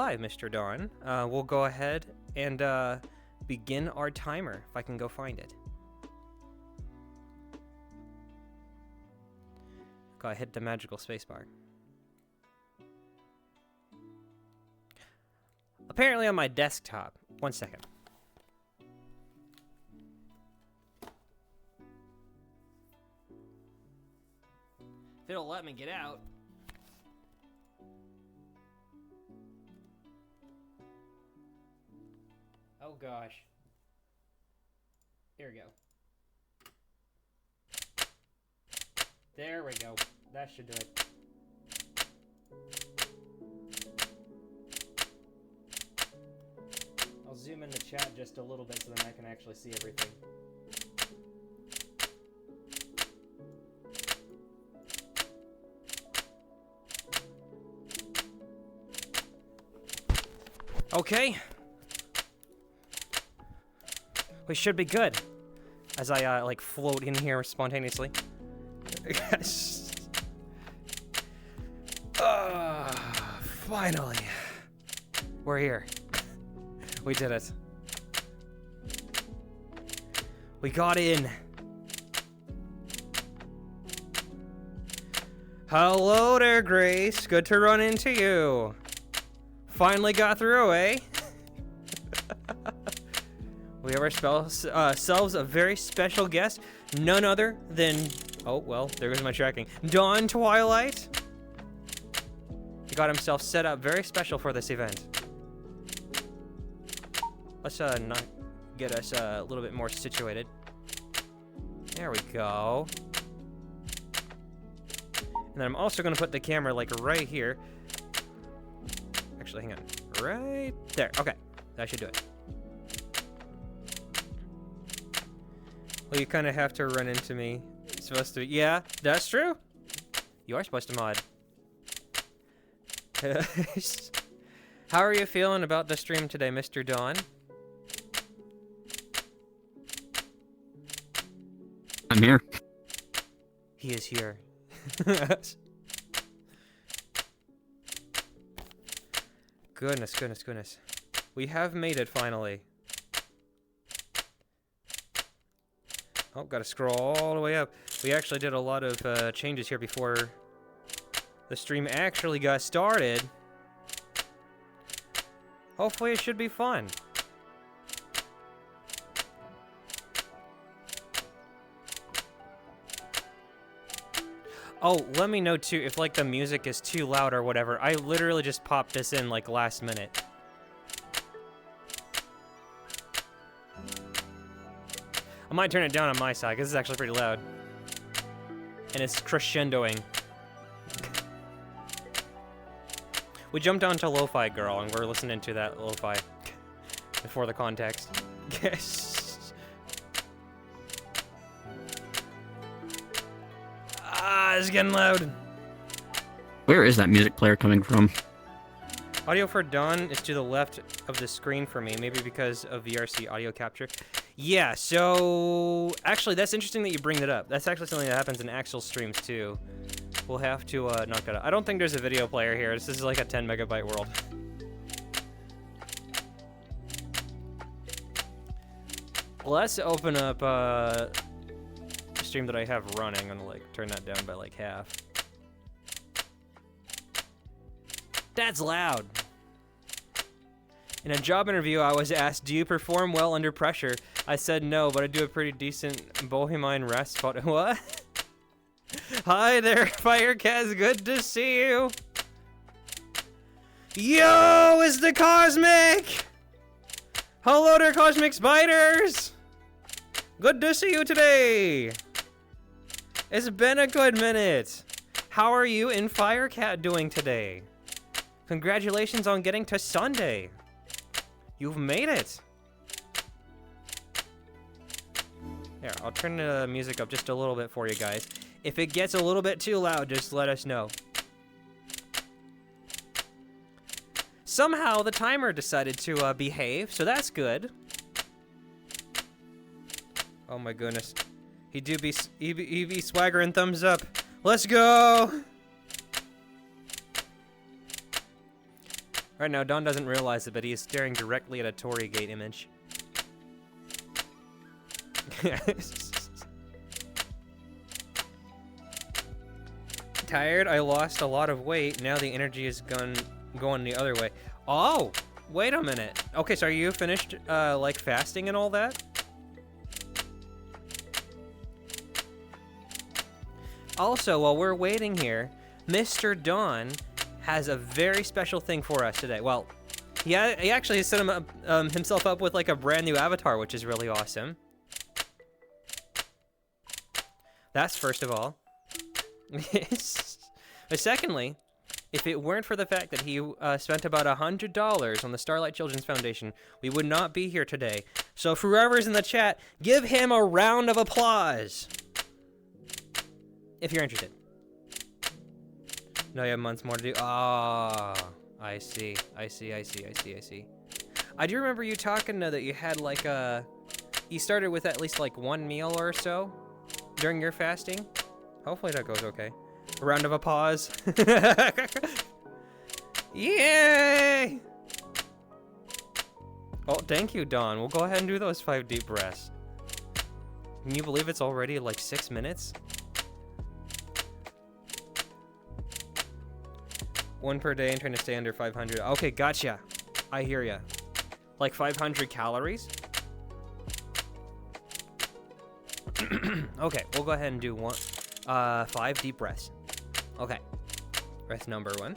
live, Mr. Dawn. We'll go ahead and begin our timer, if I can go find it. Go hit the magical spacebar. Apparently on my desktop. 1 second. If it'll let me get out. Oh gosh. Here we go. There we go. That should do it. I'll zoom in the chat just a little bit so then I can actually see everything. Okay. We should be good. As I, like, float in here spontaneously. Finally. We're here. We did it. We got in. Hello there, Grace. Good to run into you. Finally got through, eh? We have ourselves a very special guest. None other than... Oh, well, there goes my tracking. Dawn Twilight. He got himself set up very special for this event. Let's not get us a little bit more situated. There we go. And then I'm also going to put the camera, like, right here. Actually, hang on. Right there. Okay. That should do it. Well, you kind of have to run into me. You're supposed to... Yeah, that's true. You are supposed to mod. How are you feeling about the stream today, Mr. Dawn? I'm here. He is here. Goodness, goodness, goodness. We have made it finally. Oh, gotta scroll all the way up. We actually did a lot of changes here before the stream actually got started. Hopefully it should be fun. Oh, let me know too if like the music is too loud or whatever. I literally just popped this in like last minute. I might turn it down on my side because it's actually pretty loud. And it's crescendoing. We jumped onto Lo-Fi Girl and we're listening to that Lo-Fi before the context. Yes. It's getting loud. Where is that music player coming from? Audio for Dawn is to the left of the screen for me, maybe because of VRC audio capture. Yeah, so actually that's interesting that you bring that up. That's actually something that happens in actual streams too. We'll have to knock that out. I don't think there's a video player here. This is like a 10 megabyte world. Let's open up a stream that I have running. I'm gonna like turn that down by like half. That's loud. In a job interview, I was asked, do you perform well under pressure? I said no, but I do a pretty decent Bohemian Rhapsody. What? Hi there, Firecast. Good to see you. Yo, it's the Cosmic. Hello there, Cosmic Spiders. Good to see you today. It's been a good minute. How are you and Firecat doing today? Congratulations on getting to Sunday. You've made it. There, I'll turn the music up just a little bit for you guys. If it gets a little bit too loud, just let us know. Somehow the timer decided to behave, so that's good. Oh my goodness. He be swagger and thumbs up. Let's go! Right now, Don doesn't realize it, but he is staring directly at a Torii Gate image. Tired? I lost a lot of weight. Now the energy is going the other way. Oh! Wait a minute. Okay, so are you finished, like, fasting and all that? Also, while we're waiting here, Mr. Don has a very special thing for us today. Well, he actually set himself up with, like, a brand new avatar, which is really awesome. That's first of all. But secondly, if it weren't for the fact that he spent about $100 on the Starlight Children's Foundation, we would not be here today. So for whoever's in the chat, give him a round of applause. If you're interested. No, you have months more to do. Ah, I see. I do remember you talking that you had like you started with at least like one meal or so during your fasting. Hopefully that goes okay. A round of applause. Yay! Oh, thank you, Don. We'll go ahead and do those 5 deep breaths. Can you believe it's already like 6 minutes? 1 per day and trying to stay under 500. Okay, gotcha. I hear ya. Like 500 calories? Okay, we'll go ahead and do 5 deep breaths. Okay. Breath number 1.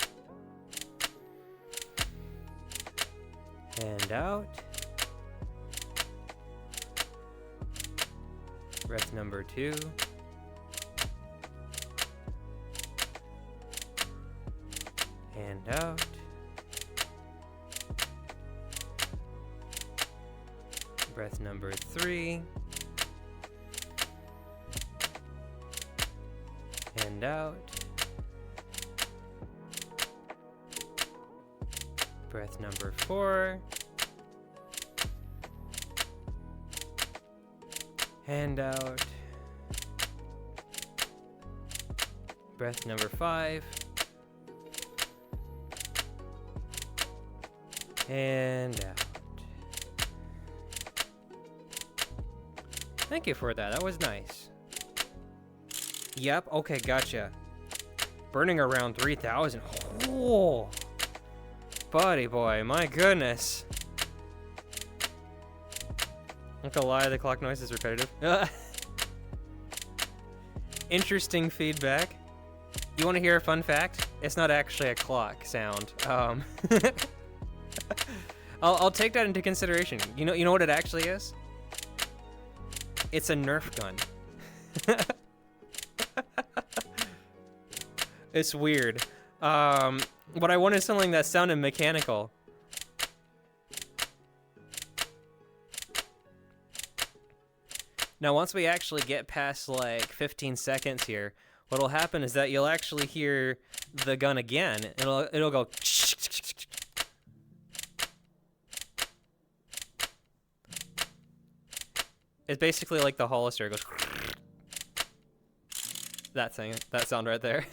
And out. Breath number 2. And out. Breath number 3. And out. Breath number 4. And out. Breath number 5. And out. Thank you for that. That was nice. Yep. Okay, gotcha. Burning around 3,000. Oh, buddy boy, my goodness. Not gonna lie, the clock noise is repetitive. Interesting feedback. You want to hear a fun fact? It's not actually a clock sound. I'll take that into consideration. You know what it actually is? It's a Nerf gun. It's weird. But I wanted something that sounded mechanical. Now, once we actually get past like 15 seconds here, what'll happen is that you'll actually hear the gun again. It'll go. It's basically like the Hollister. It goes. That thing, that sound right there.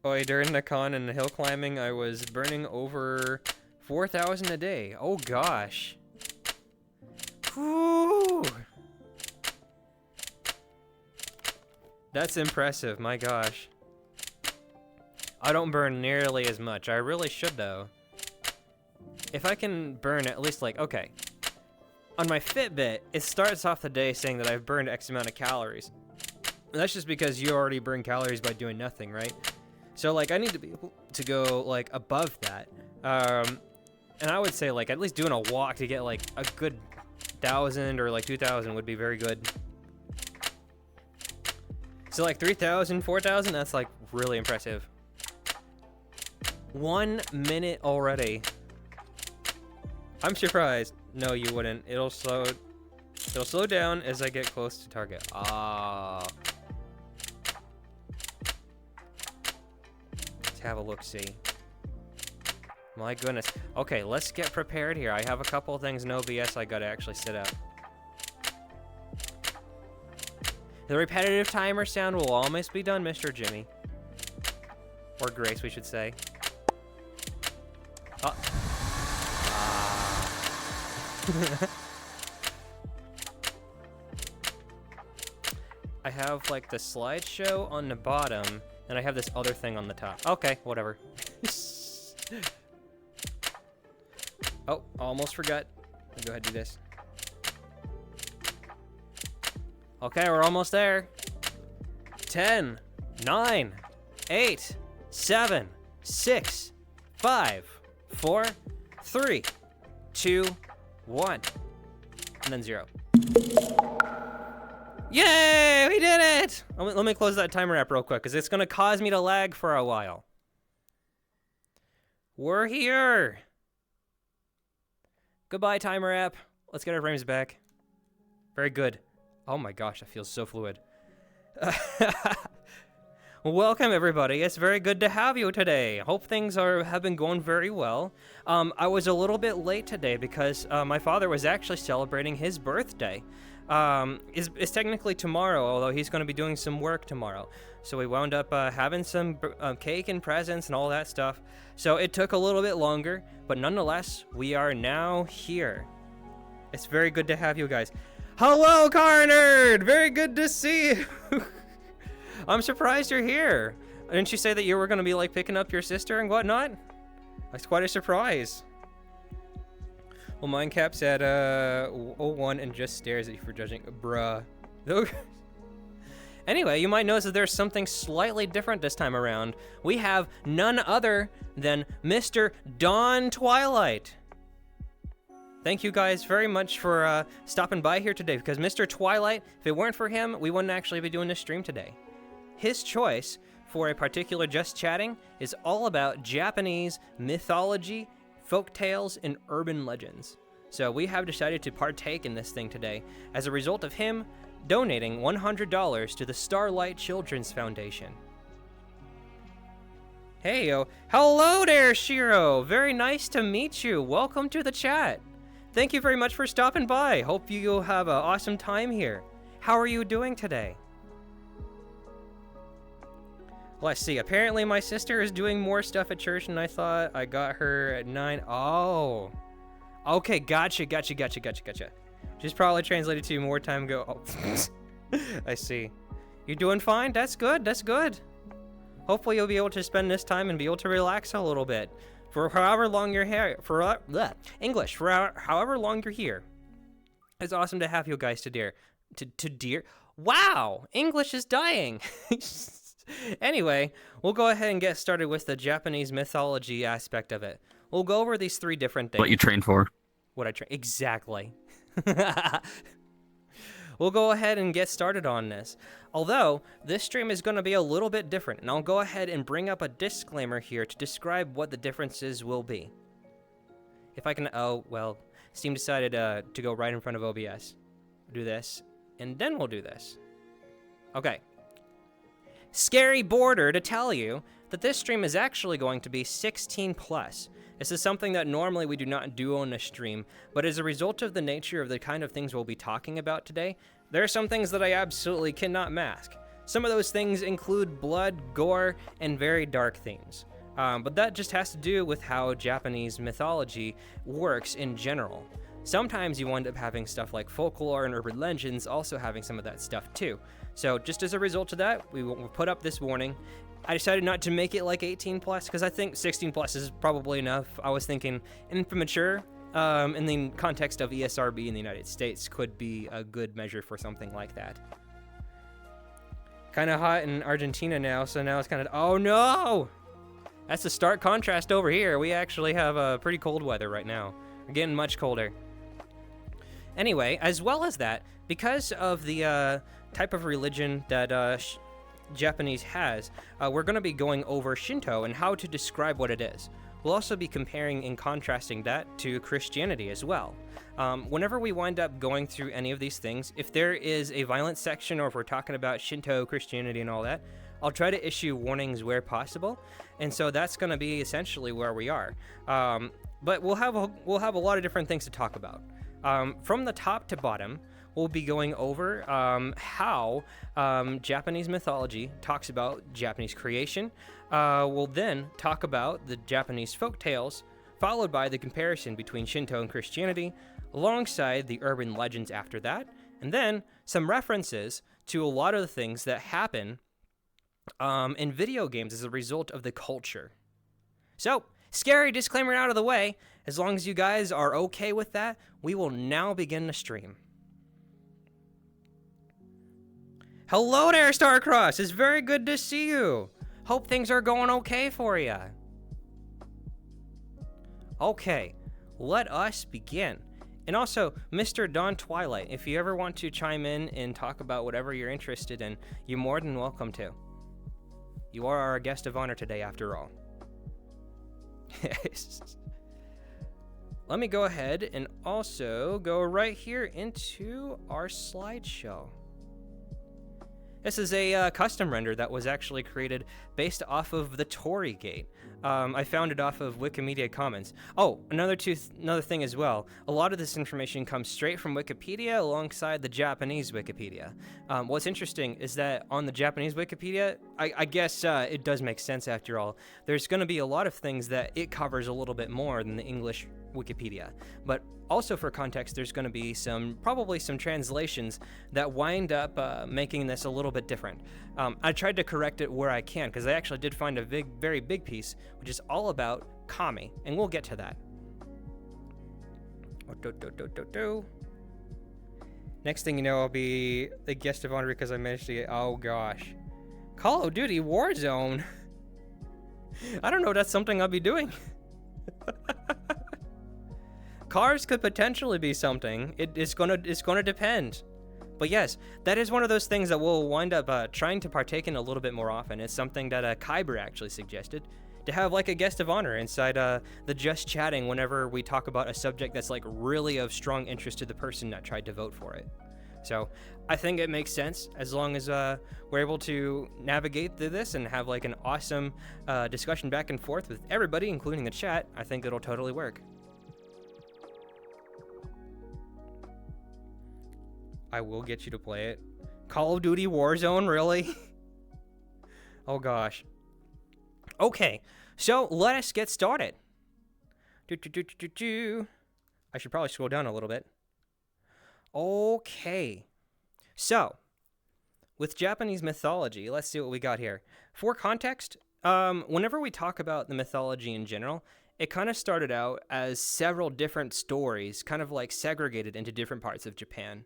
Oh, during the con and the hill climbing, I was burning over 4,000 a day. Oh gosh. Whew. That's impressive, my gosh. I don't burn nearly as much. I really should though. If I can burn at least like, okay. On my Fitbit, it starts off the day saying that I've burned X amount of calories. And that's just because you already burn calories by doing nothing, right? So like I need to be able to go like above that. And I would say like at least doing a walk to get like a good 1,000 or like 2,000 would be very good. So like 3,000, 4,000, that's like really impressive. 1 minute already. I'm surprised. No, you wouldn't. It'll slow down as I get close to target. Ah. Let's have a look-see. My goodness. Okay, let's get prepared here. I have a couple of things, no BS, I gotta actually sit up. The repetitive timer sound will almost be done, Mr. Jimmy. Or grace, we should say. Oh. I have like the slideshow on the bottom, and I have this other thing on the top. Okay, whatever. Oh, almost forgot. Let me go ahead and do this. Okay, we're almost there. 10, 9, 8, 7, 6, 5, 4, 3, 2, 1, and then 0. Yay! We did it! Let me close that timer app real quick, because it's going to cause me to lag for a while. We're here! Goodbye, timer app. Let's get our frames back. Very good. Oh my gosh, that feels so fluid. Welcome, everybody. It's very good to have you today. Hope things have been going very well. I was a little bit late today because my father was actually celebrating his birthday. It's technically tomorrow, although he's going to be doing some work tomorrow. So we wound up having some cake and presents and all that stuff. So it took a little bit longer, but nonetheless, we are now here. It's very good to have you guys. Hello, Car Nerd! Very good to see you. I'm surprised you're here. Didn't you say that you were going to be like picking up your sister and whatnot? That's quite a surprise. Well, mine caps at 01 and just stares at you for judging. Bruh. Anyway, you might notice that there's something slightly different this time around. We have none other than Mr. Dawn Twilight. Thank you guys very much for stopping by here today, because Mr. Twilight, if it weren't for him, we wouldn't actually be doing this stream today. His choice for a particular Just Chatting is all about Japanese mythology, folk tales, and urban legends. So we have decided to partake in this thing today as a result of him donating $100 to the Starlight Children's Foundation. Hey, yo. Hello there, Shiro. Very nice to meet you. Welcome to the chat. Thank you very much for stopping by. Hope you have an awesome time here. How are you doing today? Let's see. Apparently my sister is doing more stuff at church than I thought. I got her at 9. Oh. Okay, gotcha. She's probably translated to you more time ago. Oh. I see. You're doing fine? That's good. Hopefully you'll be able to spend this time and be able to relax a little bit. For however long you're here. English. For however long you're here. It's awesome to have you guys to Wow! English is dying! Anyway, we'll go ahead and get started with the Japanese mythology aspect of it. We'll go over these 3 different things. What you trained for. What I train. Exactly. We'll go ahead and get started on this. Although, this stream is going to be a little bit different, and I'll go ahead and bring up a disclaimer here to describe what the differences will be. If I can... Oh, well, Steam decided to go right in front of OBS. Do this, and then we'll do this. Okay. Scary border to tell you that this stream is actually going to be 16+. This is something that normally we do not do on a stream, but as a result of the nature of the kind of things we'll be talking about today, there are some things that I absolutely cannot mask. Some of those things include blood, gore, and very dark themes. But that just has to do with how Japanese mythology works in general. Sometimes you wind up having stuff like folklore and urban legends also having some of that stuff too. So just as a result of that, we will put up this warning. I decided not to make it like 18+, because I think 16+ is probably enough. I was thinking immature, in the context of ESRB in the United States, could be a good measure for something like that. Kind of hot in Argentina now, so now it's kind of... Oh no! That's a stark contrast over here. We actually have pretty cold weather right now. We're getting much colder. Anyway, as well as that, because of the type of religion that Japanese has, we're going to be going over Shinto and how to describe what it is. We'll also be comparing and contrasting that to Christianity as well. Whenever we wind up going through any of these things, if there is a violent section or if we're talking about Shinto, Christianity, and all that, I'll try to issue warnings where possible, and so that's going to be essentially where we are. But we'll have a lot of different things to talk about. From the top to bottom, we'll be going over how Japanese mythology talks about Japanese creation. We'll then talk about the Japanese folk tales, followed by the comparison between Shinto and Christianity, alongside the urban legends after that, and then some references to a lot of the things that happen in video games as a result of the culture. So, scary disclaimer out of the way. As long as you guys are okay with that, we will now begin the stream. Hello there, Starcross. It's very good to see you. Hope things are going okay for you. Okay, let us begin. And also, Mr. Dawn Twilight, if you ever want to chime in and talk about whatever you're interested in, you're more than welcome to. You are our guest of honor today, after all. Let me go ahead and also go right here into our slideshow. This is a custom render that was actually created based off of the Torii Gate. I found it off of Wikimedia Commons. Oh, another thing as well. A lot of this information comes straight from Wikipedia alongside the Japanese Wikipedia. What's interesting is that on the Japanese Wikipedia, I guess it does make sense after all. There's going to be a lot of things that it covers a little bit more than the English Wikipedia. But also for context, there's going to be probably some translations that wind up making this a little bit different. I tried to correct it where I can, because I actually did find a very big piece, which is all about kami, and we'll get to that. Next thing you know, I'll be the guest of honor because I managed to get, oh gosh. Call of Duty Warzone. I don't know if that's something I'll be doing. Cars could potentially be something. It's gonna depend. But yes, that is one of those things that we'll wind up trying to partake in a little bit more often. It's something that Kyber actually suggested, to have like a guest of honor inside the Just Chatting whenever we talk about a subject that's like really of strong interest to the person that tried to vote for it. So I think it makes sense as long as we're able to navigate through this and have like an awesome discussion back and forth with everybody, including the chat. I think it'll totally work. I will get you to play it. Call of Duty Warzone, really? Oh gosh. Okay, so let us get started. I should probably scroll down a little bit. Okay. So, with Japanese mythology, let's see what we got here. For context, whenever we talk about the mythology in general, it kind of started out as several different stories, kind of like segregated into different parts of Japan.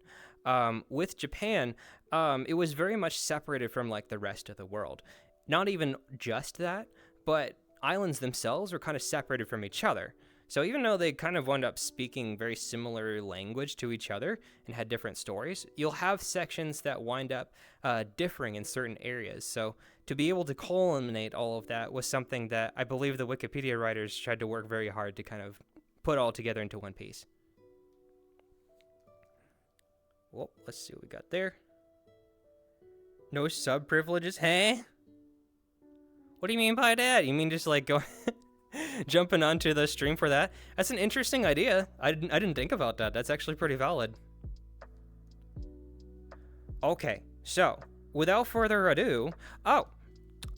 With Japan, it was very much separated from like the rest of the world. Not even just that, but islands themselves were kind of separated from each other. So even though they kind of wound up speaking very similar language to each other and had different stories, you'll have sections that wind up differing in certain areas. So to be able to culminate all of that was something that I believe the Wikipedia writers tried to work very hard to kind of put all together into one piece. Well, let's see what we got there. No sub privileges, hey? What do you mean by that? You mean just like go jumping onto the stream for that? That's an interesting idea. I didn't think about that. That's actually pretty valid. Okay, so without further ado,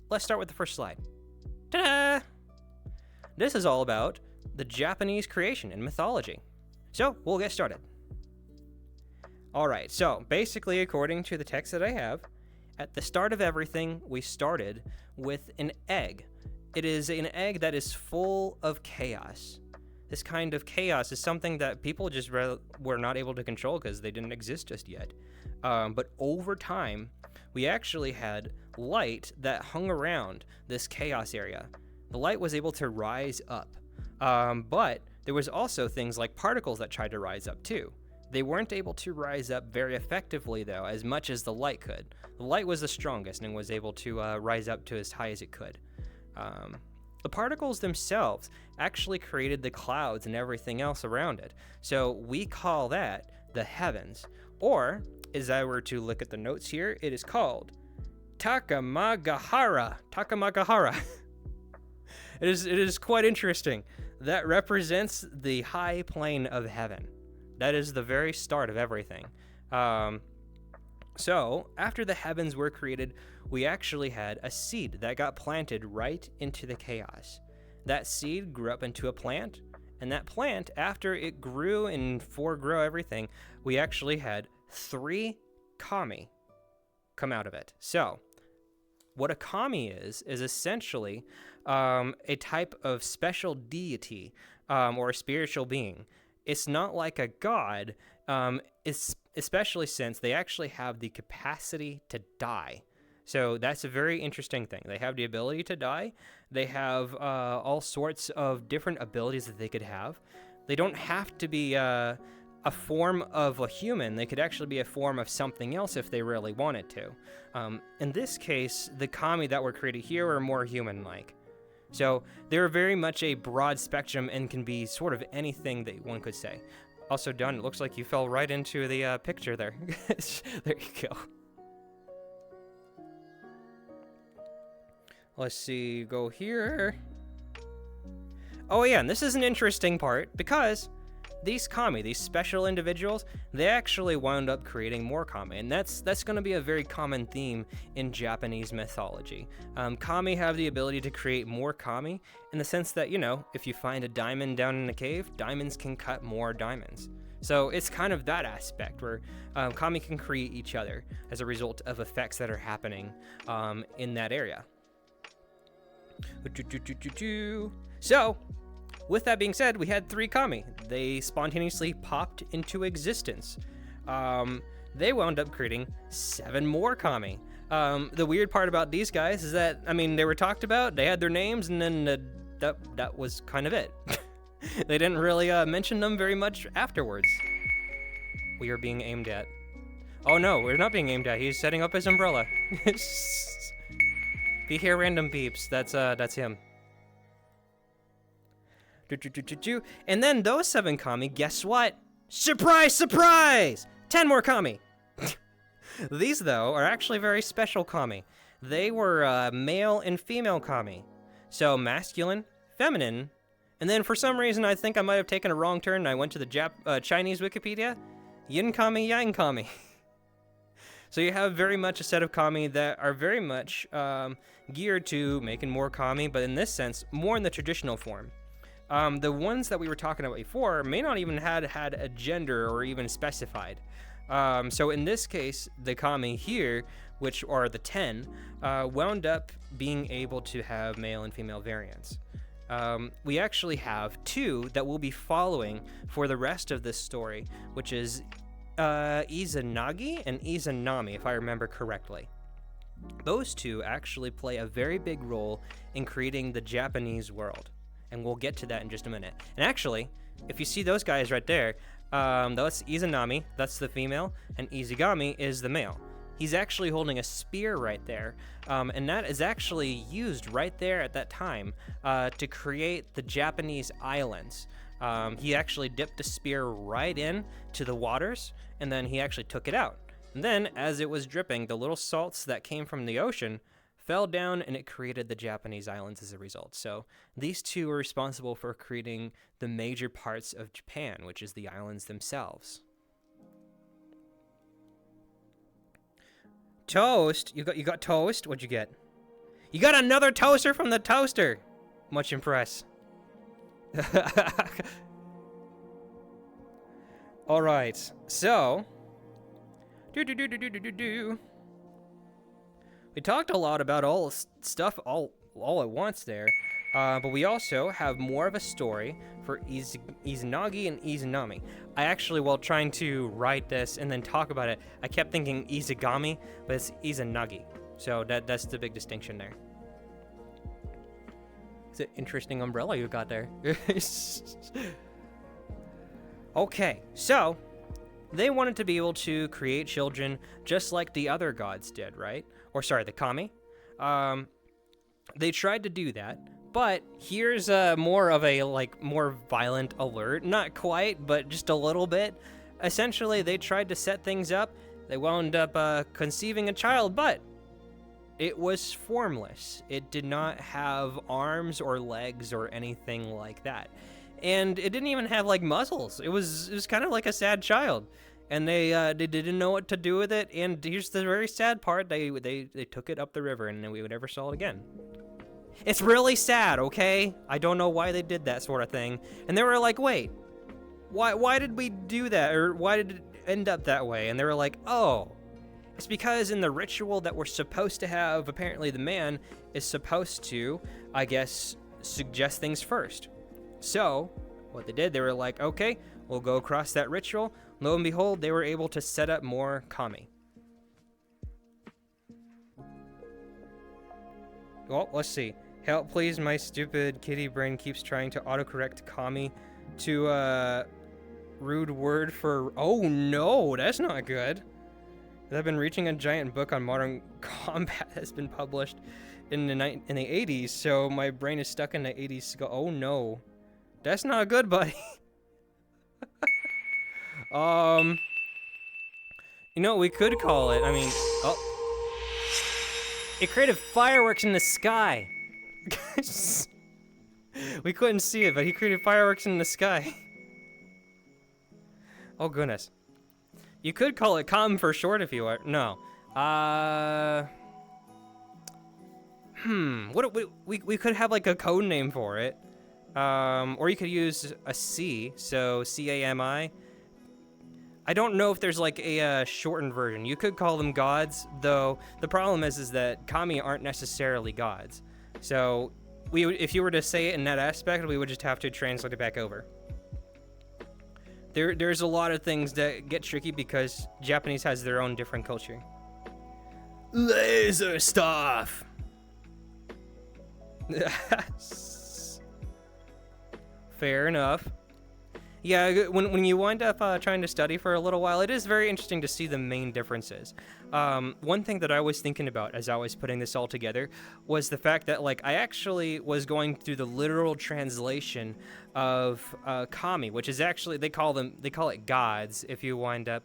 let's start with the first slide. Ta-da! This is all about the Japanese creation and mythology. So we'll get started. Alright, so basically according to the text that I have, at the start of everything, we started with an egg. It is an egg that is full of chaos. This kind of chaos is something that people just were not able to control because they didn't exist just yet. But over time, we actually had light that hung around this chaos area. The light was able to rise up. But there was also things like particles that tried to rise up too. They weren't able to rise up very effectively, though, as much as the light could. The light was the strongest and was able to rise up to as high as it could. The particles themselves actually created the clouds and everything else around it. So we call that the heavens. Or, as I were to look at the notes here, it is called Takamagahara. Takamagahara. It is quite interesting. That represents the high plane of heaven. That is the very start of everything. So after the heavens were created, we actually had a seed that got planted right into the chaos. That seed grew up into a plant, and that plant, after it grew and foregrow everything, we actually had 3 kami come out of it. So what a kami is essentially a type of special deity or a spiritual being. It's not like a god, especially since they actually have the capacity to die. So that's a very interesting thing. They have the ability to die. They have all sorts of different abilities that they could have. They don't have to be a form of a human. They could actually be a form of something else if they really wanted to. In this case, the kami that were created here are more human-like. So they're very much a broad spectrum and can be sort of anything that one could say. Also, Dunn, it looks like you fell right into the picture there. There you go. Let's see, go here. Oh yeah, and this is an interesting part because these kami, these special individuals, they actually wound up creating more kami, and that's going to be a very common theme in Japanese mythology. Kami have the ability to create more kami in the sense that, you know, if you find a diamond down in a cave, diamonds can cut more diamonds. So it's kind of that aspect where kami can create each other as a result of effects that are happening in that area. So, with that being said, we had 3 kami. They spontaneously popped into existence. They wound up creating 7 more kami. The weird part about these guys is that, I mean, they were talked about, they had their names, and then that was kind of it. They didn't really mention them very much afterwards. We are being aimed at. Oh no, we're not being aimed at. He's setting up his umbrella. If you hear random beeps, that's him. And then those 7 kami, guess what? Surprise, surprise! 10 more kami! These, though, are actually very special kami. They were male and female kami. So masculine, feminine, and then for some reason I think I might have taken a wrong turn and I went to the Chinese Wikipedia. Yin kami, yang kami. So you have very much a set of kami that are very much geared to making more kami, but in this sense, more in the traditional form. The ones that we were talking about before may not even had a gender or even specified. So in this case, the kami here, which are the 10, wound up being able to have male and female variants. We actually have 2 that we'll be following for the rest of this story, which is Izanagi and Izanami, if I remember correctly. Those 2 actually play a very big role in creating the Japanese world, and we'll get to that in just a minute. And actually, if you see those guys right there, that's Izanami, that's the female, and Izagami is the male. He's actually holding a spear right there, and that is actually used right there at that time to create the Japanese islands. He actually dipped the spear right in to the waters, and then he actually took it out. And then, as it was dripping, the little salts that came from the ocean fell down, and it created the Japanese islands as a result. So these 2 are responsible for creating the major parts of Japan, which is the islands themselves. Toast? You got toast? What'd you get? You got another toaster from the toaster! Much impressed. Alright, so we talked a lot about all stuff all at once there, but we also have more of a story for Izanagi and Izanami. I actually, while trying to write this and then talk about it, I kept thinking Izagami, but it's Izanagi. So that's the big distinction there. It's an interesting umbrella you got there. Okay, so they wanted to be able to create children just like the other gods did, right? Or sorry, the kami. They tried to do that, but here's more of a more violent alert. Not quite, but just a little bit. Essentially, they tried to set things up. They wound up conceiving a child, but it was formless. It did not have arms or legs or anything like that. And it didn't even have muzzles. It was kind of like a sad child. and they didn't know what to do with it. And here's the very sad part: they took it up the river, and we never saw it again. It's really sad, okay? I don't know why they did that sort of thing. And they were like, wait, why did we do that? Or why did it end up that way? And they were like, oh, it's because in the ritual that we're supposed to have, apparently the man is supposed to, I guess, suggest things first. So what they did, they were like, okay, we'll go across that ritual. Lo and behold, they were able to set up more kami. Well, let's see. Help, please. My stupid kitty brain keeps trying to autocorrect kami to rude word for. Oh no, that's not good. I've been reaching a giant book on modern combat that's been published in the 80s, so my brain is stuck in the 80s. Oh no, that's not good, buddy. You know what we could call it? I mean, it created fireworks in the sky. We couldn't see it, but he created fireworks in the sky. Oh goodness. You could call it COM for short if you want. No. What we could have like a code name for it. Or you could use a C, so CAMI. I don't know if there's like a shortened version. You could call them gods, though the problem is that kami aren't necessarily gods. So if you were to say it in that aspect, we would just have to translate it back over. There's a lot of things that get tricky because Japanese has their own different culture. Laser stuff. Fair enough. Yeah, when you wind up trying to study for a little while, it is very interesting to see the main differences. One thing that I was thinking about as I was putting this all together was the fact that, like, I actually was going through the literal translation of kami, which is actually, they call it gods if you wind up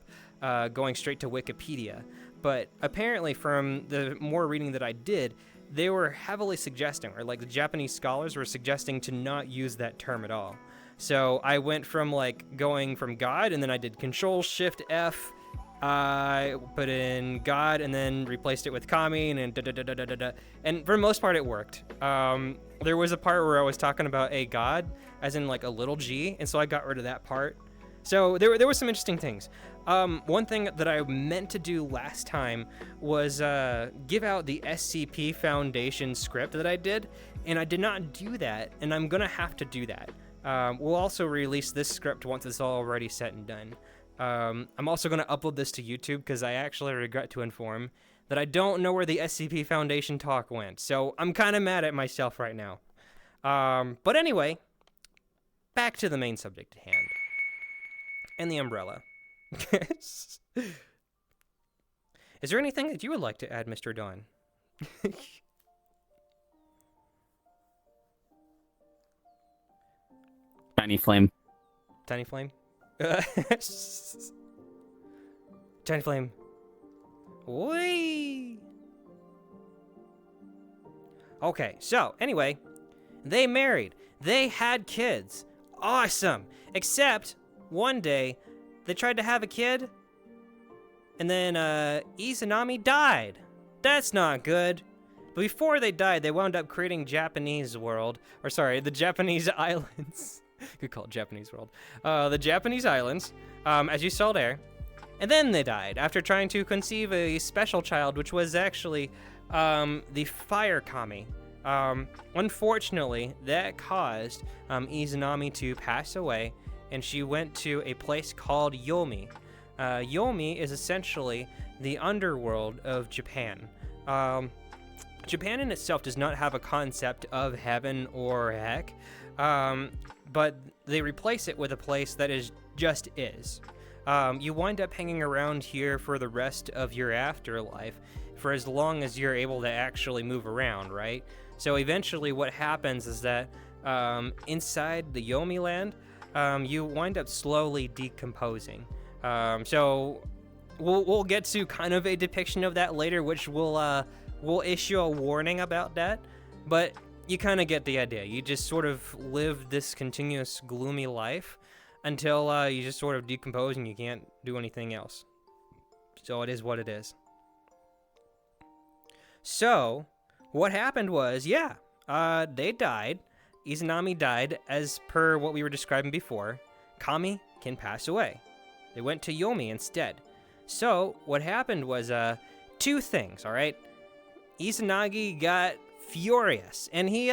going straight to Wikipedia. But apparently from the more reading that I did, they were heavily suggesting, or like the Japanese scholars were suggesting to not use that term at all. So I went from like going from God, and then I did Control-Shift-F. I put in God and then replaced it with kami, and then da-da-da-da-da-da. And for the most part, it worked. There was a part where I was talking about a God, as in like a little g, and so I got rid of that part. So there were some interesting things. One thing that I meant to do last time was give out the SCP Foundation script that I did, and I did not do that, and I'm gonna have to do that. We'll also release this script once it's all already set and done. I'm also going to upload this to YouTube because I actually regret to inform that I don't know where the SCP Foundation talk went. So I'm kind of mad at myself right now. But anyway, back to the main subject at hand. And the umbrella. Is there anything that you would like to add, Mr. Don? Tiny flame. Tiny flame? Tiny flame. Whee! Okay, so anyway, they married. They had kids. Awesome. Except one day they tried to have a kid, and then Izanami died. That's not good. But before they died, they wound up creating Japanese world, or sorry, the Japanese islands. Could call it Japanese world. The Japanese islands, as you saw there. And then they died after trying to conceive a special child, which was actually the fire kami. Unfortunately, that caused Izanami to pass away, and she went to a place called Yomi. Yomi is essentially the underworld of Japan. Japan in itself does not have a concept of heaven or heck. But they replace it with a place that just is. You wind up hanging around here for the rest of your afterlife for as long as you're able to actually move around, right? So eventually what happens is that inside the Yomi land, you wind up slowly decomposing. So we'll get to kind of a depiction of that later, which we'll issue a warning about that. But you kind of get the idea. You just sort of live this continuous gloomy life until you just sort of decompose and you can't do anything else. So it is what it is. So what happened was, they died. Izanami died as per what we were describing before. Kami can pass away. They went to Yomi instead. So what happened was two things, all right? Izanagi got furious, and he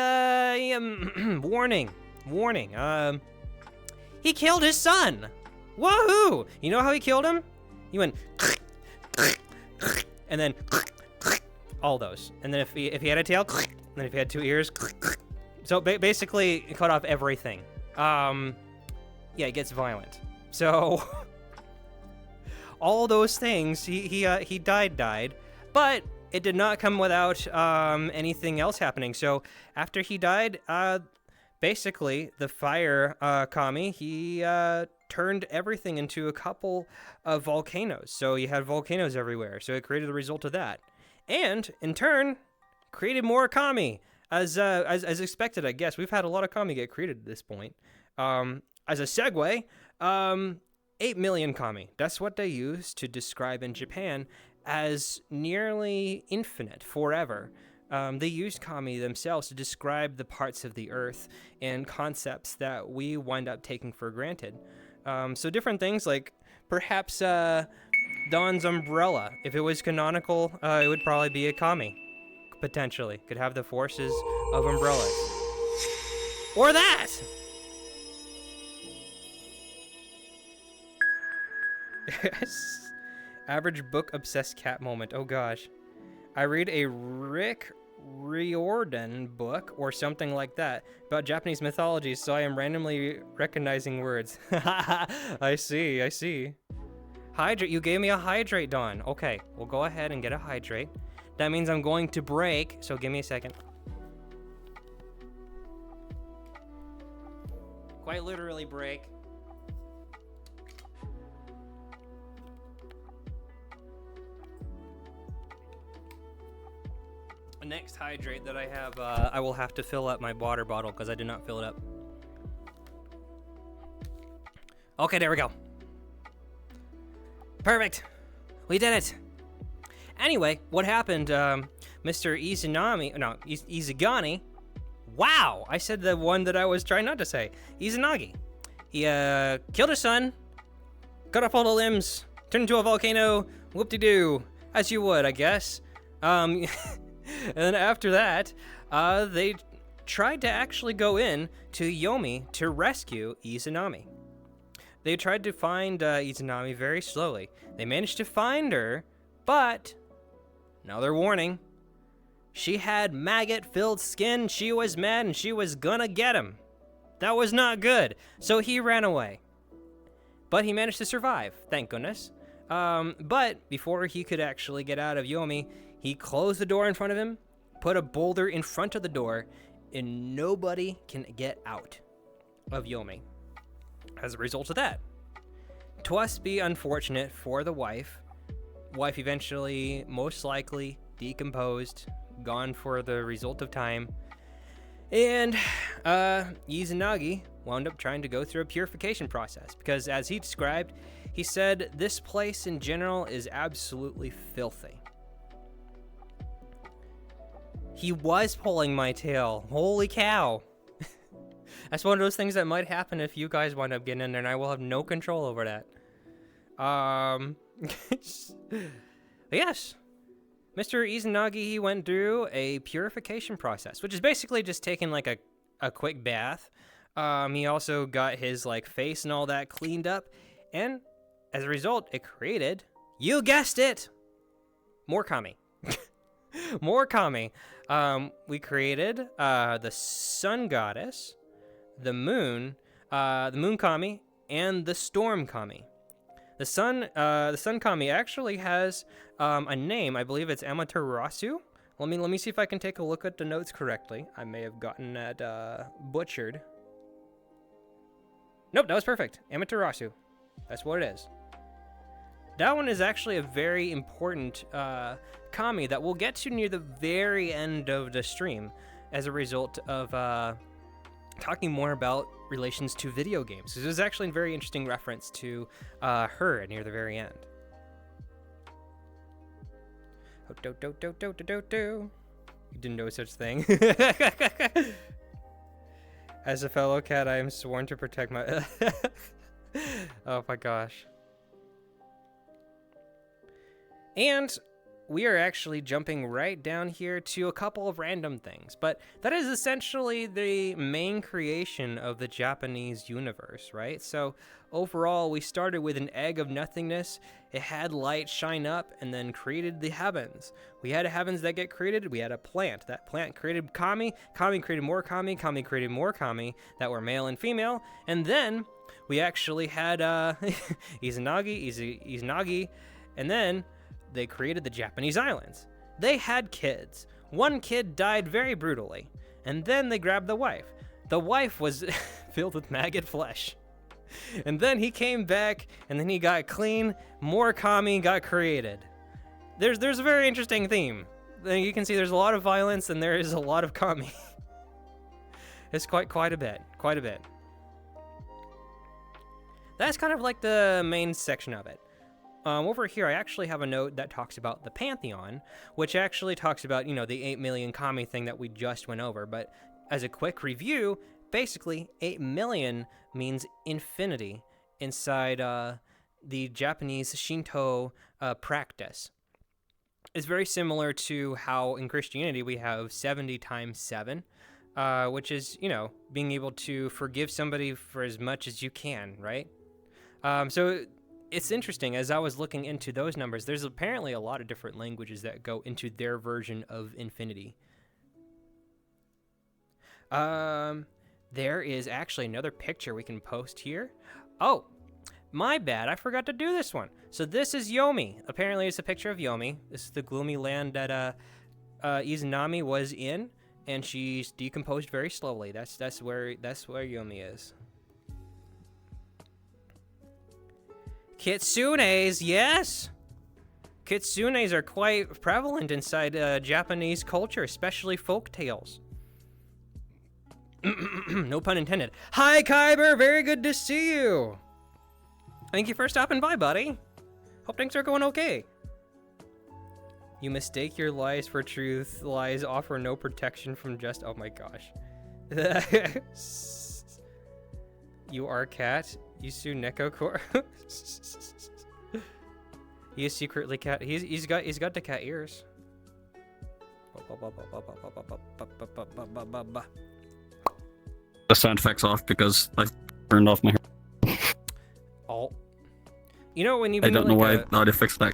warning. He killed his son. Woohoo! You know how he killed him? He went and then all those. And then if he had a tail, and then if he had two ears, so basically it cut off everything. It gets violent. So all those things, he died, but it did not come without anything else happening. So after he died, basically the fire kami, he turned everything into a couple of volcanoes. So you had volcanoes everywhere. So it created the result of that, and in turn created more kami, as expected, I guess. We've had a lot of kami get created at this point. As a segue, 8 million kami. That's what they use to describe in Japan as nearly infinite, forever. They used kami themselves to describe the parts of the earth and concepts that we wind up taking for granted. So different things like perhaps Dawn's umbrella. If it was canonical, it would probably be a kami. Potentially. Could have the forces of umbrellas. Or that! Average book obsessed cat moment. Oh gosh. I read a Rick Riordan book or something like that about Japanese mythology, so I am randomly recognizing words. I see. Hydrate. You gave me a hydrate, Dawn. Okay, we'll go ahead and get a hydrate. That means I'm going to break, so give me a second. Quite literally break. The next hydrate that I have, I will have to fill up my water bottle because I did not fill it up. Okay, there we go. Perfect. We did it. Anyway, what happened, Mr. Izagani. Wow, I said the one that I was trying not to say. Izanagi. He killed his son, cut off all the limbs, turned into a volcano, whoop-de-doo, as you would, I guess. And then after that, they tried to actually go in to Yomi to rescue Izanami. They tried to find Izanami very slowly. They managed to find her, but another warning. She had maggot-filled skin, she was mad, and she was gonna get him. That was not good, so he ran away. But he managed to survive, thank goodness. But before he could actually get out of Yomi, he closed the door in front of him, put a boulder in front of the door, and nobody can get out of Yomi. As a result of that, 'twas be unfortunate for the wife. Wife eventually, most likely, decomposed, gone for the result of time. And Izanagi wound up trying to go through a purification process because, as he described, he said this place in general is absolutely filthy. He was pulling my tail. Holy cow. That's one of those things that might happen if you guys wind up getting in there, and I will have no control over that. Yes. Mr. Izanagi, he went through a purification process, which is basically just taking like a quick bath. He also got his like face and all that cleaned up, and as a result, it created, you guessed it, more kami. More kami. We created the sun goddess, the moon kami, and the storm kami. The sun kami actually has a name. I believe it's Amaterasu. Let me see if I can take a look at the notes correctly. I may have gotten that butchered. Nope, that was perfect. Amaterasu. That's what it is. That one is actually a very important kami that we'll get to near the very end of the stream as a result of talking more about relations to video games. This is actually a very interesting reference to her near the very end. You didn't know such thing. As a fellow cat, I am sworn to protect my... Oh my gosh. And we are actually jumping right down here to a couple of random things, but that is essentially the main creation of the Japanese universe, right? So overall, we started with an egg of nothingness. It had light shine up and then created the heavens. We had heavens that get created. We had a plant. That plant created kami. Kami created more kami. Kami created more kami that were male and female. And then we actually had Izanagi, and then they created the Japanese islands. They had kids. One kid died very brutally, and then they grabbed the wife. The wife was filled with maggot flesh. And then he came back, and then he got clean. More kami got created. There's a very interesting theme. You can see there's a lot of violence, and there is a lot of kami. It's quite a bit. That's kind of like the main section of it. Over here, I actually have a note that talks about the Pantheon, which actually talks about, the 8 million kami thing that we just went over. But as a quick review, basically, 8 million means infinity inside the Japanese Shinto practice. It's very similar to how in Christianity we have 70 times 7, which is, being able to forgive somebody for as much as you can, right? So it's interesting, as I was looking into those numbers, there's apparently a lot of different languages that go into their version of infinity. There is actually another picture we can post here. Oh, my bad, I forgot to do this one. So this is Yomi. Apparently it's a picture of Yomi. This is the gloomy land that Izanami was in, and she's decomposed very slowly. That's where Yomi is. Kitsunes, yes! Kitsunes are quite prevalent inside Japanese culture, especially folk tales. No pun intended. Hi, Kyber! Very good to see you! Thank you for stopping by, buddy. Hope things are going okay. You mistake your lies for truth. Lies offer no protection from just... Oh my gosh. You are cat. Yusu Neko Core. He is secretly cat. He's got the cat ears. The sound effects off because I turned off my hair. Oh. You know when you I don't know why how to fix that.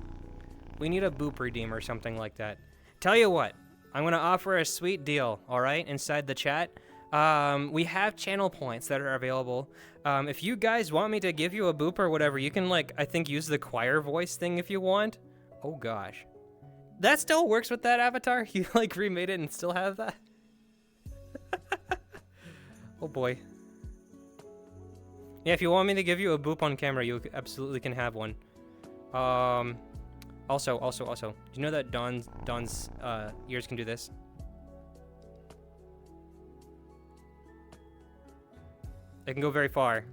We need a boop redeem or something like that. Tell you what, I'm gonna offer a sweet deal, alright, inside the chat. We have channel points that are available. If you guys want me to give you a boop or whatever, you can, I think use the choir voice thing if you want. Oh gosh. That still works with that avatar? You, remade it and still have that? Oh boy. Yeah, if you want me to give you a boop on camera, you absolutely can have one. Also, do you know that Dawn's ears can do this? They can go very far.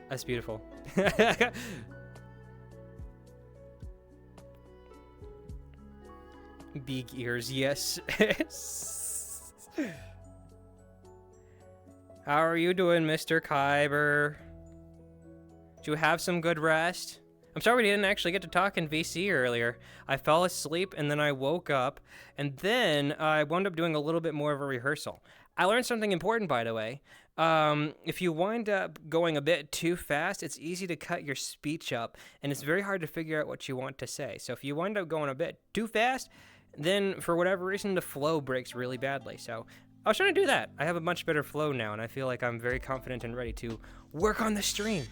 That's beautiful. Big ears, yes. How are you doing, Mr. Kyber? Did you have some good rest? I'm sorry we didn't actually get to talk in VC earlier. I fell asleep and then I woke up, and then I wound up doing a little bit more of a rehearsal. I learned something important, by the way. If you wind up going a bit too fast, it's easy to cut your speech up, and it's very hard to figure out what you want to say. So if you wind up going a bit too fast, then for whatever reason, the flow breaks really badly. So I was trying to do that. I have a much better flow now, and I feel like I'm very confident and ready to work on the stream.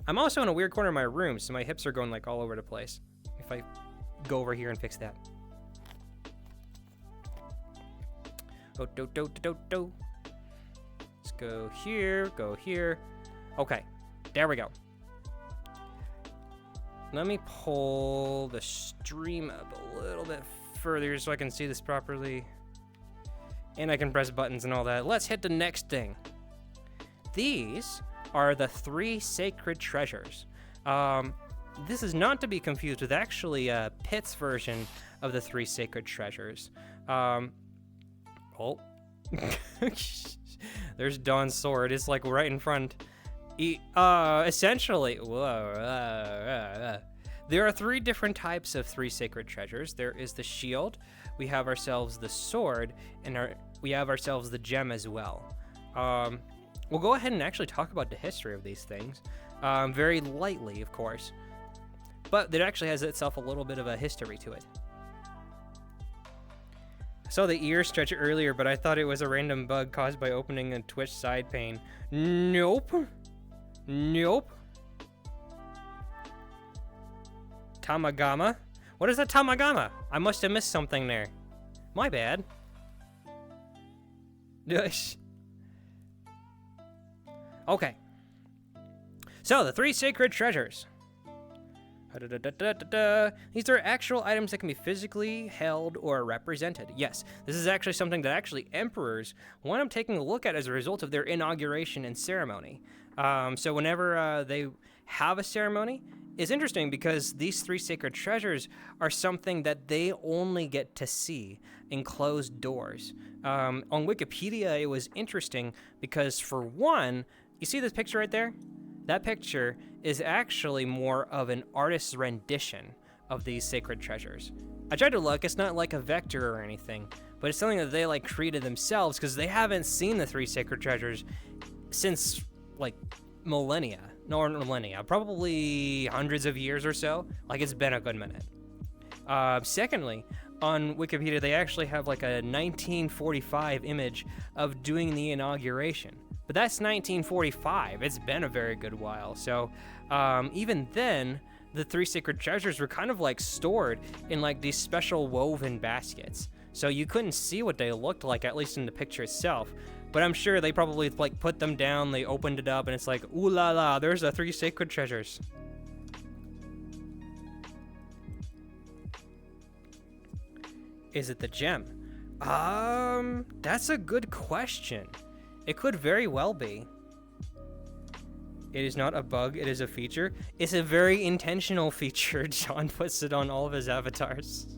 I'm also in a weird corner of my room, so my hips are going all over the place. If I go over here and fix that. Let's go here, go here. Okay, there we go. Let me pull the stream up a little bit further so I can see this properly. And I can press buttons and all that. Let's hit the next thing. These are the 3 sacred treasures. This is not to be confused with actually Pitt's version of the 3 sacred treasures. Oh. There's Dawn's sword. It's like right in front. Essentially, there are 3 different types of 3 sacred treasures. There is the shield, we have ourselves the sword, and we have ourselves the gem as well. We'll go ahead and actually talk about the history of these things, very lightly, of course, but it actually has itself a little bit of a history to it. I saw the ear stretch earlier, but I thought it was a random bug caused by opening a Twitch side pane. Nope. Nope. Tamagama? What is that Tamagama? I must have missed something there. My bad. Okay. So, the 3 sacred treasures. These are actual items that can be physically held or represented. Yes, this is actually something that actually emperors wind up taking a look at as a result of their inauguration and ceremony. So whenever they have a ceremony, it's interesting because these 3 sacred treasures are something that they only get to see in closed doors. On Wikipedia, it was interesting because, for one, you see this picture right there? That picture is actually more of an artist's rendition of these sacred treasures. I tried to look, it's not like a vector or anything, but it's something that they like created themselves because they haven't seen the 3 sacred treasures since like millennia. No, not millennia, probably hundreds of years or so. Like, it's been a good minute. Secondly, on Wikipedia, they actually have like a 1945 image of doing the inauguration. But that's 1945. It's been a very good while. So even then, the 3 sacred treasures were kind of like stored in like these special woven baskets. So you couldn't see what they looked like, at least in the picture itself. But I'm sure they probably like put them down, they opened it up, and it's like, ooh la la, there's the 3 sacred treasures. Is it the gem? That's a good question. It could very well be. It is not a bug, it is a feature. It's a very intentional feature. John puts it on all of his avatars.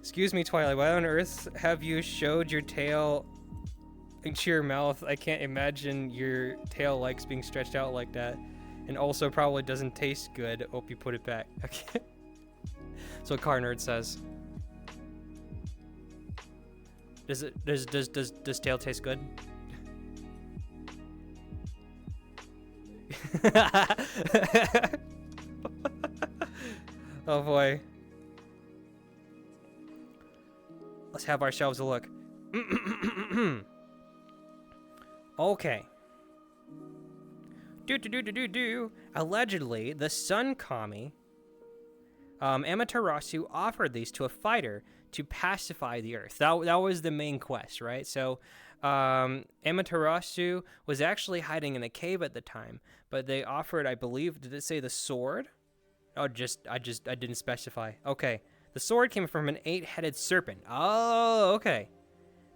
Excuse me, Twilight, why on earth have you showed your tail into your mouth? I can't imagine your tail likes being stretched out like that. And also probably doesn't taste good. Hope you put it back. Okay. That's what Car Nerd says. Does tail taste good? Oh boy. Let's have ourselves a look. Okay. Allegedly, the Sun Kami, Amaterasu offered these to a fighter to pacify the earth. That was the main quest, right? So Amaterasu was actually hiding in a cave at the time, but they offered, I believe, did it say the sword? Oh, I didn't specify. Okay. The sword came from an 8-headed serpent. Oh, okay.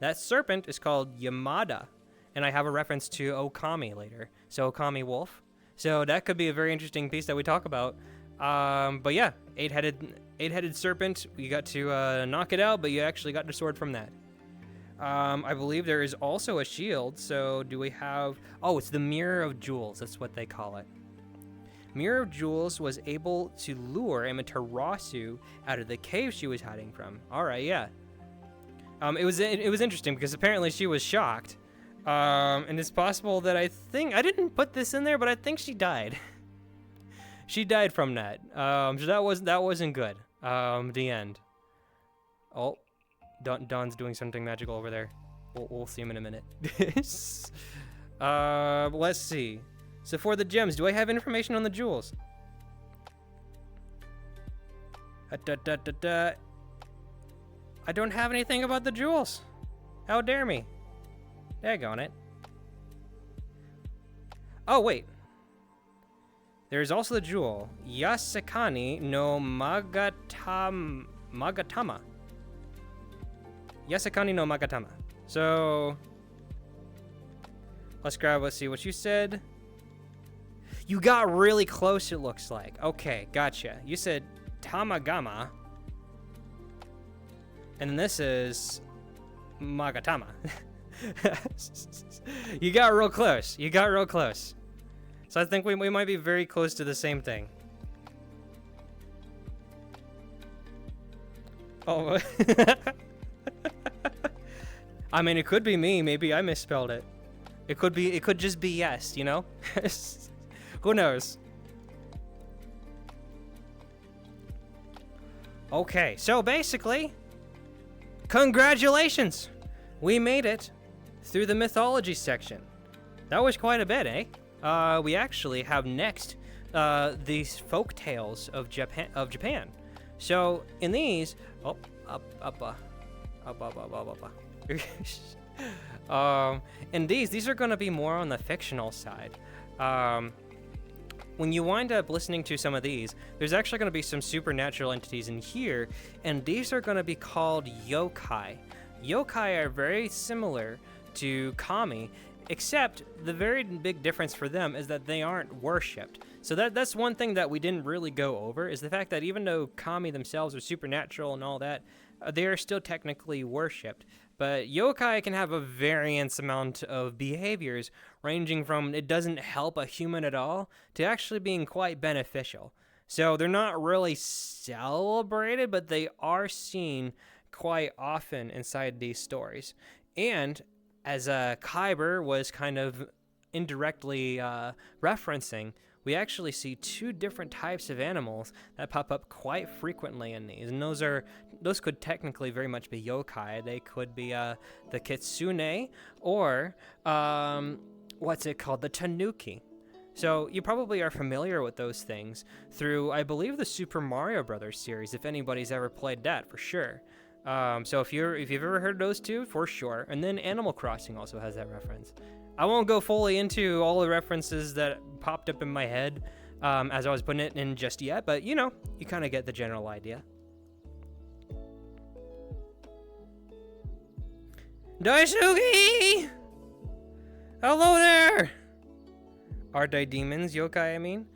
That serpent is called Yamada, and I have a reference to Okami later. So Okami wolf. So that could be a very interesting piece that we talk about. But yeah, 8-headed serpent. You got to knock it out, but you actually got the sword from that. I believe there is also a shield. So do we have? Oh, it's the Mirror of Jewels. That's what they call it. Mirror of Jewels was able to lure Amaterasu out of the cave she was hiding from. All right, yeah. It was interesting because apparently she was shocked, and it's possible that I didn't put this in there, but I think she died. She died from that. So that wasn't good. The end. Oh, Don's doing something magical over there. We'll see him in a minute. Let's see. So for the gems, do I have information on the jewels? I don't have anything about the jewels. How dare me? Daggone it. Oh, wait. There's also the jewel, Yasakani no Magatama. Yasakani no Magatama. So, let's see what you said. You got really close, it looks like. Okay, gotcha. You said Tamagama. And then this is Magatama. You got real close. You got real close. So I think we might be very close to the same thing. Oh. I mean, it could be me. Maybe I misspelled it. It could just be yes, you know? Who knows? Okay, so basically, congratulations! We made it through the mythology section. That was quite a bit, eh? We actually have next these folk tales of Japan. So in these, in these are going to be more on the fictional side. When you wind up listening to some of these, there's actually going to be some supernatural entities in here, and these are going to be called yokai. Yokai are very similar to kami, except the very big difference for them is that they aren't worshipped. So that's one thing that we didn't really go over, is the fact that even though kami themselves are supernatural and all that, they are still technically worshipped. But yokai can have a variance amount of behaviors, ranging from it doesn't help a human at all to actually being quite beneficial. So they're not really celebrated, but they are seen quite often inside these stories. And as Kyber was kind of indirectly referencing, we actually see two different types of animals that pop up quite frequently in these, and those could technically very much be yokai. They could be the kitsune, or what's it called, the tanuki. So you probably are familiar with those things through, I believe, the Super Mario Brothers series, if anybody's ever played that, for sure. So if you've ever heard those two, for sure. And then Animal Crossing also has that reference. I won't go fully into all the references that popped up in my head as I was putting it in just yet, but you know, you kind of get the general idea. Daisuke! Hello there! Are they demons, yokai, I mean?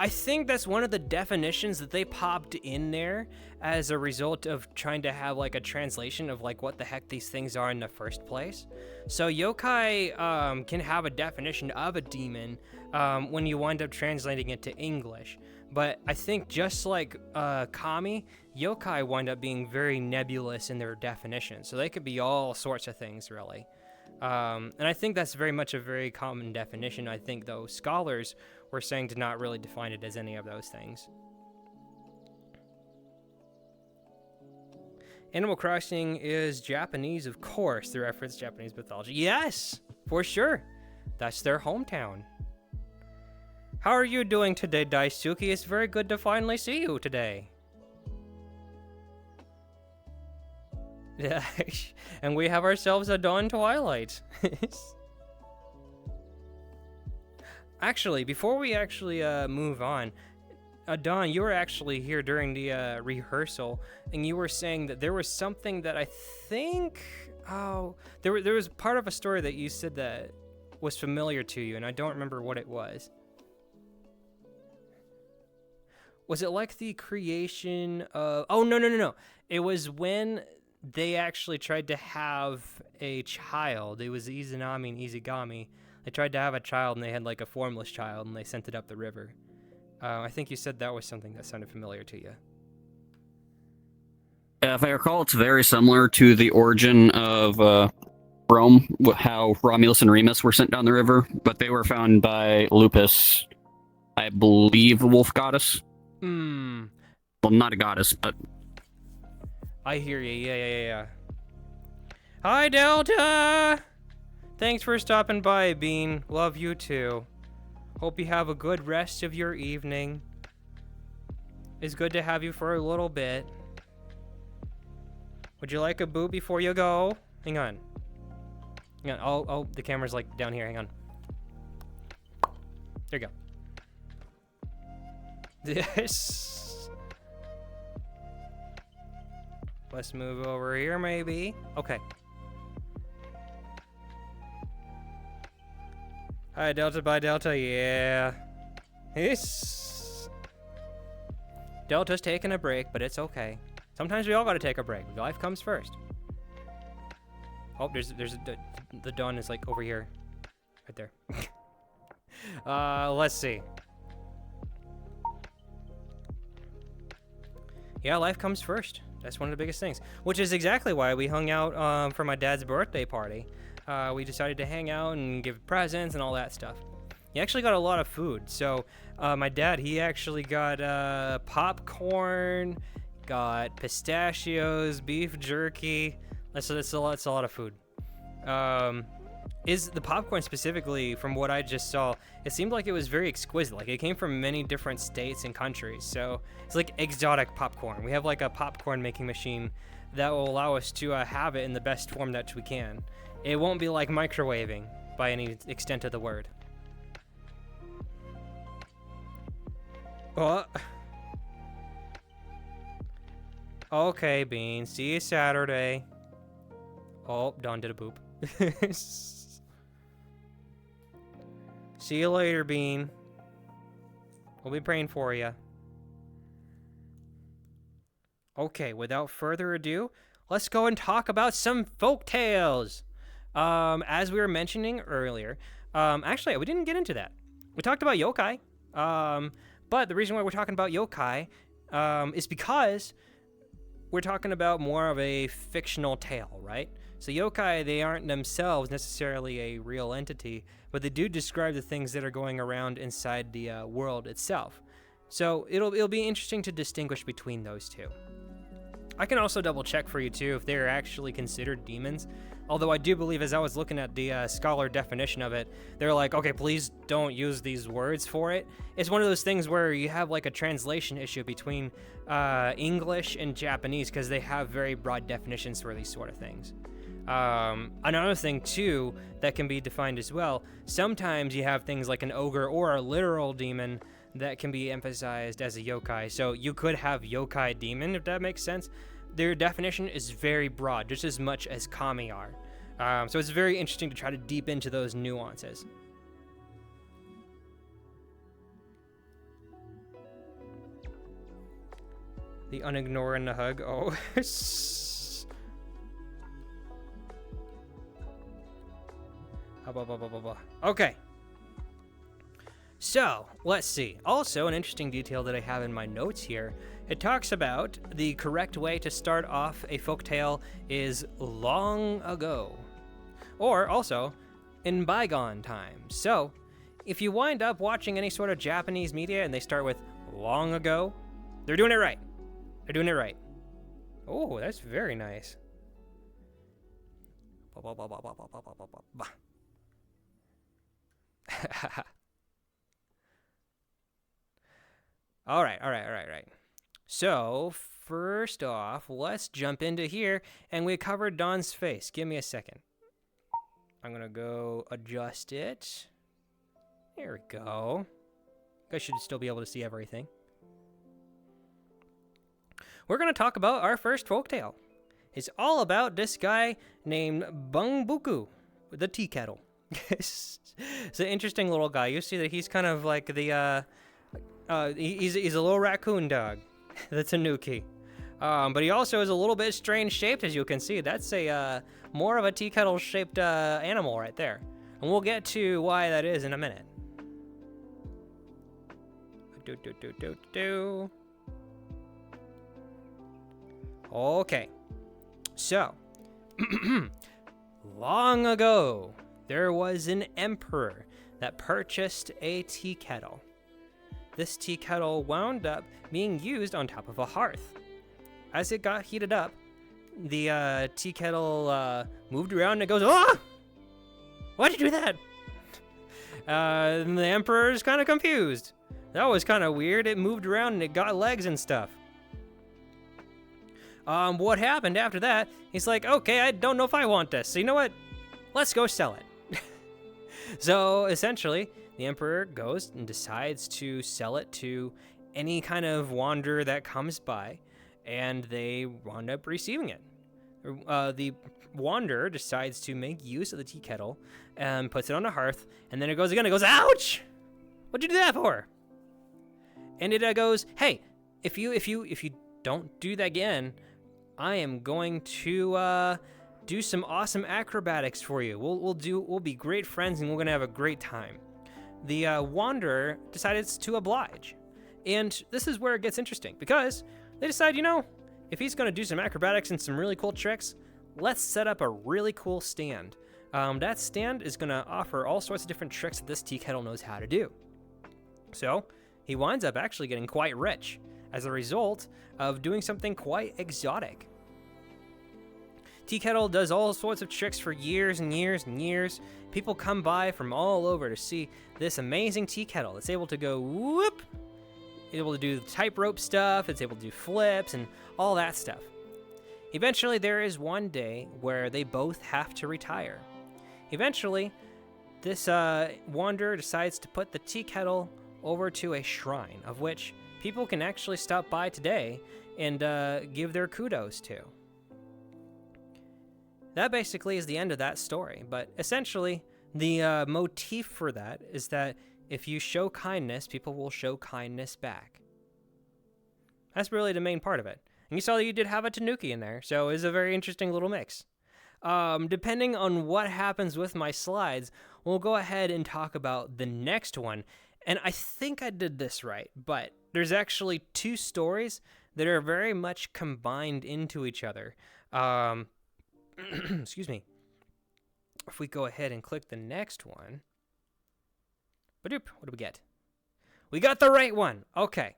I think that's one of the definitions that they popped in there as a result of trying to have like a translation of like what the heck these things are in the first place. So yokai can have a definition of a demon when you wind up translating it to English. But I think just like kami, yokai wind up being very nebulous in their definition. So they could be all sorts of things, really. And I think that's very much a very common definition. I think, though, scholars were saying to not really define it as any of those things. Animal Crossing is Japanese, of course. They reference Japanese mythology. Yes, for sure. That's their hometown. How are you doing today, Daisuke? It's very good to finally see you today. Yeah, and we have ourselves a dawn twilight. Actually, before we actually move on, Dawn, you were actually here during the rehearsal, and you were saying that there was something that I think, there was part of a story that you said that was familiar to you, and I don't remember what it was. Was it like the creation of? Oh, no. It was when they actually tried to have a child. It was Izanami and Izigami. They tried to have a child, and they had like a formless child, and they sent it up the river. I think you said that was something that sounded familiar to you. Yeah, if I recall, it's very similar to the origin of Rome, how Romulus and Remus were sent down the river, but they were found by Lupus, I believe, the wolf goddess. Well, not a goddess, but... I hear you. Yeah. Hi, Delta! Thanks for stopping by, Bean. Love you too. Hope you have a good rest of your evening. It's good to have you for a little bit. Would you like a boo before you go? Hang on. Oh, the camera's like down here. Hang on. There you go. This. Let's move over here, maybe. Okay. Hi, Delta by Delta, yeah. Delta's taking a break, but it's okay. Sometimes we all gotta take a break. Life comes first. Oh, the dawn is like over here. Right there. Let's see. Yeah, life comes first. That's one of the biggest things. Which is exactly why we hung out for my dad's birthday party. We decided to hang out and give presents and all that stuff. He actually got a lot of food. So my dad, he actually got popcorn, got pistachios, beef jerky. That's a lot of food. Is the popcorn specifically, from what I just saw, it seemed like it was very exquisite. Like it came from many different states and countries. So it's like exotic popcorn. We have like a popcorn making machine that will allow us to have it in the best form that we can. It won't be like microwaving by any extent of the word. Oh. Okay, Bean. See you Saturday. Oh, Dawn did a boop. See you later, Bean. We'll be praying for you. Okay, without further ado, let's go and talk about some folk tales. As we were mentioning earlier, actually, we didn't get into that. We talked about yokai, but the reason why we're talking about yokai is because we're talking about more of a fictional tale, right? So yokai, they aren't themselves necessarily a real entity, but they do describe the things that are going around inside the world itself. So it'll be interesting to distinguish between those two. I can also double check for you too if they're actually considered demons. Although I do believe, as I was looking at the scholar definition of it, they're like, okay, please don't use these words for it. It's one of those things where you have like a translation issue between English and Japanese because they have very broad definitions for these sort of things. Another thing too that can be defined as well, sometimes you have things like an ogre or a literal demon that can be emphasized as a yokai. So you could have yokai demon, if that makes sense. Their definition is very broad, just as much as kami are. So it's very interesting to try to deep into those nuances. The unignore and the hug. Oh. Okay. So, let's see. Also, an interesting detail that I have in my notes here, it talks about the correct way to start off a folktale is long ago. Or also, in bygone times. So, if you wind up watching any sort of Japanese media and they start with long ago, they're doing it right. They're doing it right. Oh, that's very nice. All right. So, first off, let's jump into here, and we covered Dawn's face. Give me a second. I'm gonna go adjust it. There we go. You guys should still be able to see everything. We're gonna talk about our first folktale. It's all about this guy named Bungbuku, the tea kettle. It's an interesting little guy. You see that he's kind of like the he's a little raccoon dog. That's a nuki. But he also is a little bit strange shaped, as you can see. That's a more of a tea kettle shaped animal right there, and we'll get to why that is in a minute. Okay, so long ago, there was an emperor that purchased a tea kettle. This tea kettle wound up being used on top of a hearth. As it got heated up, the tea kettle moved around and it goes, "Ah! Why'd you do that?" And the emperor is kind of confused. That was kind of weird. It moved around and it got legs and stuff. What happened after that? He's like, okay, I don't know if I want this. So you know what? Let's go sell it. So essentially, the emperor goes and decides to sell it to any kind of wanderer that comes by, and they wound up receiving it. The wanderer decides to make use of the tea kettle and puts it on the hearth, and then it goes again. It goes, ouch! What'd you do that for? And it goes, hey, if you don't do that again, I am going to do some awesome acrobatics for you. We'll be great friends, and we're gonna have a great time. The wanderer decided to oblige, and this is where it gets interesting because they decide, if he's gonna do some acrobatics and some really cool tricks, let's set up a really cool stand. That stand is gonna offer all sorts of different tricks that this tea kettle knows how to do. So he winds up actually getting quite rich as a result of doing something quite exotic. Tea kettle does all sorts of tricks for years and years and years. People come by from all over to see this amazing tea kettle. It's able to go whoop, able to do tightrope stuff, it's able to do flips and all that stuff. Eventually, there is one day where they both have to retire. Eventually, this wanderer decides to put the tea kettle over to a shrine, of which people can actually stop by today and give their kudos to. That basically is the end of that story, but essentially, the motif for that is that if you show kindness, people will show kindness back. That's really the main part of it. And you saw that you did have a tanuki in there, so it's a very interesting little mix. Depending on what happens with my slides, we'll go ahead and talk about the next one. And I think I did this right, but there's actually two stories that are very much combined into each other. Excuse me. If we go ahead and click the next one. Badoop, what do we get? We got the right one. Okay.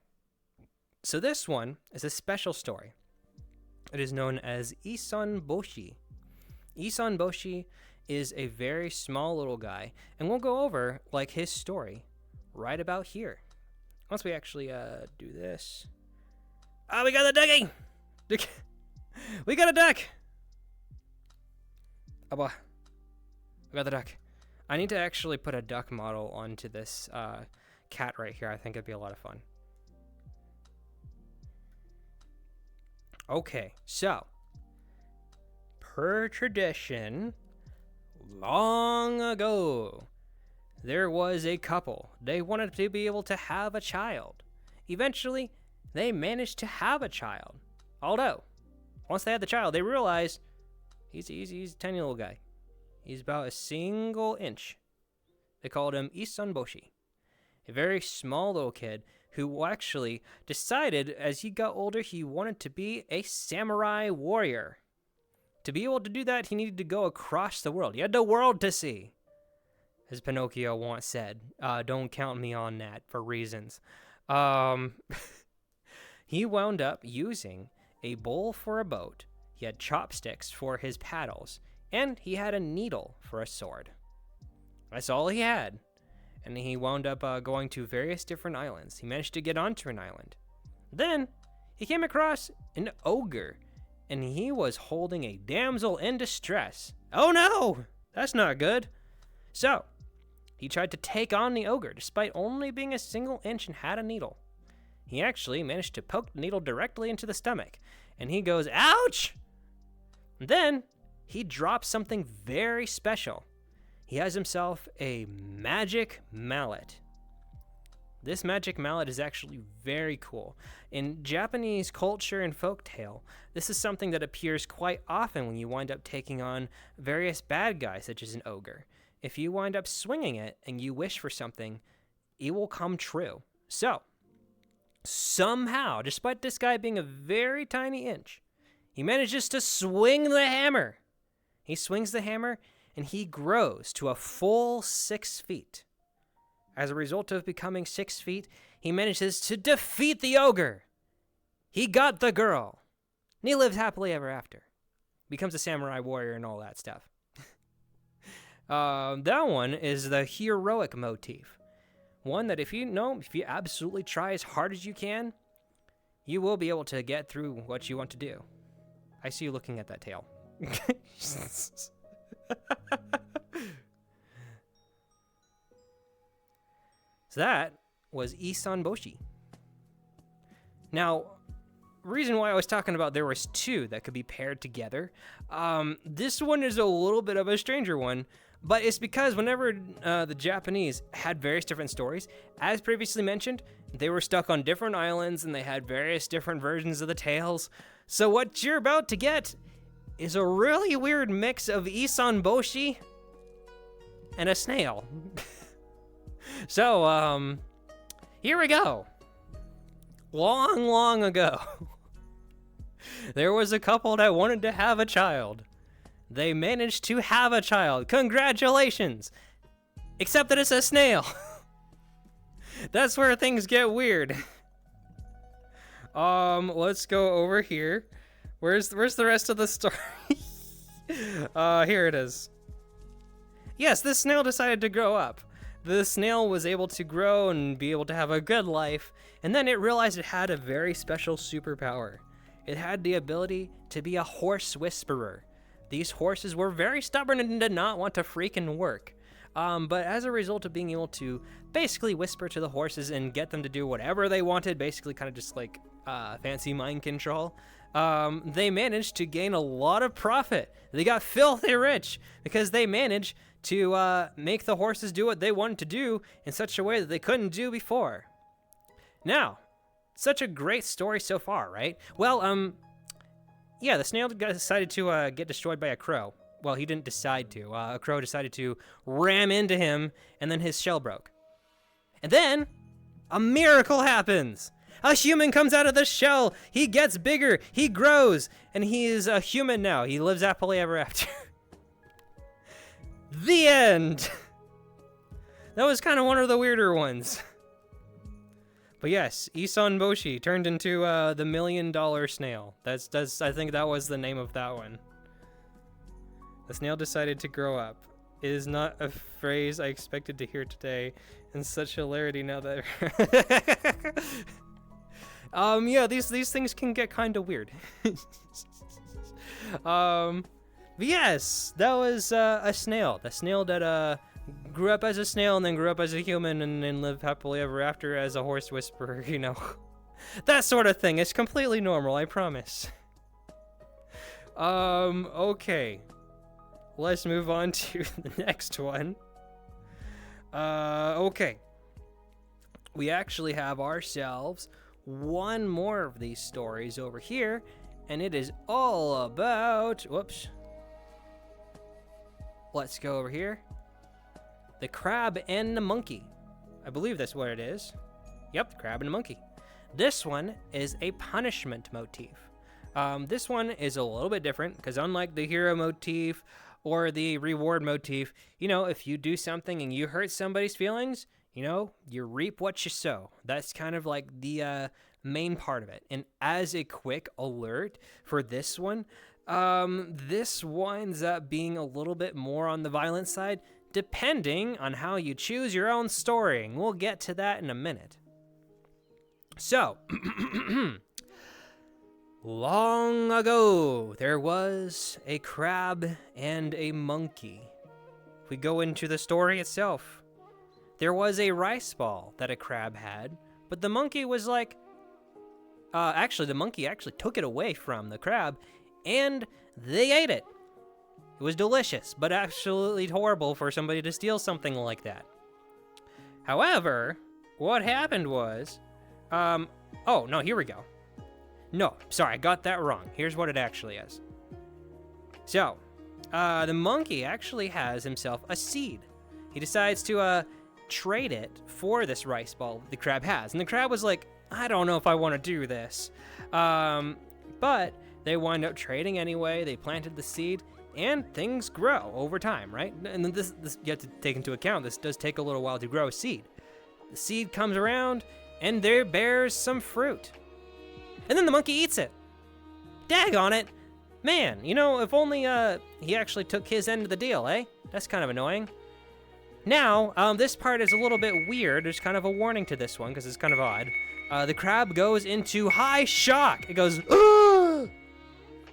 So this one is a special story. It is known as Isan Boshi. Isan Boshi is a very small little guy, and we'll go over his story right about here. Once we actually do this. Oh, we got the ducky! We got a duck! Oh boy. We got the duck. I need to actually put a duck model onto this cat right here. I think it'd be a lot of fun. Okay, so per tradition, long ago, there was a couple. They wanted to be able to have a child. Eventually, they managed to have a child. Although, once they had the child, they realized he's a tiny little guy. He's about a single inch. They called him Isan Boshi, a very small little kid who actually decided as he got older he wanted to be a samurai warrior. To be able to do that, he needed to go across the world. He had the world to see. As Pinocchio once said, don't count me on that for reasons. He wound up using a bowl for a boat. He had chopsticks for his paddles, and he had a needle for a sword. That's all he had. And he wound up going to various different islands. He managed to get onto an island. Then he came across an ogre, and he was holding a damsel in distress. Oh no, that's not good. So he tried to take on the ogre despite only being a single inch and had a needle. He actually managed to poke the needle directly into the stomach, and he goes, ouch! Then he drops something very special. He has himself a magic mallet. This magic mallet is actually very cool. In Japanese culture and folktale, this is something that appears quite often when you wind up taking on various bad guys, such as an ogre. If you wind up swinging it and you wish for something, it will come true. So, somehow, despite this guy being a very tiny inch, he manages to swing the hammer. He swings the hammer, and he grows to a full 6 feet. As a result of becoming 6 feet, he manages to defeat the ogre. He got the girl. And he lives happily ever after. Becomes a samurai warrior and all that stuff. That one is the heroic motif. One that if you absolutely try as hard as you can, you will be able to get through what you want to do. I see you looking at that tail. So that was Isanboshi. Now, reason why I was talking about there was two that could be paired together. This one is a little bit of a stranger one, but it's because whenever the Japanese had various different stories, as previously mentioned, they were stuck on different islands and they had various different versions of the tales. So what you're about to get is a really weird mix of Isanboshi and a snail. So, here we go. Long, long ago, there was a couple that wanted to have a child. They managed to have a child. Congratulations! Except that it's a snail. That's where things get weird. Let's go over here. Where's the rest of the story? Here it is. Yes, this snail decided to grow up. The snail was able to grow and be able to have a good life, and then it realized it had a very special superpower. It had the ability to be a horse whisperer. These horses were very stubborn and did not want to freaking work. But as a result of being able to basically whisper to the horses and get them to do whatever they wanted, basically kind of just like fancy mind control, they managed to gain a lot of profit. They got filthy rich because they managed to make the horses do what they wanted to do in such a way that they couldn't do before. Now, such a great story so far, right? Well, yeah, the snail decided to get destroyed by a crow. Well, he didn't decide to. A crow decided to ram into him, and then his shell broke. And then, a miracle happens. A human comes out of the shell. He gets bigger. He grows. And he is a human now. He lives happily ever after. The end. That was kind of one of the weirder ones. But yes, Isanboshi turned into the $1 million snail. That's I think that was the name of that one. The snail decided to grow up. It is not a phrase I expected to hear today, and such hilarity now that. Yeah, these things can get kind of weird. But yes, that was a snail. The snail that grew up as a snail and then grew up as a human and then lived happily ever after as a horse whisperer, you know. That sort of thing. It's completely normal, I promise. Okay. Let's move on to the next one. Okay. We actually have ourselves one more of these stories over here, and it is all about, whoops. Let's go over here. The crab and the monkey. I believe that's what it is. Yep, the crab and the monkey. This one is a punishment motif. This one is a little bit different because unlike the hero motif or the reward motif, you know, if you do something and you hurt somebody's feelings, you know, you reap what you sow. That's kind of like the main part of it. And as a quick alert for this one, this winds up being a little bit more on the violent side, depending on how you choose your own story. And we'll get to that in a minute. So, long ago, there was a crab and a monkey. If we go into the story itself, there was a rice ball that a crab had, but the monkey was like, the monkey actually took it away from the crab, and they ate it. It was delicious, but absolutely horrible for somebody to steal something like that. However, what happened was, oh, no, here we go. No, sorry, I got that wrong. Here's what it actually is. So, the monkey actually has himself a seed. He decides to, trade it for this rice ball the crab has. And the crab was like, I don't know if I want to do this. But they wind up trading anyway. They planted the seed, and things grow over time, right? And then this you have to take into account, this does take a little while to grow a seed. The seed comes around, and there bears some fruit. And then the monkey eats it. Daggone it. Man, you know, if only he actually took his end of the deal, eh? That's kind of annoying. Now, this part is a little bit weird. There's kind of a warning to this one, because it's kind of odd. The crab goes into high shock. It goes, oh,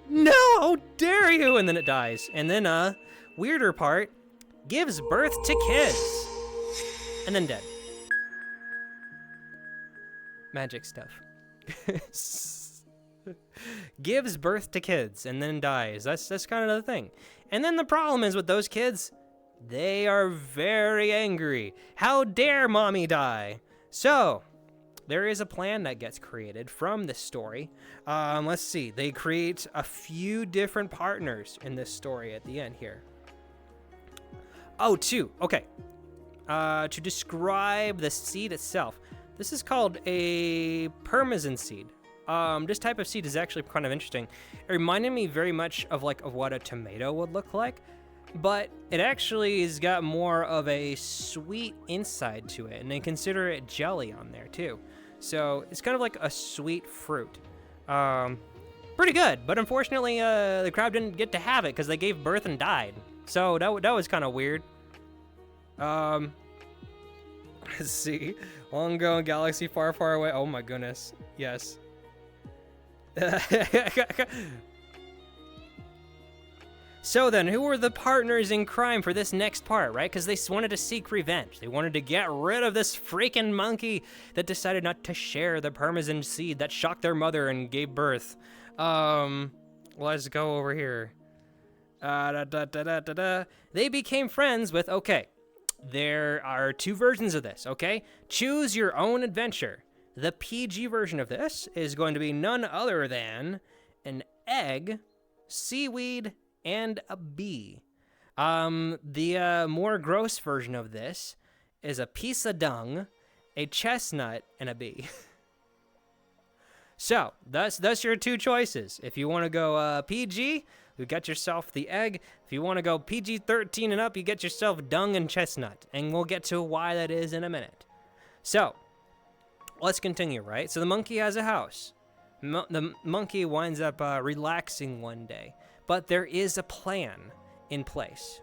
no, how dare you? And then it dies. And then, weirder part, gives birth to kids. And then dead. magic stuff. Gives birth to kids and then dies. That's kind of the thing. And then the problem is with those kids, they are very angry. How dare mommy die? So there is a plan that gets created from this story. Let's see. They create a few different partners in this story at the end here. Oh, two. Okay. To describe the seed itself, this is called a parmesan seed. This type of seed is actually kind of interesting. It reminded me very much of what a tomato would look like, but it actually has got more of a sweet inside to it, and they consider it jelly on there too. So it's kind of like a sweet fruit. Pretty good, but unfortunately, the crab didn't get to have it because they gave birth and died. So that was kind of weird. Let's see. Long ago in galaxy far, far away. Oh my goodness. Yes. So then, who were the partners in crime for this next part, right? Because they wanted to seek revenge. They wanted to get rid of this freaking monkey that decided not to share the parmesan seed that shocked their mother and gave birth. Let's go over here. They became friends with, okay, there are two versions of this, okay? Choose your own adventure. The PG version of this is going to be none other than an egg, seaweed, and a bee. The more gross version of this is a piece of dung, a chestnut, and a bee. So, that's your two choices. If you want to go PG, you get yourself the egg. If you want to go PG-13 and up, you get yourself dung and chestnut. And we'll get to why that is in a minute. So, let's continue, right? So the monkey has a house. The monkey winds up relaxing one day. But there is a plan in place.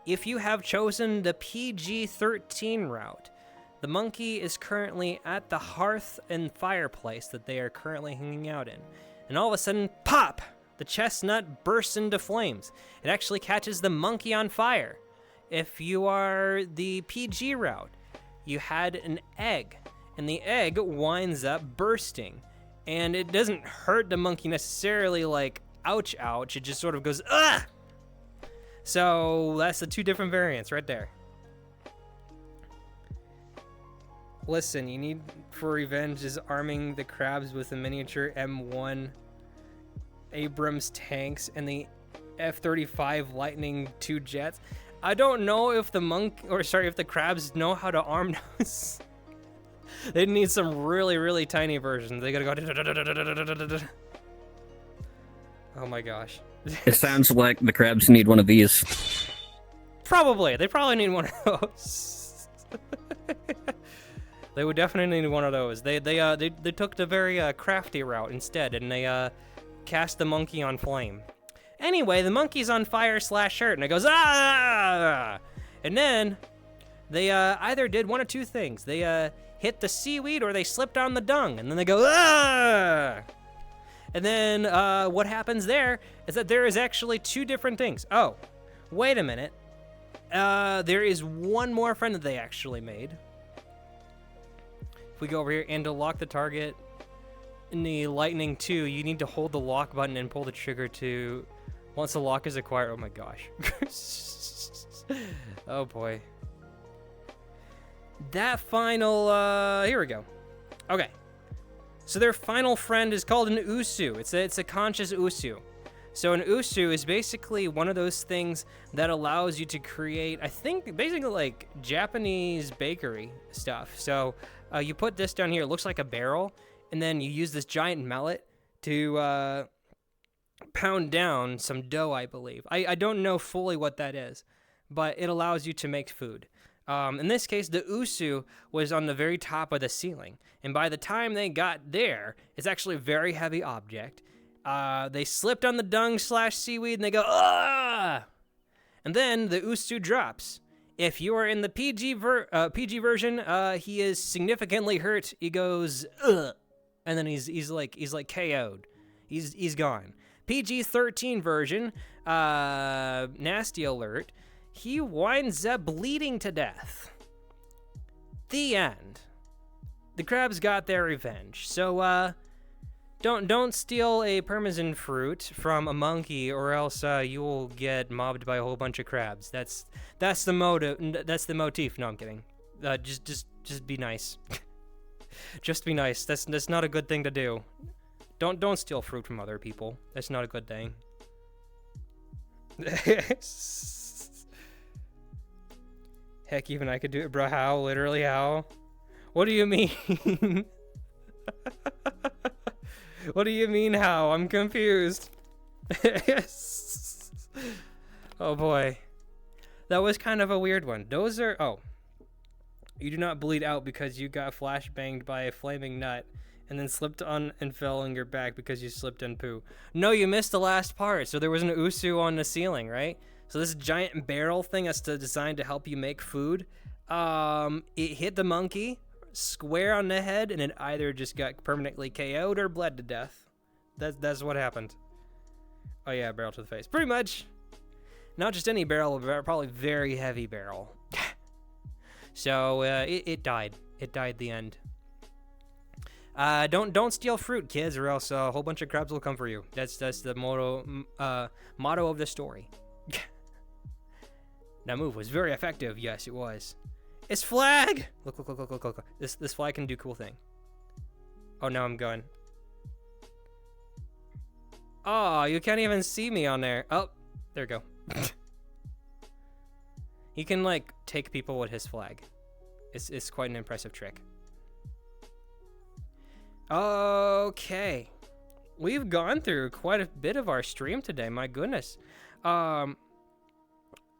If you have chosen the PG-13 route, the monkey is currently at the hearth and fireplace that they are currently hanging out in. And all of a sudden, pop! The chestnut bursts into flames. It actually catches the monkey on fire. If you are the PG route, you had an egg, and the egg winds up bursting. And it doesn't hurt the monkey necessarily like, ouch, ouch. It just sort of goes, ah! So that's the two different variants right there. Listen, you need for revenge is arming the crabs with a miniature M1 Abrams tanks and the F-35 Lightning II jets. I don't know if if the crabs know how to arm those. They need some really, really tiny versions. They gotta go. Oh my gosh. It sounds like the crabs need one of these. Probably. They probably need one of those. They would definitely need one of those. They took the very crafty route instead, and they cast the monkey on flame. Anyway, the monkey's on fire / hurt, and it goes, ah! And then they either did one of two things. They hit the seaweed or they slipped on the dung, and then they go, ah! And then what happens there is that there is actually two different things. Oh, wait a minute. There is one more friend that they actually made. If we go over here and to lock the target in the Lightning 2, you need to hold the lock button and pull the trigger to once the lock is acquired. Oh my gosh. Oh boy. That final, here we go. Okay. So their final friend is called an usu. It's a conscious usu. So an usu is basically one of those things that allows you to create, I think, basically like Japanese bakery stuff. So you put this down here, it looks like a barrel, and then you use this giant mallet to pound down some dough, I believe. I don't know fully what that is, but it allows you to make food. In this case, the usu was on the very top of the ceiling, and by the time they got there, it's actually a very heavy object. They slipped on the dung / seaweed, and they go, ah! And then the usu drops. If you are in the PG version, he is significantly hurt. He goes, ugh, and then he's like KO'd. He's gone. PG-13 version, nasty alert. He winds up bleeding to death. The end. the crabs got their revenge. So, don't steal a parmesan fruit from a monkey, or else you will get mobbed by a whole bunch of crabs. That's the motive. That's the motif. No, I'm kidding. Just be nice. Just be nice. That's not a good thing to do. Don't steal fruit from other people. That's not a good thing. Heck, even I could do it, bro. How? Literally how? What do you mean? What do you mean how? I'm confused. Oh boy. That was kind of a weird one. Those are... Oh. You do not bleed out because you got flashbanged by a flaming nut and then slipped on and fell on your back because you slipped in poo. No, you missed the last part. So there was an usu on the ceiling, right? So this giant barrel thing that's designed to help you make food, it hit the monkey square on the head, and it either just got permanently KO'd or bled to death. That's what happened. Oh yeah, barrel to the face. Pretty much. Not just any barrel, but probably very heavy barrel. So it died. It died at the end. Don't steal fruit, kids, or else a whole bunch of crabs will come for you. That's the motto of the story. That move was very effective. Yes, it was. It's flag. Look. This flag can do cool thing. Oh no, I'm going. Oh, you can't even see me on there. Oh, there we go. He can like take people with his flag. It's quite an impressive trick. Okay, we've gone through quite a bit of our stream today. My goodness.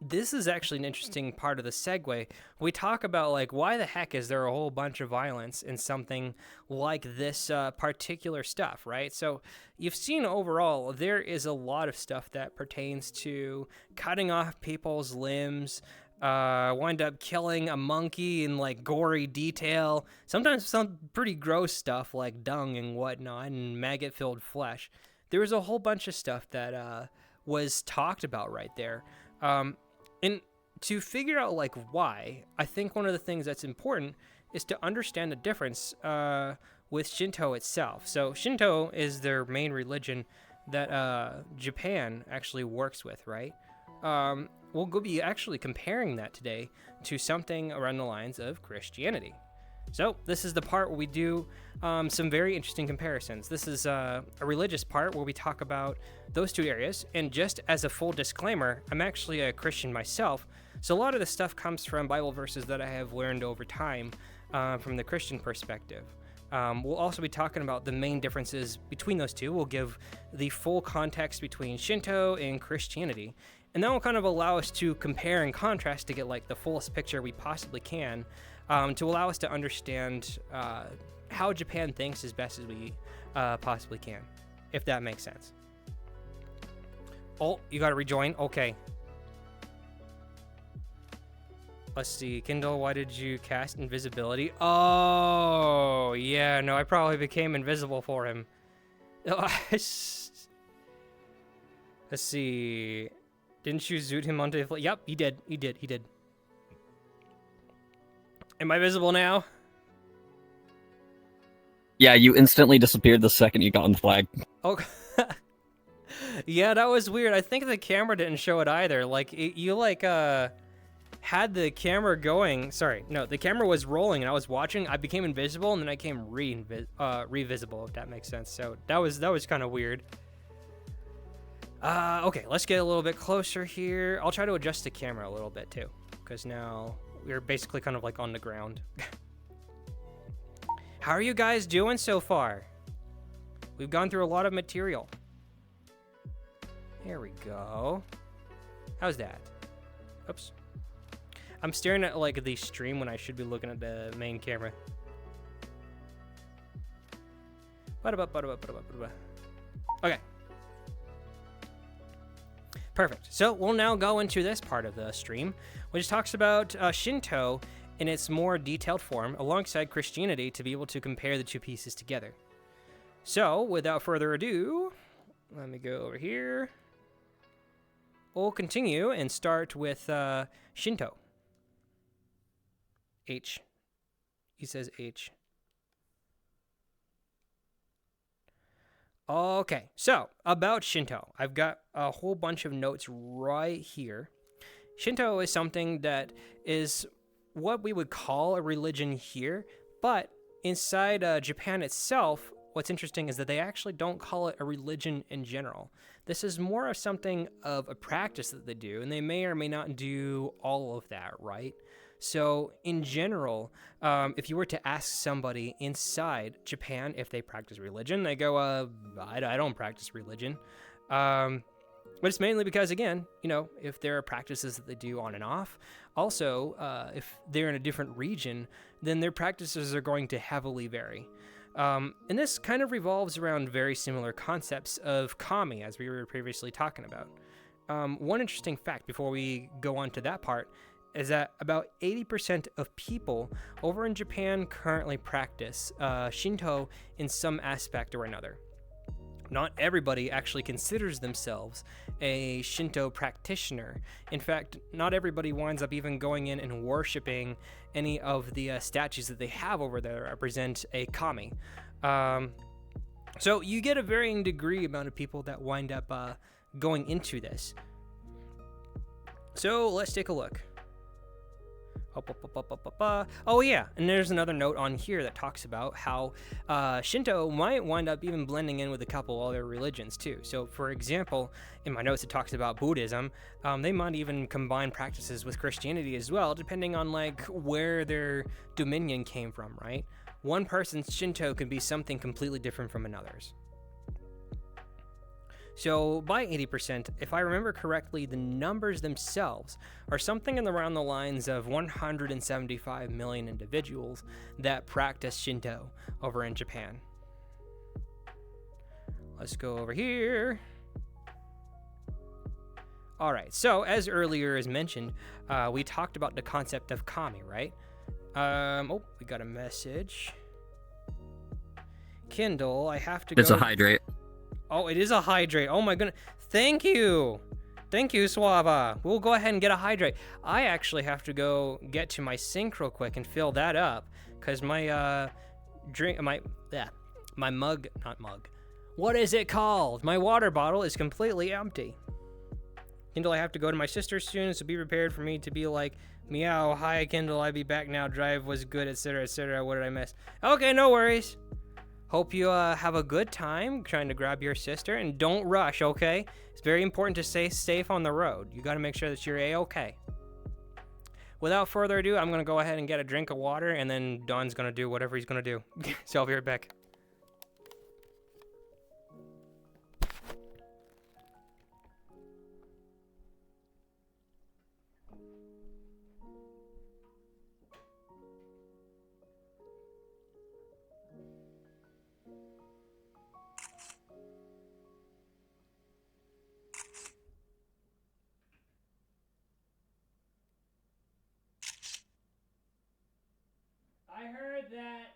This is actually an interesting part of the segue. We talk about like why the heck is there a whole bunch of violence in something like this particular stuff, right? So you've seen overall there is a lot of stuff that pertains to cutting off people's limbs, wind up killing a monkey in like gory detail, sometimes some pretty gross stuff like dung and whatnot and maggot-filled flesh. There was a whole bunch of stuff that was talked about right there. And to figure out like why, I think one of the things that's important is to understand the difference with Shinto itself. So Shinto is their main religion that Japan actually works with, right? We'll be actually comparing that today to something around the lines of Christianity. So this is the part where we do some very interesting comparisons. This is a religious part where we talk about those two areas. And just as a full disclaimer, I'm actually a Christian myself. So a lot of the stuff comes from Bible verses that I have learned over time from the Christian perspective. We'll also be talking about the main differences between those two. We'll give the full context between Shinto and Christianity. And that will kind of allow us to compare and contrast to get like the fullest picture we possibly can, to allow us to understand how Japan thinks as best as we possibly can, if that makes sense. Oh, you gotta rejoin? Okay. Let's see. Kindle, why did you cast invisibility? Oh, yeah, no, I probably became invisible for him. Let's see. Didn't you zoot him onto the... Yep, he did. Am I visible now? Yeah, you instantly disappeared the second you got on the flag. Oh, yeah, that was weird. I think the camera didn't show it either. Like, you had the camera going. Sorry, no, the camera was rolling and I was watching. I became invisible and then I came revisible, if that makes sense. So that was kind of weird. Okay, let's get a little bit closer here. I'll try to adjust the camera a little bit too, because now we're basically kind of like on the ground. How are you guys doing so far? We've gone through a lot of material. Here we go. How's that? Oops. I'm staring at like the stream when I should be looking at the main camera. Okay. Perfect. So we'll now go into this part of the stream, which talks about Shinto in its more detailed form alongside Christianity to be able to compare the two pieces together. So without further ado, let me go over here. We'll continue and start with Shinto. H. He says H. Okay, so about Shinto, I've got a whole bunch of notes right here. Shinto is something that is what we would call a religion here, but inside Japan itself, what's interesting is that they actually don't call it a religion in general. This is more of something of a practice that they do, and they may or may not do all of that, right? So, in general, if you were to ask somebody inside Japan if they practice religion, they go, I don't practice religion. But it's mainly because, again, if there are practices that they do on and off, also, if they're in a different region, then their practices are going to heavily vary. And this kind of revolves around very similar concepts of kami, as we were previously talking about. One interesting fact before we go on to that part is that about 80% of people over in Japan currently practice Shinto in some aspect or another. Not everybody actually considers themselves a Shinto practitioner. In fact, not everybody winds up even going in and worshiping any of the statues that they have over there that represent a kami. So you get a varying degree amount of people that wind up going into this. So let's take a look. Oh yeah, and there's another note on here that talks about how Shinto might wind up even blending in with a couple other religions too. So for example, in my notes it talks about Buddhism. They might even combine practices with Christianity as well, depending on like where their dominion came from, right? One person's Shinto could be something completely different from another's. So by 80%, if I remember correctly, the numbers themselves are something in around the lines of 175 million individuals that practice Shinto over in Japan. Let's go over here. All right, so as earlier as mentioned, we talked about the concept of kami, right? We got a message. Kindle, I have to go. It's a hydrate. Oh, it is a hydrate. Oh my goodness. Thank you. Thank you, Suava. We'll go ahead and get a hydrate. I actually have to go get to my sink real quick and fill that up because my not mug. What is it called? My water bottle is completely empty. Kindle, I have to go to my sister's soon, so be prepared for me to be like, meow, hi, Kindle, I'll be back now, drive was good, etc., etc., what did I miss? Okay, no worries. Hope you have a good time trying to grab your sister, and don't rush, okay? It's very important to stay safe on the road. You gotta make sure that you're A-okay. Without further ado, I'm gonna go ahead and get a drink of water, and then Don's gonna do whatever he's gonna do. So I'll be right back. I heard that.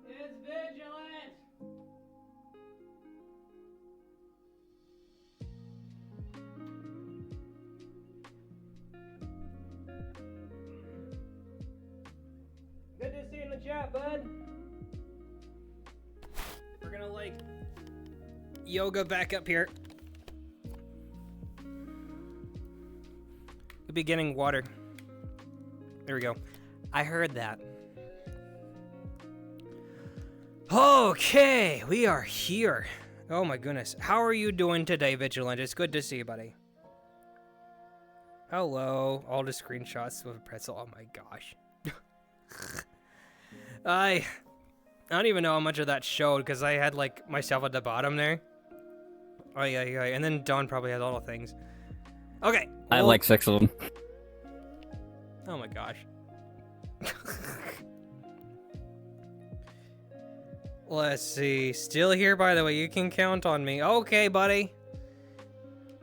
It's vigilant. Good to see you in the chat, bud. We're gonna like yoga back up here. We'll be getting water. There we go. I heard that. Okay, we are here. Oh my goodness. How are you doing today, Vigilant? It's good to see you, buddy. Hello. All the screenshots with a pretzel. Oh my gosh. I don't even know how much of that showed because I had like myself at the bottom there. Oh yeah. And then Don probably has all the things. Okay. I like 6 of them. Oh my gosh. Let's see. Still here, by the way. You can count on me. Okay, buddy.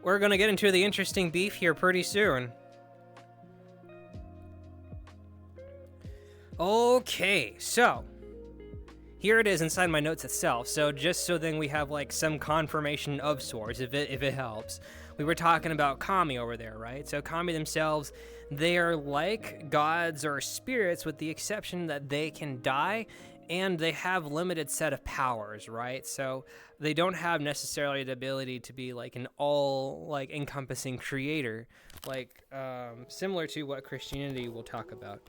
we're gonna get into the interesting beef here pretty soon. Okay, so here it is inside my notes itself. So just so then we have like some confirmation of sorts, if it helps. We were talking about kami over there, right? So kami themselves, they are like gods or spirits with the exception that they can die and they have limited set of powers, right? So they don't have necessarily the ability to be like an all like encompassing creator, like similar to what Christianity will talk about.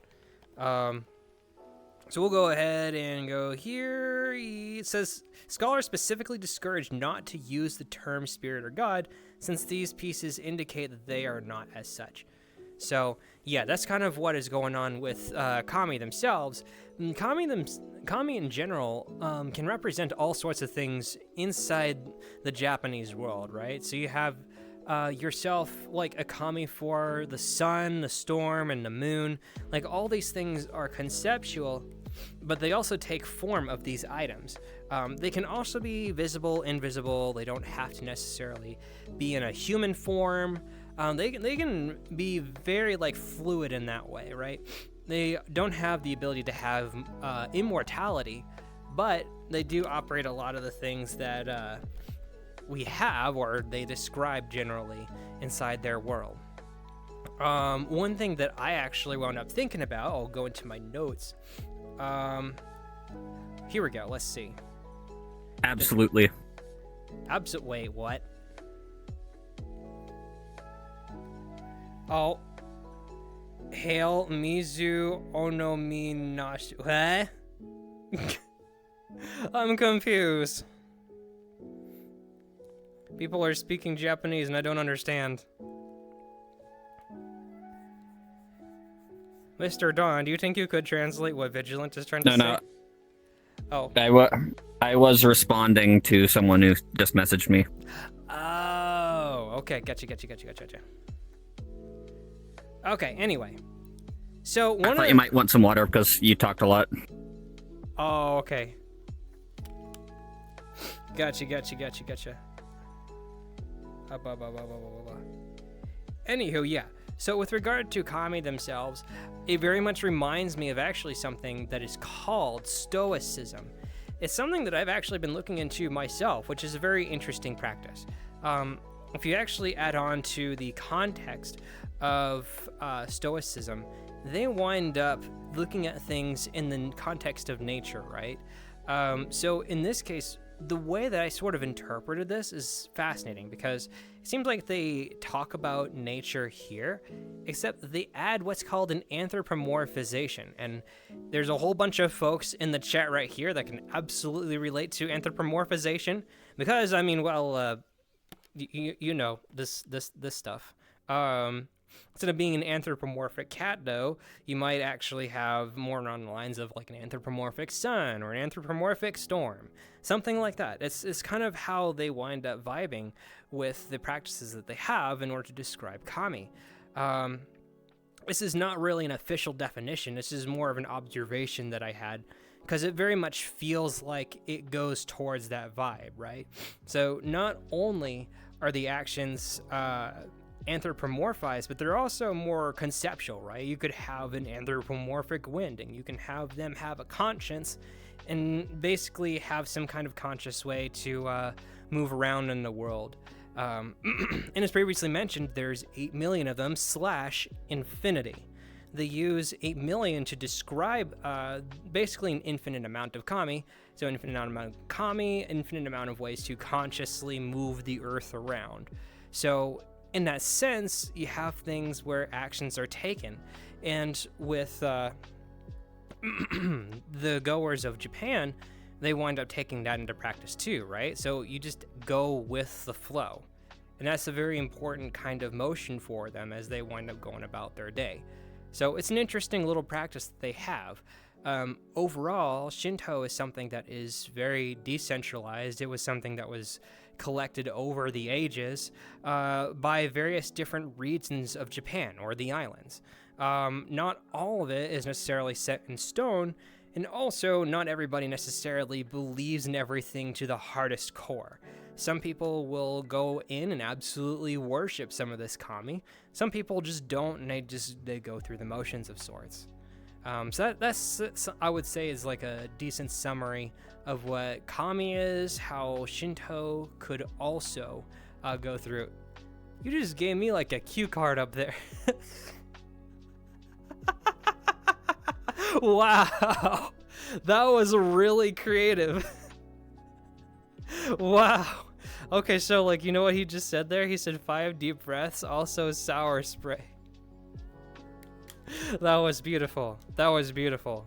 So we'll go ahead and go here. It says, scholars specifically discourage not to use the term spirit or god, since these pieces indicate that they are not as such. So, yeah, that's kind of what is going on with kami themselves. Kami in general can represent all sorts of things inside the Japanese world, right? So you have yourself like a kami for the sun, the storm, and the moon. Like all these things are conceptual, but they also take form of these items. They can also be visible, invisible. They don't have to necessarily be in a human form. They can be very like fluid in that way, right? They don't have the ability to have immortality, but they do operate a lot of the things that we have, or they describe generally inside their world. One thing that I actually wound up thinking about, I'll go into my notes. Here we go. Let's see. Absolutely. Wait, what? Oh. Hail Mizu Onominashi. What? I'm confused. People are speaking Japanese and I don't understand. Mr. Don, do you think you could translate what Vigilant is trying to say? No. Oh. I was responding to someone who just messaged me. Oh, okay. Gotcha. Okay, anyway. So I thought you might want some water because you talked a lot. Oh, okay. Gotcha. Anywho, yeah. So with regard to kami themselves, it very much reminds me of actually something that is called Stoicism. It's something that I've actually been looking into myself, which is a very interesting practice. If you actually add on to the context of Stoicism, they wind up looking at things in the context of nature, right? So in this case, the way that I sort of interpreted this is fascinating because it seems like they talk about nature here, except they add what's called an anthropomorphization. And there's a whole bunch of folks in the chat right here that can absolutely relate to anthropomorphization because, I mean, well, you know, this stuff. Instead of being an anthropomorphic cat, though, you might actually have more along the lines of like an anthropomorphic sun or an anthropomorphic storm, something like that. It's kind of how they wind up vibing with the practices that they have in order to describe kami. This is not really an official definition. This is more of an observation that I had because it very much feels like it goes towards that vibe, right? So not only are the actions anthropomorphized, but they're also more conceptual, right? You could have an anthropomorphic wind and you can have them have a conscience and basically have some kind of conscious way to move around in the world. And as previously mentioned, there's 8 million of them / infinity. They use 8 million to describe basically an infinite amount of kami. So infinite amount of kami, infinite amount of ways to consciously move the earth around. So in that sense, you have things where actions are taken. And with the goers of Japan, they wind up taking that into practice too, right? So you just go with the flow. And that's a very important kind of motion for them as they wind up going about their day. So it's an interesting little practice that they have. Overall, Shinto is something that is very decentralized. It was something that was collected over the ages by various different regions of Japan or the islands. Not all of it is necessarily set in stone, And also, not everybody necessarily believes in everything to the hardest core. Some people will go in and absolutely worship some of this kami. Some people just don't, and they go through the motions of sorts. So that's I would say is like a decent summary of what kami is, how Shinto could also go through. You just gave me like a cue card up there. Wow, that was really creative. Wow. Okay, so like, you know what he just said there? He said 5 deep breaths, also sour spray. That was beautiful. That was beautiful.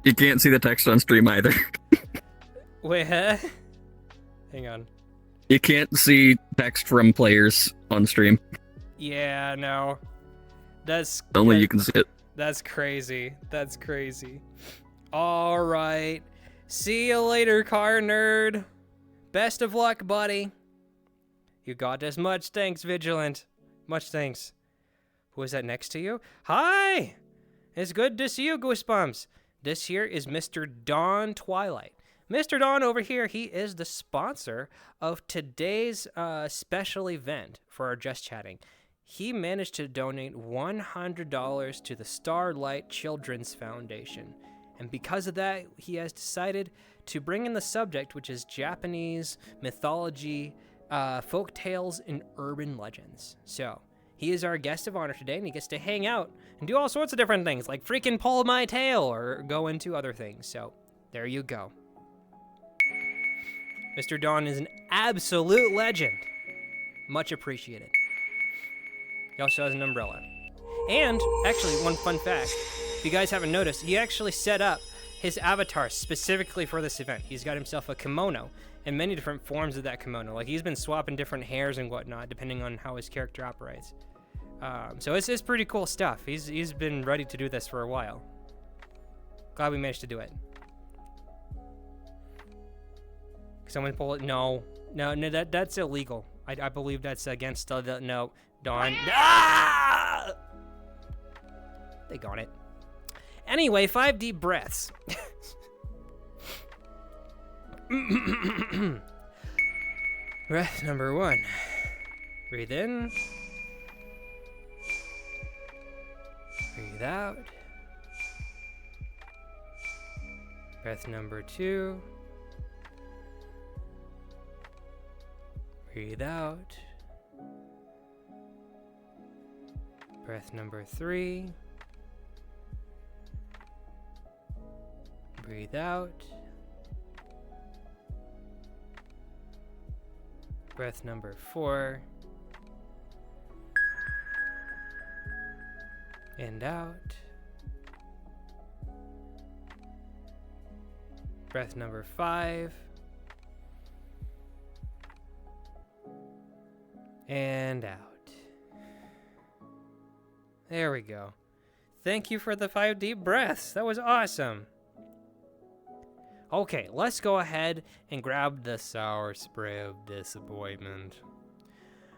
You can't see the text on stream either. Wait, huh? Hang on. You can't see text from players on stream. Yeah, no. Only you can see it. That's crazy. That's crazy. All right. See you later, car nerd. Best of luck, buddy. You got this. Much thanks, Vigilant. Much thanks. Who is that next to you? Hi! It's good to see you, Goosebumps. This here is Mr. Dawn Twilight. Mr. Dawn over here, he is the sponsor of today's special event for our Just Chatting. He managed to donate $100 to the Starlight Children's Foundation. And because of that, he has decided to bring in the subject, which is Japanese mythology, folk tales, and urban legends. So, he is our guest of honor today, and he gets to hang out and do all sorts of different things, like freaking pull my tail or go into other things. So, there you go. Mr. Dawn is an absolute legend. Much appreciated. He also has an umbrella. And, actually, one fun fact, if you guys haven't noticed, he actually set up his avatar specifically for this event. He's got himself a kimono and many different forms of that kimono. Like, he's been swapping different hairs and whatnot, depending on how his character operates. So it's pretty cool stuff. He's been ready to do this for a while. Glad we managed to do it. Someone pull it? No, that's illegal. I believe that's against the no. Dawn. Ah! They got it. Anyway, 5 deep breaths. Breath number 1. Breathe in. Breathe out. Breath number 2. Breathe out. Breath number 3. Breathe out. Breath number 4. And out. Breath number 5. And out. There we go. Thank you for the 5 deep breaths. That was awesome. Okay, let's go ahead and grab the sour spray of disappointment.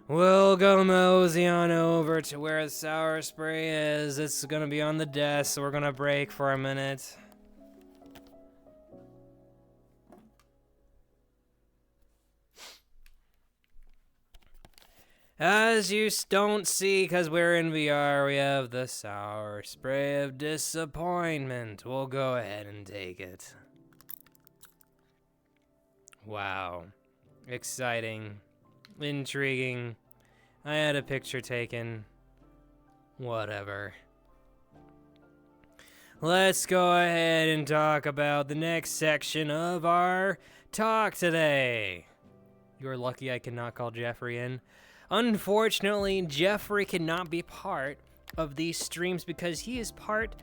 We'll go mosey on over to where the sour spray is. It's gonna be on the desk, so we're gonna break for a minute. As you don't see, because we're in VR, we have the sour spray of disappointment. We'll go ahead and take it. Wow. Exciting. Intriguing. I had a picture taken. Whatever. Let's go ahead and talk about the next section of our talk today. You're lucky I cannot call Jeffrey in. Unfortunately, Jeffrey cannot be part of these streams because he is part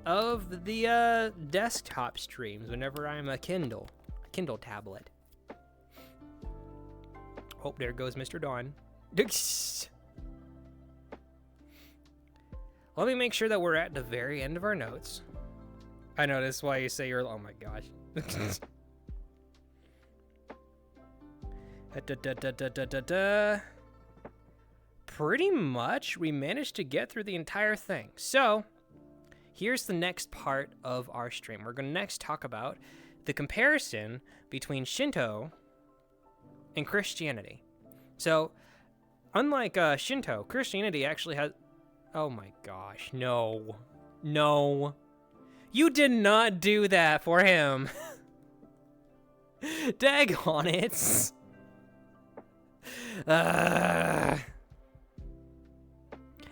of the desktop streams whenever I'm a Kindle tablet. Oh, there goes Mr. Dawn. Let me make sure that we're at the very end of our notes. I know that's why you say you're. Oh my gosh. Pretty much, we managed to get through the entire thing. So, here's the next part of our stream. We're going to next talk about the comparison between Shinto and Christianity. So, unlike Shinto, Christianity actually has... Oh my gosh, no. No. You did not do that for him. Daggone it.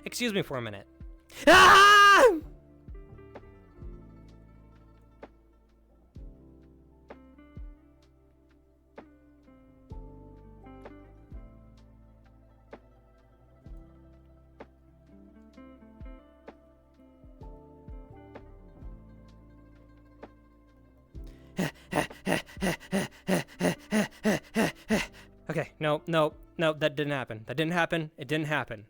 Excuse me for a minute. Ah! Okay, no, that didn't happen. That didn't happen. It didn't happen.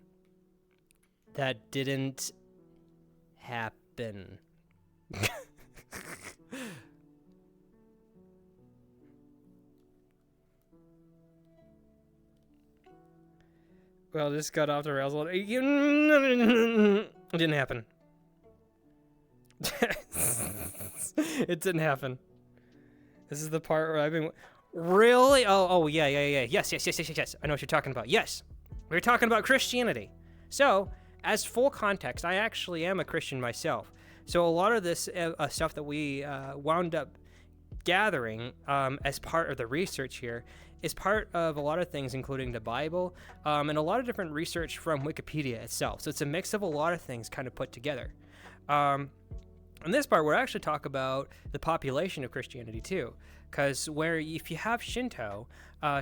That didn't happen. Well, this got off the rails a little. It didn't happen. It didn't happen. This is the part where I've been... Really? Oh, yeah. Yes. I know what you're talking about. Yes. We're talking about Christianity. So, as full context, I actually am a Christian myself. So a lot of this stuff that we wound up gathering as part of the research here is part of a lot of things, including the Bible, and a lot of different research from Wikipedia itself. So it's a mix of a lot of things kind of put together. In this part, we'll actually talk about the population of Christianity too, because if you have Shinto,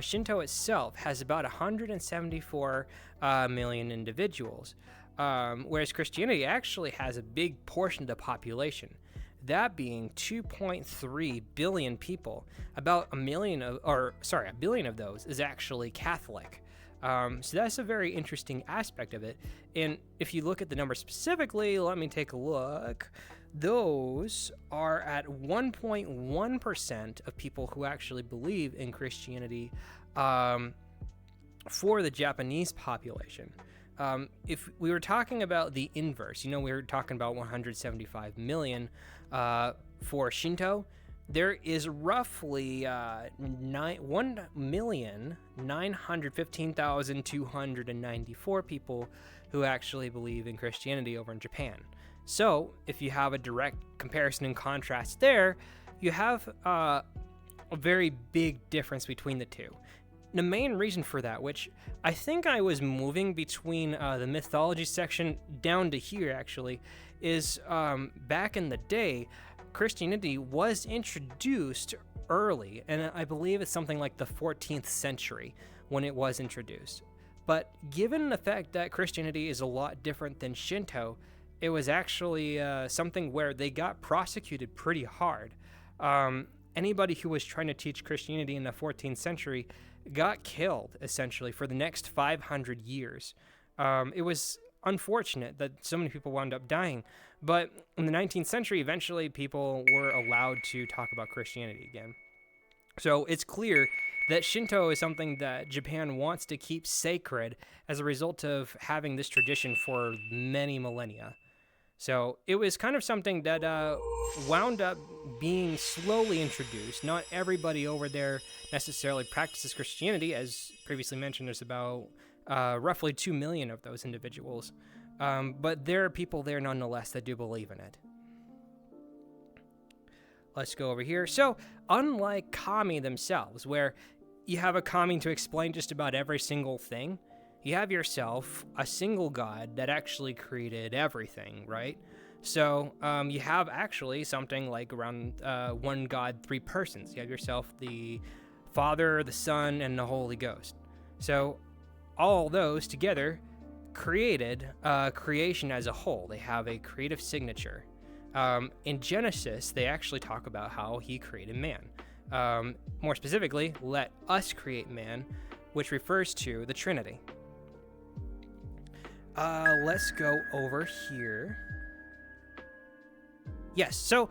Shinto itself has about 174 million individuals, whereas Christianity actually has a big portion of the population, that being 2.3 billion people. About a billion of those is actually Catholic. So that's a very interesting aspect of it. And if you look at the numbers specifically, let me take a look. Those are at 1.1% of people who actually believe in Christianity for the Japanese population. If we were talking about the inverse, we were talking about 175 million for Shinto. There is roughly 1,915,294 people who actually believe in Christianity over in Japan. So, if you have a direct comparison and contrast there, you have a very big difference between the two. The main reason for that, which I think I was moving between the mythology section down to here actually, is back in the day, Christianity was introduced early, and I believe it's something like the 14th century when it was introduced. But given the fact that Christianity is a lot different than Shinto, it was actually something where they got prosecuted pretty hard. Anybody who was trying to teach Christianity in the 14th century got killed, essentially, for the next 500 years. It was unfortunate that so many people wound up dying, but in the 19th century, eventually people were allowed to talk about Christianity again. So it's clear that Shinto is something that Japan wants to keep sacred as a result of having this tradition for many millennia. So it was kind of something that wound up being slowly introduced. Not everybody over there necessarily practices Christianity. As previously mentioned, there's about roughly 2 million of those individuals. But there are people there nonetheless that do believe in it. Let's go over here. So, unlike kami themselves, where you have a kami to explain just about every single thing, you have yourself a single god that actually created everything, right? So you have actually something like around one god, three persons. You have yourself the Father, the Son, and the Holy Ghost. So all those together created creation as a whole. They have a creative signature. In Genesis, they actually talk about how he created man. More specifically, let us create man, which refers to the Trinity. Let's go over here. Yes, so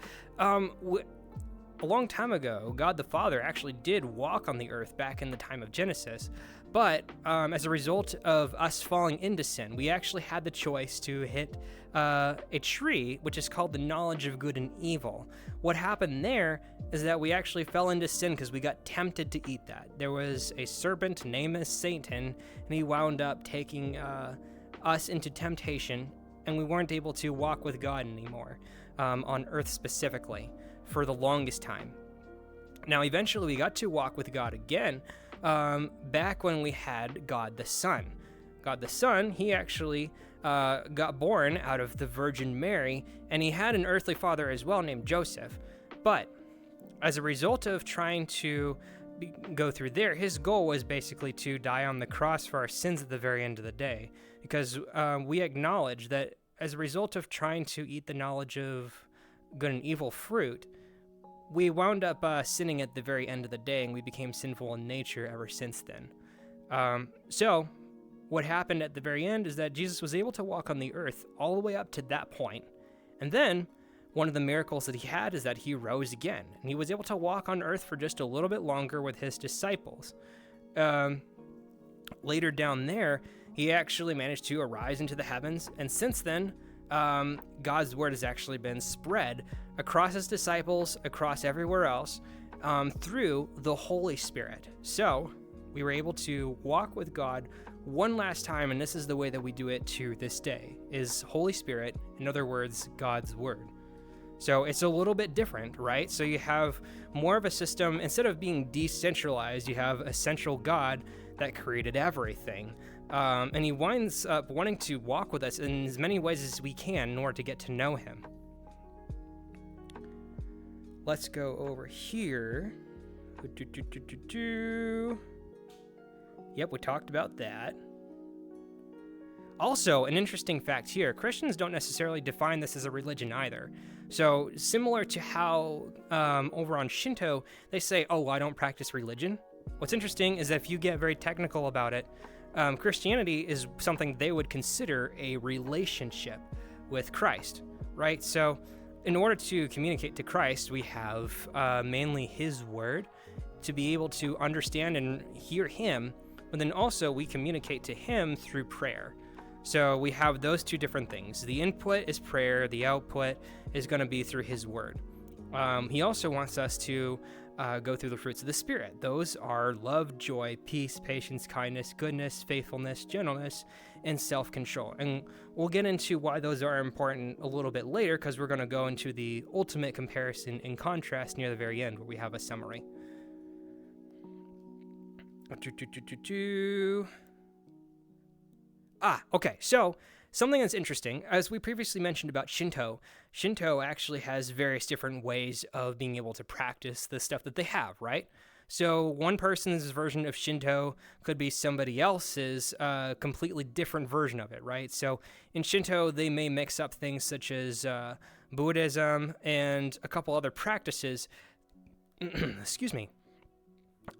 a long time ago, God the Father actually did walk on the earth back in the time of Genesis, but as a result of us falling into sin, we actually had the choice to hit a tree, which is called the knowledge of good and evil. What happened there is that we actually fell into sin because we got tempted to eat that. There was a serpent named Satan, and he wound up taking us into temptation, and we weren't able to walk with God anymore, on earth specifically, for the longest time. Now, eventually we got to walk with God again, back when we had God the Son. God the Son, he actually got born out of the Virgin Mary, and he had an earthly father as well named Joseph. But as a result of trying to go through there, his goal was basically to die on the cross for our sins at the very end of the day, because we acknowledge that as a result of trying to eat the knowledge of good and evil fruit, we wound up sinning at the very end of the day, and we became sinful in nature ever since then. So what happened at the very end is that Jesus was able to walk on the earth all the way up to that point. And then one of the miracles that he had is that he rose again, and he was able to walk on earth for just a little bit longer with his disciples. Later down there, he actually managed to arise into the heavens, and since then, God's word has actually been spread across his disciples, across everywhere else, through the Holy Spirit. So we were able to walk with God one last time, and this is the way that we do it to this day, is Holy Spirit, in other words, God's word. So it's a little bit different, right? So you have more of a system, instead of being decentralized, you have a central God that created everything. And he winds up wanting to walk with us in as many ways as we can in order to get to know him. Let's go over here. Yep, we talked about that. Also, an interesting fact here, Christians don't necessarily define this as a religion either. So, similar to how over on Shinto, they say, oh, I don't practice religion. What's interesting is that if you get very technical about it, Christianity is something they would consider a relationship with Christ, right? So, in order to communicate to Christ, we have mainly his word to be able to understand and hear him, but then also we communicate to him through prayer. So we have those two different things. The input is prayer, the output is going to be through his word. He also wants us to go through the fruits of the Spirit. Those are love, joy, peace, patience, kindness, goodness, faithfulness, gentleness, and self-control. And we'll get into why those are important a little bit later, because we're going to go into the ultimate comparison and contrast near the very end, where we have a summary. Okay, so something that's interesting, as we previously mentioned about Shinto actually has various different ways of being able to practice the stuff that they have, right? So one person's version of Shinto could be somebody else's completely different version of it, right? So in Shinto, they may mix up things such as Buddhism and a couple other practices, excuse me,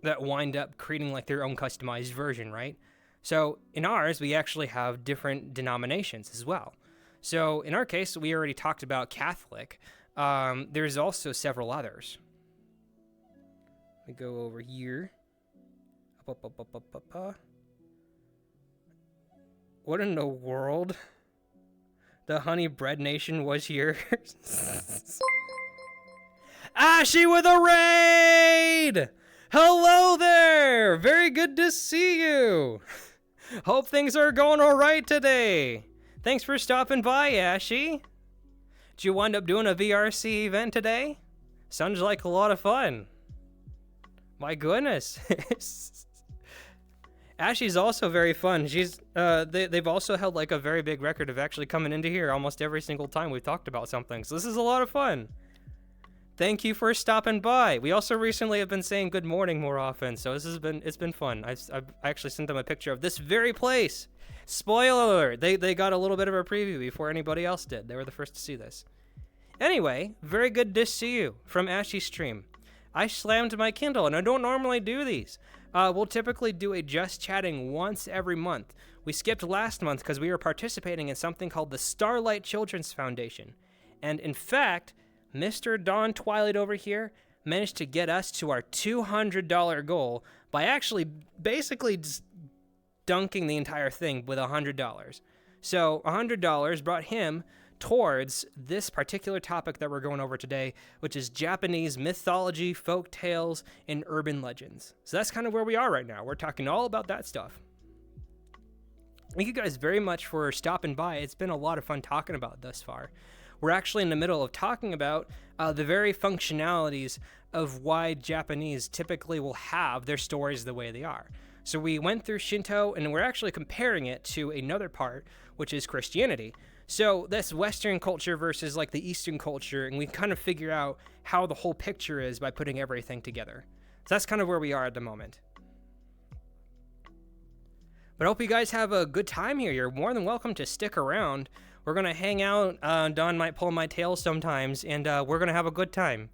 that wind up creating like their own customized version, right? So in ours, we actually have different denominations as well. So in our case, we already talked about Catholic. There's also several others. Let me go over here. What in the world? The Honey Bread Nation was here. Ashy with a raid! Hello there! Very good to see you! Hope things are going alright today. Thanks for stopping by, Ashy. Did you wind up doing a VRC event today? Sounds like a lot of fun. My goodness. Ashy's also very fun. She's they've also held like a very big record of actually coming into here almost every single time we've talked about something. So this is a lot of fun. Thank you for stopping by. We also recently have been saying good morning more often, so it's been fun. I've actually sent them a picture of this very place. Spoiler alert, they got a little bit of a preview before anybody else did. They were the first to see this. Anyway, very good to see you from Ashy's stream. I slammed my Kindle, and I don't normally do these. We'll typically do a Just Chatting once every month. We skipped last month because we were participating in something called the Starlight Children's Foundation. And in fact, Mr. Don Twilight over here managed to get us to our $200 goal by actually basically just dunking the entire thing with $100. So $100 brought him towards this particular topic that we're going over today, which is Japanese mythology, folk tales, and urban legends. So that's kind of where we are right now. We're talking all about that stuff. Thank you guys very much for stopping by. It's been a lot of fun talking about it thus far. We're actually in the middle of talking about the very functionalities of why Japanese typically will have their stories the way they are. So we went through Shinto, and we're actually comparing it to another part, which is Christianity. So that's Western culture versus like the Eastern culture, and we kind of figure out how the whole picture is by putting everything together. So that's kind of where we are at the moment. But I hope you guys have a good time here. You're more than welcome to stick around. We're going to hang out. Don might pull my tail sometimes, and we're going to have a good time.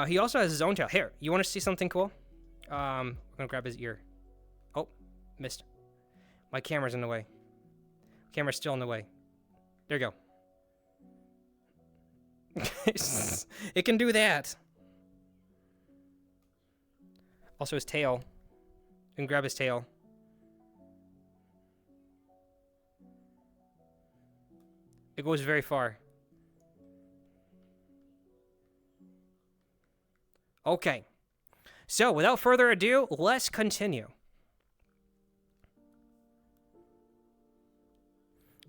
He also has his own tail. Here, you want to see something cool? I'm going to grab his ear. Oh, missed. My camera's in the way. Camera's still in the way. There you go. It can do that. Also his tail. You can grab his tail. It goes very far. Okay. So, without further ado, let's continue.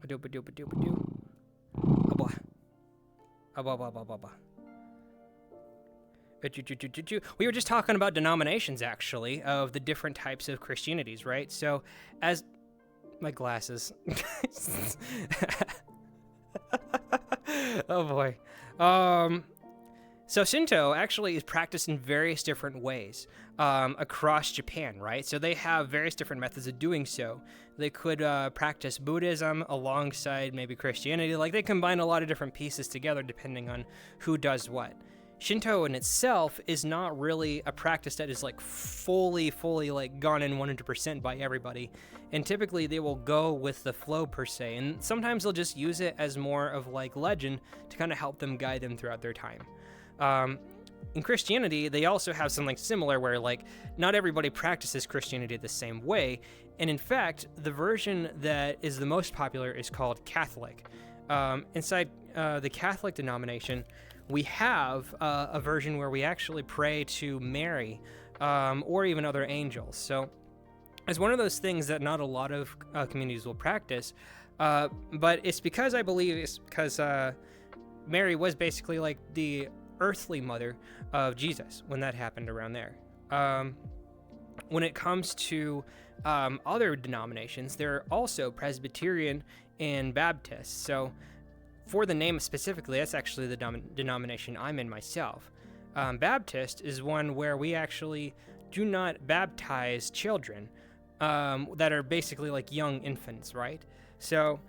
We were just talking about denominations, actually, of the different types of Christianities, right? So, as my glasses. Oh boy. So Shinto actually is practiced in various different ways across Japan, right? So they have various different methods of doing so. They could practice Buddhism alongside maybe Christianity. Like they combine a lot of different pieces together depending on who does what. Shinto in itself is not really a practice that is like fully like gone in 100% by everybody. And typically they will go with the flow per se. And sometimes they'll just use it as more of like legend to kind of help them guide them throughout their time. In Christianity, they also have something similar where like not everybody practices Christianity the same way. And in fact, the version that is the most popular is called Catholic. Inside the Catholic denomination, we have a version where we actually pray to Mary or even other angels. So it's one of those things that not a lot of communities will practice, but it's because I believe it's because Mary was basically like the earthly mother of Jesus when that happened around there. When it comes to other denominations, they're also Presbyterian and Baptist. So for the name specifically, that's actually the denomination I'm in myself. Baptist is one where we actually do not baptize children that are basically like young infants, right? So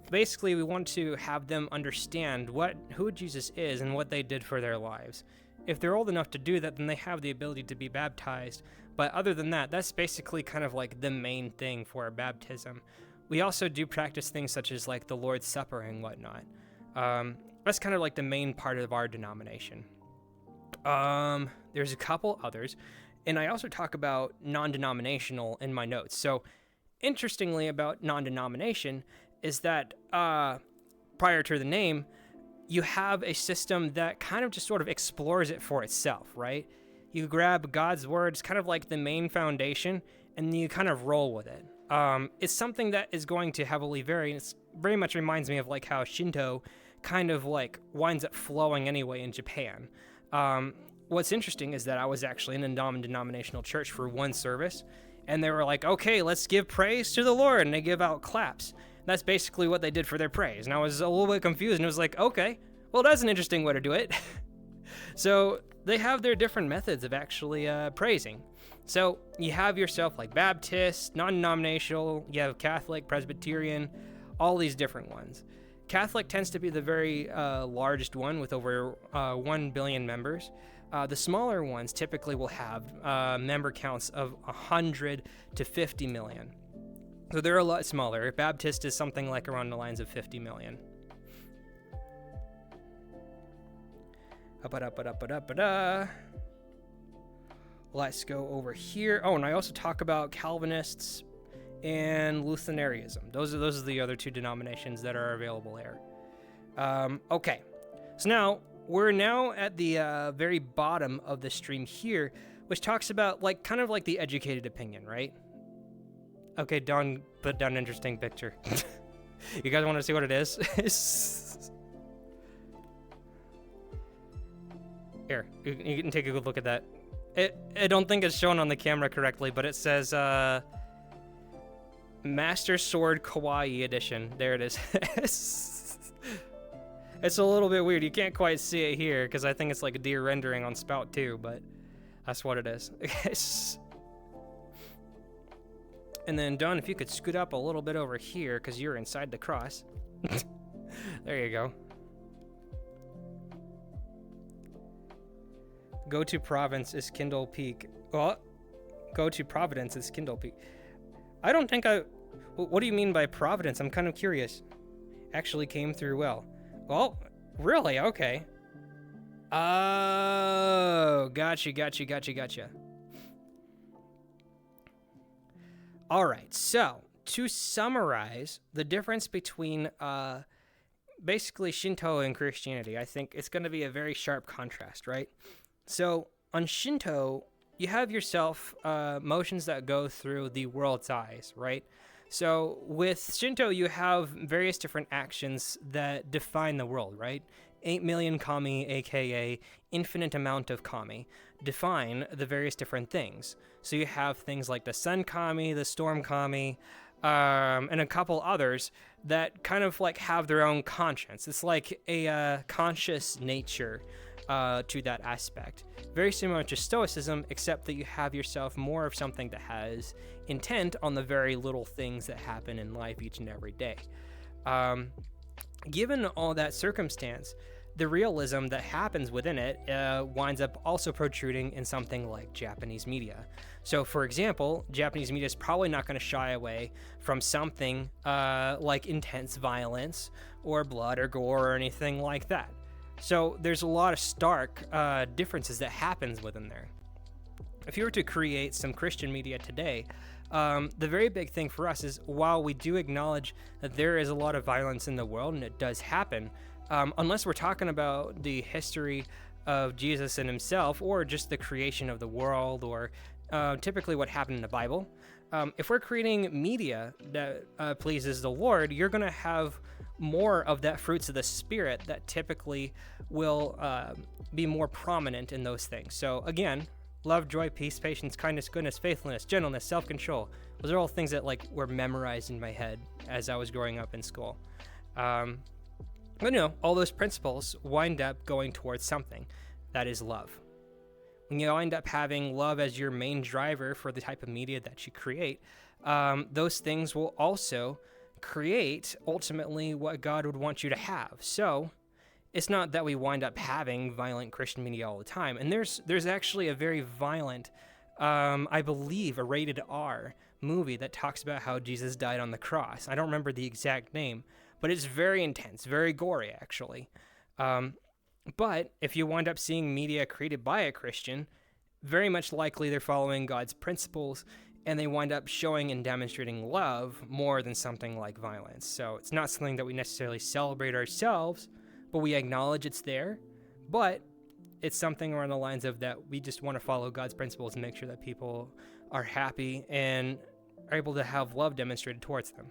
basically we want to have them understand who Jesus is and what they did for their lives. If they're old enough to do that, then they have the ability to be baptized. But other than that, that's basically kind of like the main thing for our baptism. We also do practice things such as like the Lord's Supper and whatnot. That's kind of like the main part of our denomination. There's a couple others, and I also talk about non-denominational in my notes. So interestingly about non-denomination is that prior to the name, you have a system that kind of just sort of explores it for itself, right? You grab God's words, kind of like the main foundation, and you kind of roll with it. It's something that is going to heavily vary, and it very much reminds me of like how Shinto kind of like winds up flowing anyway in Japan. What's interesting is that I was actually in a non-denominational church for one service, and they were like, okay, let's give praise to the Lord, and they give out claps. That's basically what they did for their praise. And I was a little bit confused, and it was like, okay, well, that's an interesting way to do it. So they have their different methods of actually praising. So you have yourself like Baptist, non-denominational, you have Catholic, Presbyterian, all these different ones. Catholic tends to be the very largest one with over 1 billion members. The smaller ones typically will have member counts of 100 to 50 million. So they're a lot smaller. Baptist is something like around the lines of 50 million. Let's go over here. Oh, and I also talk about Calvinists and Lutheranism. Those are the other two denominations that are available here. Okay, so now we're at the very bottom of the stream here, which talks about kind of like the educated opinion, right? Okay, Don put down an interesting picture. You guys want to see what it is? Here, you can take a good look at that. I don't think it's shown on the camera correctly, but it says Master Sword Kawaii Edition. There it is. It's a little bit weird. You can't quite see it here because I think it's like a deer rendering on Spout 2, but that's what it is. And then, Don, if you could scoot up a little bit over here because you're inside the cross. There you go. Go to Province is Kindle Peak. Oh, go to Providence is Kindle Peak. I don't think what do you mean by Providence? I'm kind of curious. Actually came through well. Well, really? Okay. Oh, gotcha. All right, so to summarize the difference between basically Shinto and Christianity, I think it's going to be a very sharp contrast, right? So on Shinto, you have yourself motions that go through the world's eyes, right? So with Shinto, you have various different actions that define the world, right? 8 million kami, aka infinite amount of kami, define the various different things. So you have things like the sun kami, the storm kami, and a couple others that kind of have their own conscience. It's like a conscious nature to that aspect. Very similar to Stoicism, except that you have yourself more of something that has intent on the very little things that happen in life each and every day. Given all that circumstance, the realism that happens within it winds up also protruding in something like Japanese media. So, for example, Japanese media is probably not going to shy away from something like intense violence or blood or gore or anything like that. So there's a lot of stark differences that happens within there. If you were to create some Christian media today, the very big thing for us is while we do acknowledge that there is a lot of violence in the world and it does happen, unless we're talking about the history of Jesus and himself or just the creation of the world or typically what happened in the Bible, if we're creating media that pleases the Lord, you're going to have more of that fruits of the Spirit that typically will be more prominent in those things. So again, love, joy, peace, patience, kindness, goodness, faithfulness, gentleness, self-control. Those are all things that were memorized in my head as I was growing up in school. But all those principles wind up going towards something that is love. When you wind up having love as your main driver for the type of media that you create, those things will also create ultimately what God would want you to have. So it's not that we wind up having violent Christian media all the time. And there's actually a very violent, I believe a rated R movie that talks about how Jesus died on the cross. I don't remember the exact name, but it's very intense, very gory actually. But if you wind up seeing media created by a Christian, very much likely they're following God's principles and they wind up showing and demonstrating love more than something like violence. So it's not something that we necessarily celebrate ourselves, but we acknowledge it's there, but it's something around the lines of that we just want to follow God's principles and make sure that people are happy and are able to have love demonstrated towards them.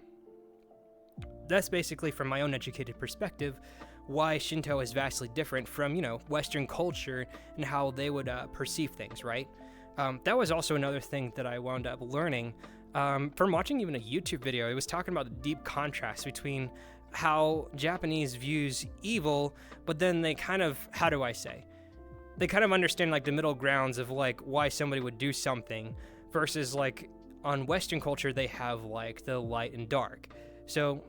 That's basically, from my own educated perspective, why Shinto is vastly different from, Western culture and how they would perceive things, right? That was also another thing that I wound up learning from watching even a YouTube video. It was talking about the deep contrast between how Japanese views evil, but then they kind of, they kind of understand the middle grounds of why somebody would do something versus on Western culture, they have the light and dark. So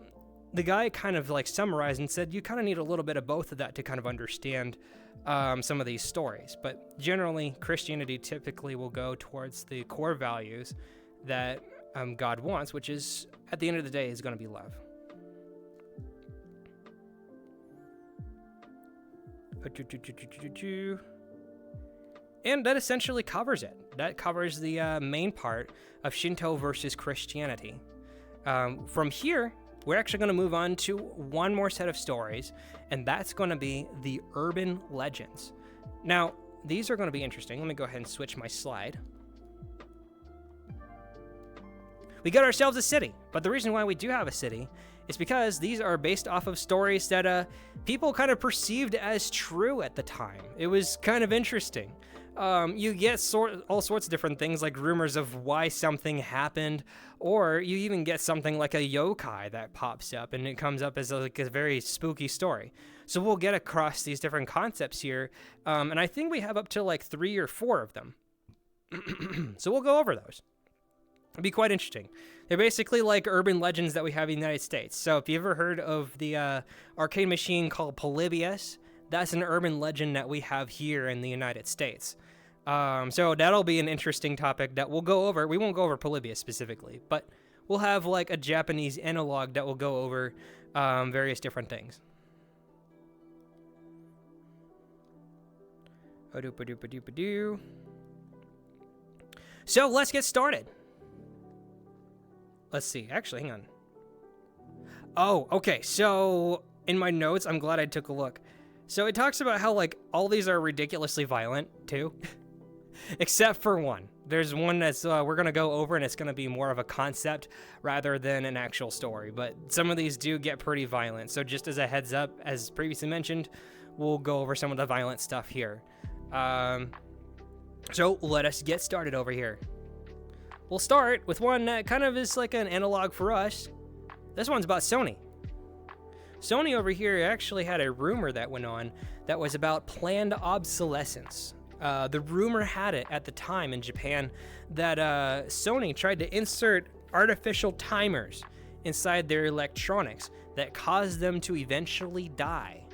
the guy kind of summarized and said, you kind of need a little bit of both of that to kind of understand some of these stories. But generally, Christianity typically will go towards the core values that God wants, which is, at the end of the day, is going to be love. And that essentially covers it. That covers the main part of Shinto versus Christianity. From here, we're actually going to move on to one more set of stories, and that's going to be the urban legends. Now, these are going to be interesting. Let me go ahead and switch my slide. We got ourselves a city, but the reason why we do have a city is because these are based off of stories that people kind of perceived as true at the time. It was kind of interesting. You get all sorts of different things, like rumors of why something happened, or you even get something like a yokai that pops up, and it comes up as like a very spooky story. So we'll get across these different concepts here, and I think we have up to like 3 or 4 of them. So we'll go over those. It'd be quite interesting. They're basically like urban legends that we have in the United States. So if you ever heard of the arcade machine called Polybius, that's an urban legend that we have here in the United States. So that'll be an interesting topic that we'll go over. We won't go over Polybius specifically, but we'll have like a Japanese analog that will go over various different things. So let's get started. Let's see. Actually, hang on. Oh, okay. So in my notes, I'm glad I took a look. So it talks about how like all these are ridiculously violent too, except for one. There's one that's we're gonna go over, and it's gonna be more of a concept rather than an actual story. But some of these do get pretty violent. So just as a heads up, as previously mentioned, we'll go over some of the violent stuff here. So let us get started over here. We'll start with one that kind of is like an analog for us. This one's about Sony. Sony over here actually had a rumor that went on that was about planned obsolescence. The rumor had it at the time in Japan that Sony tried to insert artificial timers inside their electronics that caused them to eventually die.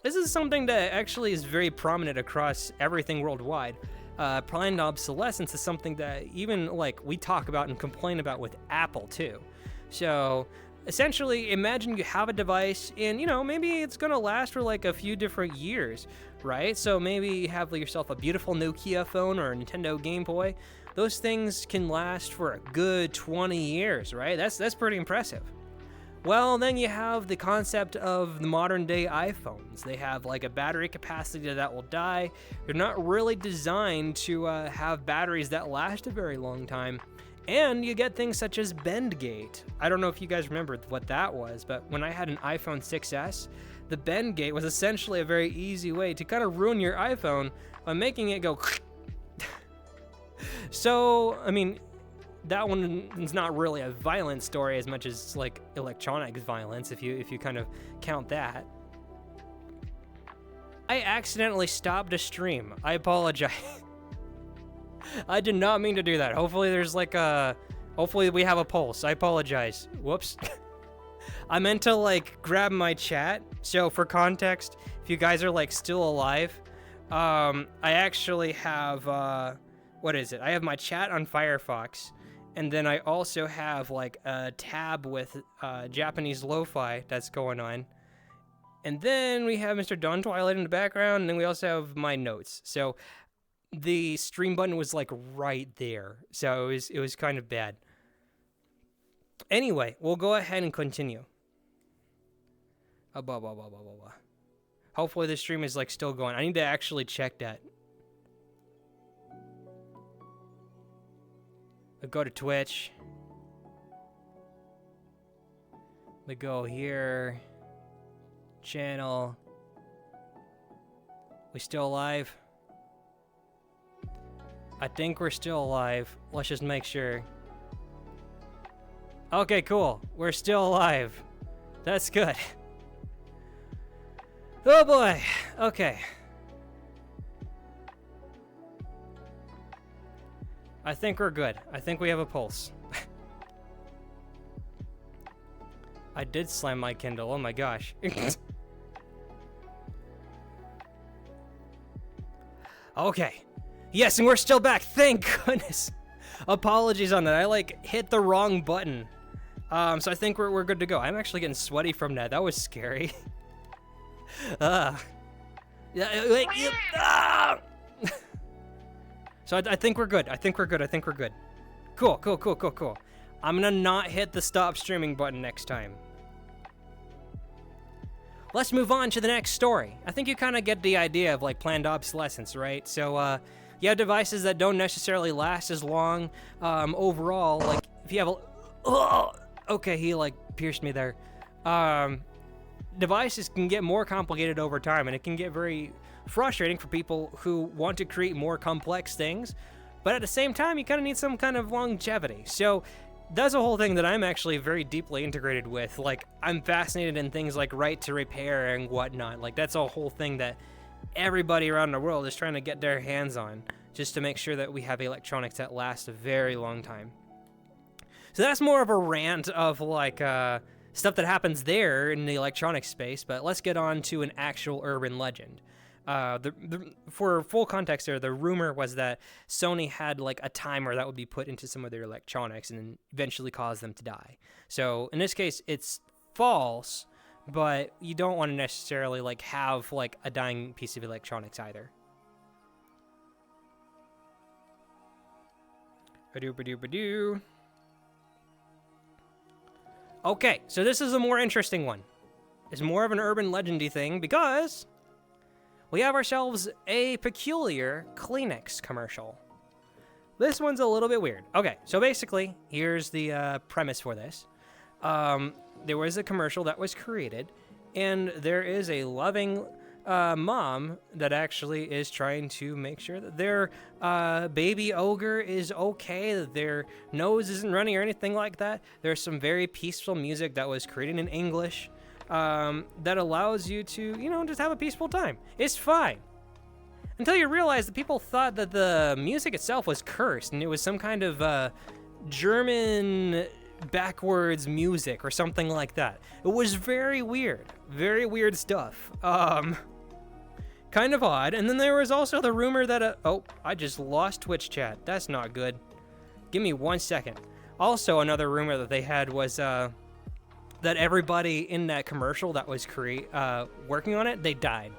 This is something that actually is very prominent across everything worldwide. Planned obsolescence is something that even like we talk about and complain about with Apple too. So essentially, imagine you have a device and, you know, maybe it's going to last for like a few different years, right? So maybe you have yourself a beautiful Nokia phone or a Nintendo Game Boy. Those things can last for a good 20 years, right? That's pretty impressive. Well, then you have the concept of the modern day iPhones. They have like a battery capacity that will die. They're not really designed to have batteries that last a very long time. And you get things such as bend gate. I don't know if you guys remember what that was, but when I had an iPhone 6S, the bend gate was essentially a very easy way to kind of ruin your iPhone by making it go. So, I mean, that one is not really a violent story as much as like electronic violence, if you kind of count that. I accidentally stopped a stream. I apologize. I did not mean to do that. Hopefully there's like hopefully we have a pulse. I apologize. Whoops. I meant to like grab my chat. So for context, if you guys are like still alive, I actually have, what is it? I have my chat on Firefox. And then I also have like a tab with Japanese lo-fi that's going on. And then we have Mr. Dawn Twilight in the background, and then we also have my notes. So the stream button was like right there. So it was kind of bad. Anyway, we'll go ahead and continue. Hopefully the stream is like still going. I need to actually check that. We go to Twitch. We go here. Channel. We still alive? I think we're still alive. Let's just make sure. Okay, cool. We're still alive. That's good. Oh boy. Okay. I think we're good. I think we have a pulse. I did slam my Kindle. Oh my gosh. Okay. Yes, and we're still back. Thank goodness. Apologies on that. I like hit the wrong button. So I think we're good to go. I'm actually getting sweaty from that. That was scary. Yeah, like, So I think we're good. I think we're good. Cool. I'm gonna not hit the stop streaming button next time. Let's move on to the next story. I think you kind of get the idea of like planned obsolescence, right? So you have devices that don't necessarily last as long overall. Like if you have a, okay, he like pierced me there. Devices can get more complicated over time, and it can get very frustrating for people who want to create more complex things, but at the same time, you kind of need some kind of longevity. So that's a whole thing that I'm actually very deeply integrated with. Like, I'm fascinated in things like right to repair and whatnot. Like, that's a whole thing that everybody around the world is trying to get their hands on, just to make sure that we have electronics that last a very long time. So that's more of a rant of like stuff that happens there in the electronic space, but let's get on to an actual urban legend. For full context there, the rumor was that Sony had like a timer that would be put into some of their electronics and then eventually cause them to die. So in this case, it's false, but you don't want to necessarily like have like a dying piece of electronics either. Ba-doo. Okay, so this is a more interesting one. It's more of an urban legendy thing because we have ourselves a peculiar Kleenex commercial. This one's a little bit weird. Okay, so basically, here's the premise for this. There was a commercial that was created, and there is a loving mom that actually is trying to make sure that their baby ogre is okay, that their nose isn't running or anything like that. There's some very peaceful music that was created in English that allows you to, you know, just have a peaceful time. It's fine. Until you realize that people thought that the music itself was cursed and it was some kind of German backwards music or something like that. It was very weird stuff. Kind of odd. And then there was also the rumor that oh, I just lost Twitch chat. That's not good. Give me 1 second. Also, another rumor that they had was that everybody in that commercial that was working on it, they died.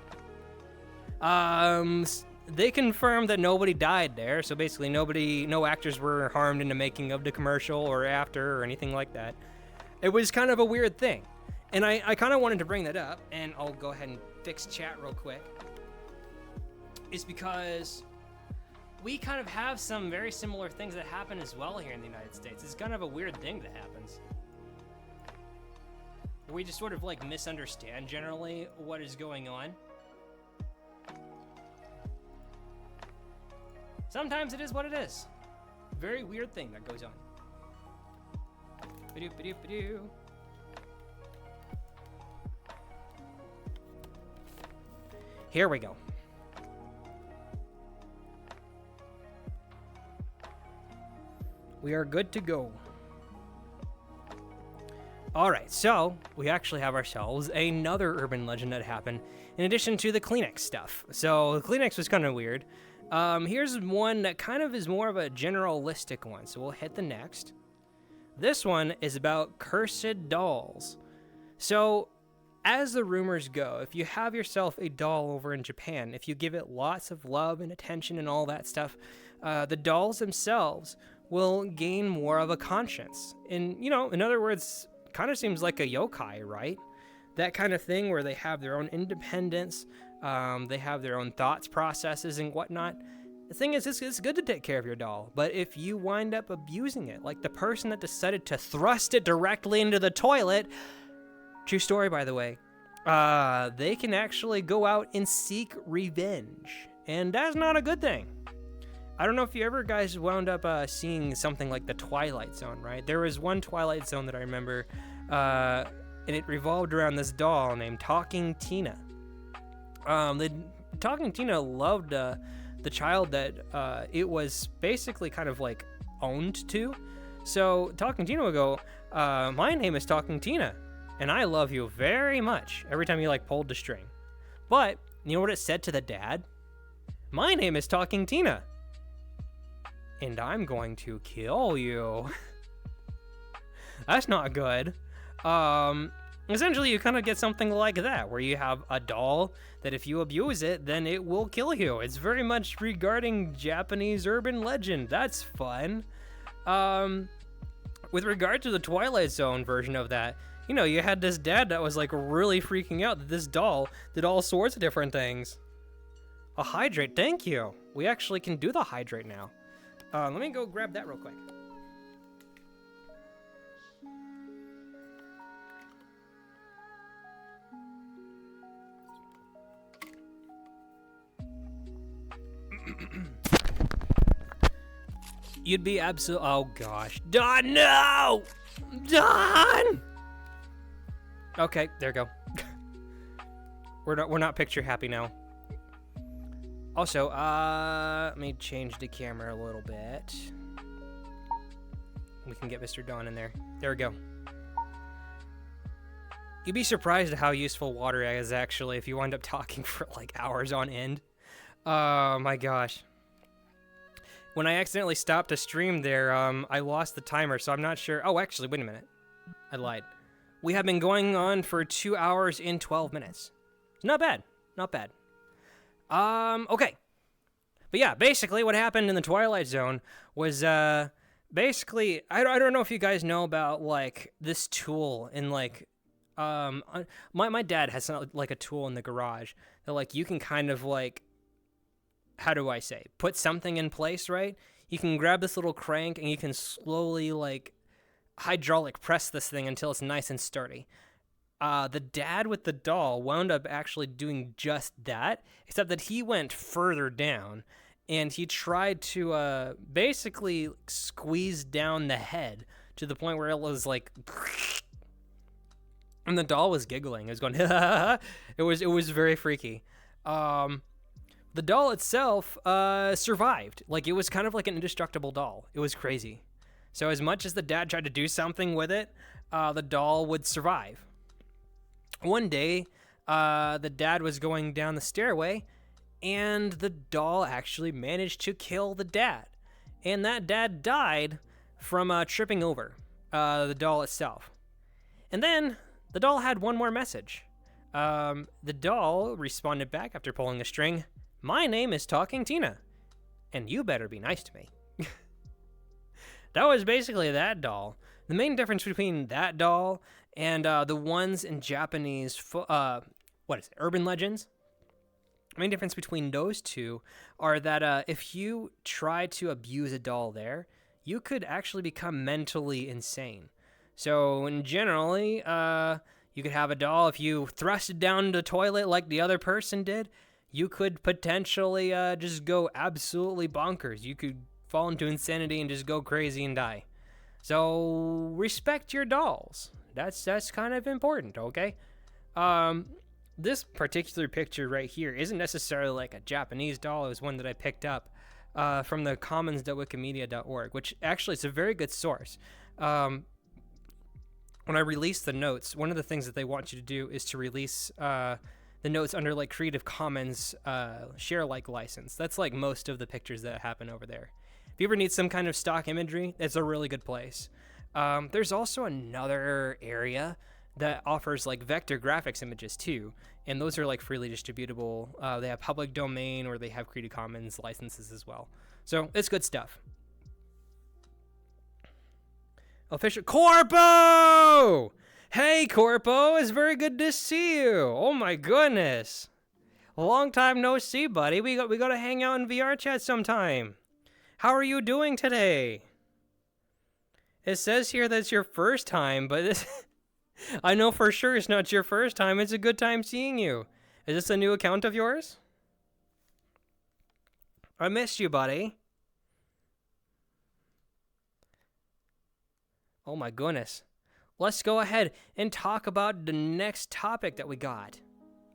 They confirmed that nobody died there, so basically no actors were harmed in the making of the commercial or after or anything like that. It was kind of a weird thing. And I kind of wanted to bring that up, and I'll go ahead and fix chat real quick. Is because we kind of have some very similar things that happen as well here in the United States. It's kind of a weird thing that happens. We just sort of like misunderstand generally what is going on. Sometimes it is what it is. Very weird thing that goes on. Ba-doo. Here we go. We are good to go. Alright, so we actually have ourselves another urban legend that happened in addition to the Kleenex stuff. So the Kleenex was kind of weird. Here's one that kind of is more of a generalistic one, so we'll hit the next. This one is about cursed dolls. So, as the rumors go, if you have yourself a doll over in Japan, if you give it lots of love and attention and all that stuff, the dolls themselves will gain more of a conscience. And, you know, in other words, kind of seems like a yokai, right? That kind of thing where they have their own independence, they have their own thoughts, processes, and whatnot. The thing is, it's good to take care of your doll, but if you wind up abusing it, like the person that decided to thrust it directly into the toilet, true story, by the way, they can actually go out and seek revenge, and that's not a good thing. I don't know if you ever guys wound up seeing something like the Twilight Zone, right? There was one Twilight Zone that I remember, and it revolved around this doll named Talking Tina. The Talking Tina loved the child that it was basically kind of like owned to. So Talking Tina would go, my name is Talking Tina, and I love you very much, every time you like pulled the string. But, you know what it said to the dad? My name is Talking Tina, and I'm going to kill you. That's not good. Essentially, you kind of get something like that, where you have a doll that if you abuse it, then it will kill you. It's very much regarding Japanese urban legend. That's fun. With regard to the Twilight Zone version of that, you know, you had this dad that was like really freaking out that this doll did all sorts of different things. A hydrate, thank you. We actually can do the hydrate now. Let me go grab that real quick. You'd be oh gosh. Don, no! Don! Okay, there you go. We're not picture happy now. Also, let me change the camera a little bit. We can get Mr. Don in there. There we go. You'd be surprised at how useful water is actually if you wind up talking for like hours on end. Oh my gosh. When I accidentally stopped a stream there, I lost the timer, so I'm not sure. Oh, actually, wait a minute. I lied. We have been going on for 2 hours and 12 minutes. Not bad. Not bad. Okay. But yeah, basically what happened in the Twilight Zone was, basically, I don't know if you guys know about, like, this tool in, like, my dad has, like, a tool in the garage that, like, you can kind of, like, how do I say, put something in place, right? You can grab this little crank and you can slowly, like, hydraulic press this thing until it's nice and sturdy. The dad with the doll wound up actually doing just that, except that he went further down and he tried to basically squeeze down the head to the point where it was like, and the doll was giggling. It was going, it was very freaky. The doll itself survived. Like, it was kind of like an indestructible doll. It was crazy. So as much as the dad tried to do something with it, the doll would survive. One day, the dad was going down the stairway, and the doll actually managed to kill the dad. And that dad died from tripping over the doll itself. And then, the doll had one more message. The doll responded back after pulling a string. My name is Talking Tina, and you better be nice to me. That was basically that doll. The main difference between that doll and the ones in Japanese, urban legends? The main difference between those two are that if you try to abuse a doll there, you could actually become mentally insane. So, generally, you could have a doll, if you thrust it down the toilet like the other person did, you could potentially just go absolutely bonkers. You could fall into insanity and just go crazy and die. So respect your dolls. That's kind of important, okay? This particular picture right here isn't necessarily like a Japanese doll. It was one that I picked up from the commons.wikimedia.org, which actually is a very good source. When I release the notes, one of the things that they want you to do is to release the notes under like Creative Commons share like license. That's like most of the pictures that happen over there. If you ever need some kind of stock imagery, it's a really good place. There's also another area that offers like vector graphics images too, and those are like freely distributable. They have public domain or they have Creative Commons licenses as well. So it's good stuff. Official Corpo! Hey Corpo, it's very good to see you. Oh my goodness. Long time no see, buddy. We got to hang out in VR chat sometime. How are you doing today? It says here that it's your first time, but I know for sure it's not your first time. It's a good time seeing you. Is this a new account of yours? I missed you, buddy. Oh my goodness. Let's go ahead and talk about the next topic that we got.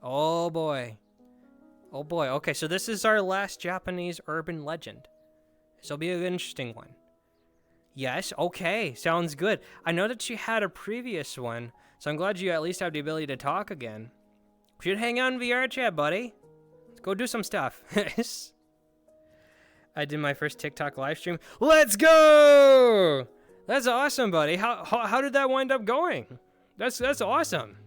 Oh boy. Oh boy. Okay, so this is our last Japanese urban legend. This will be an interesting one. Yes, okay, sounds good. I know that you had a previous one, so I'm glad you at least have the ability to talk again. We should hang out in VR chat, buddy. Let's go do some stuff. I did my first TikTok live stream. Let's go! That's awesome, buddy. How did that wind up going? That's awesome.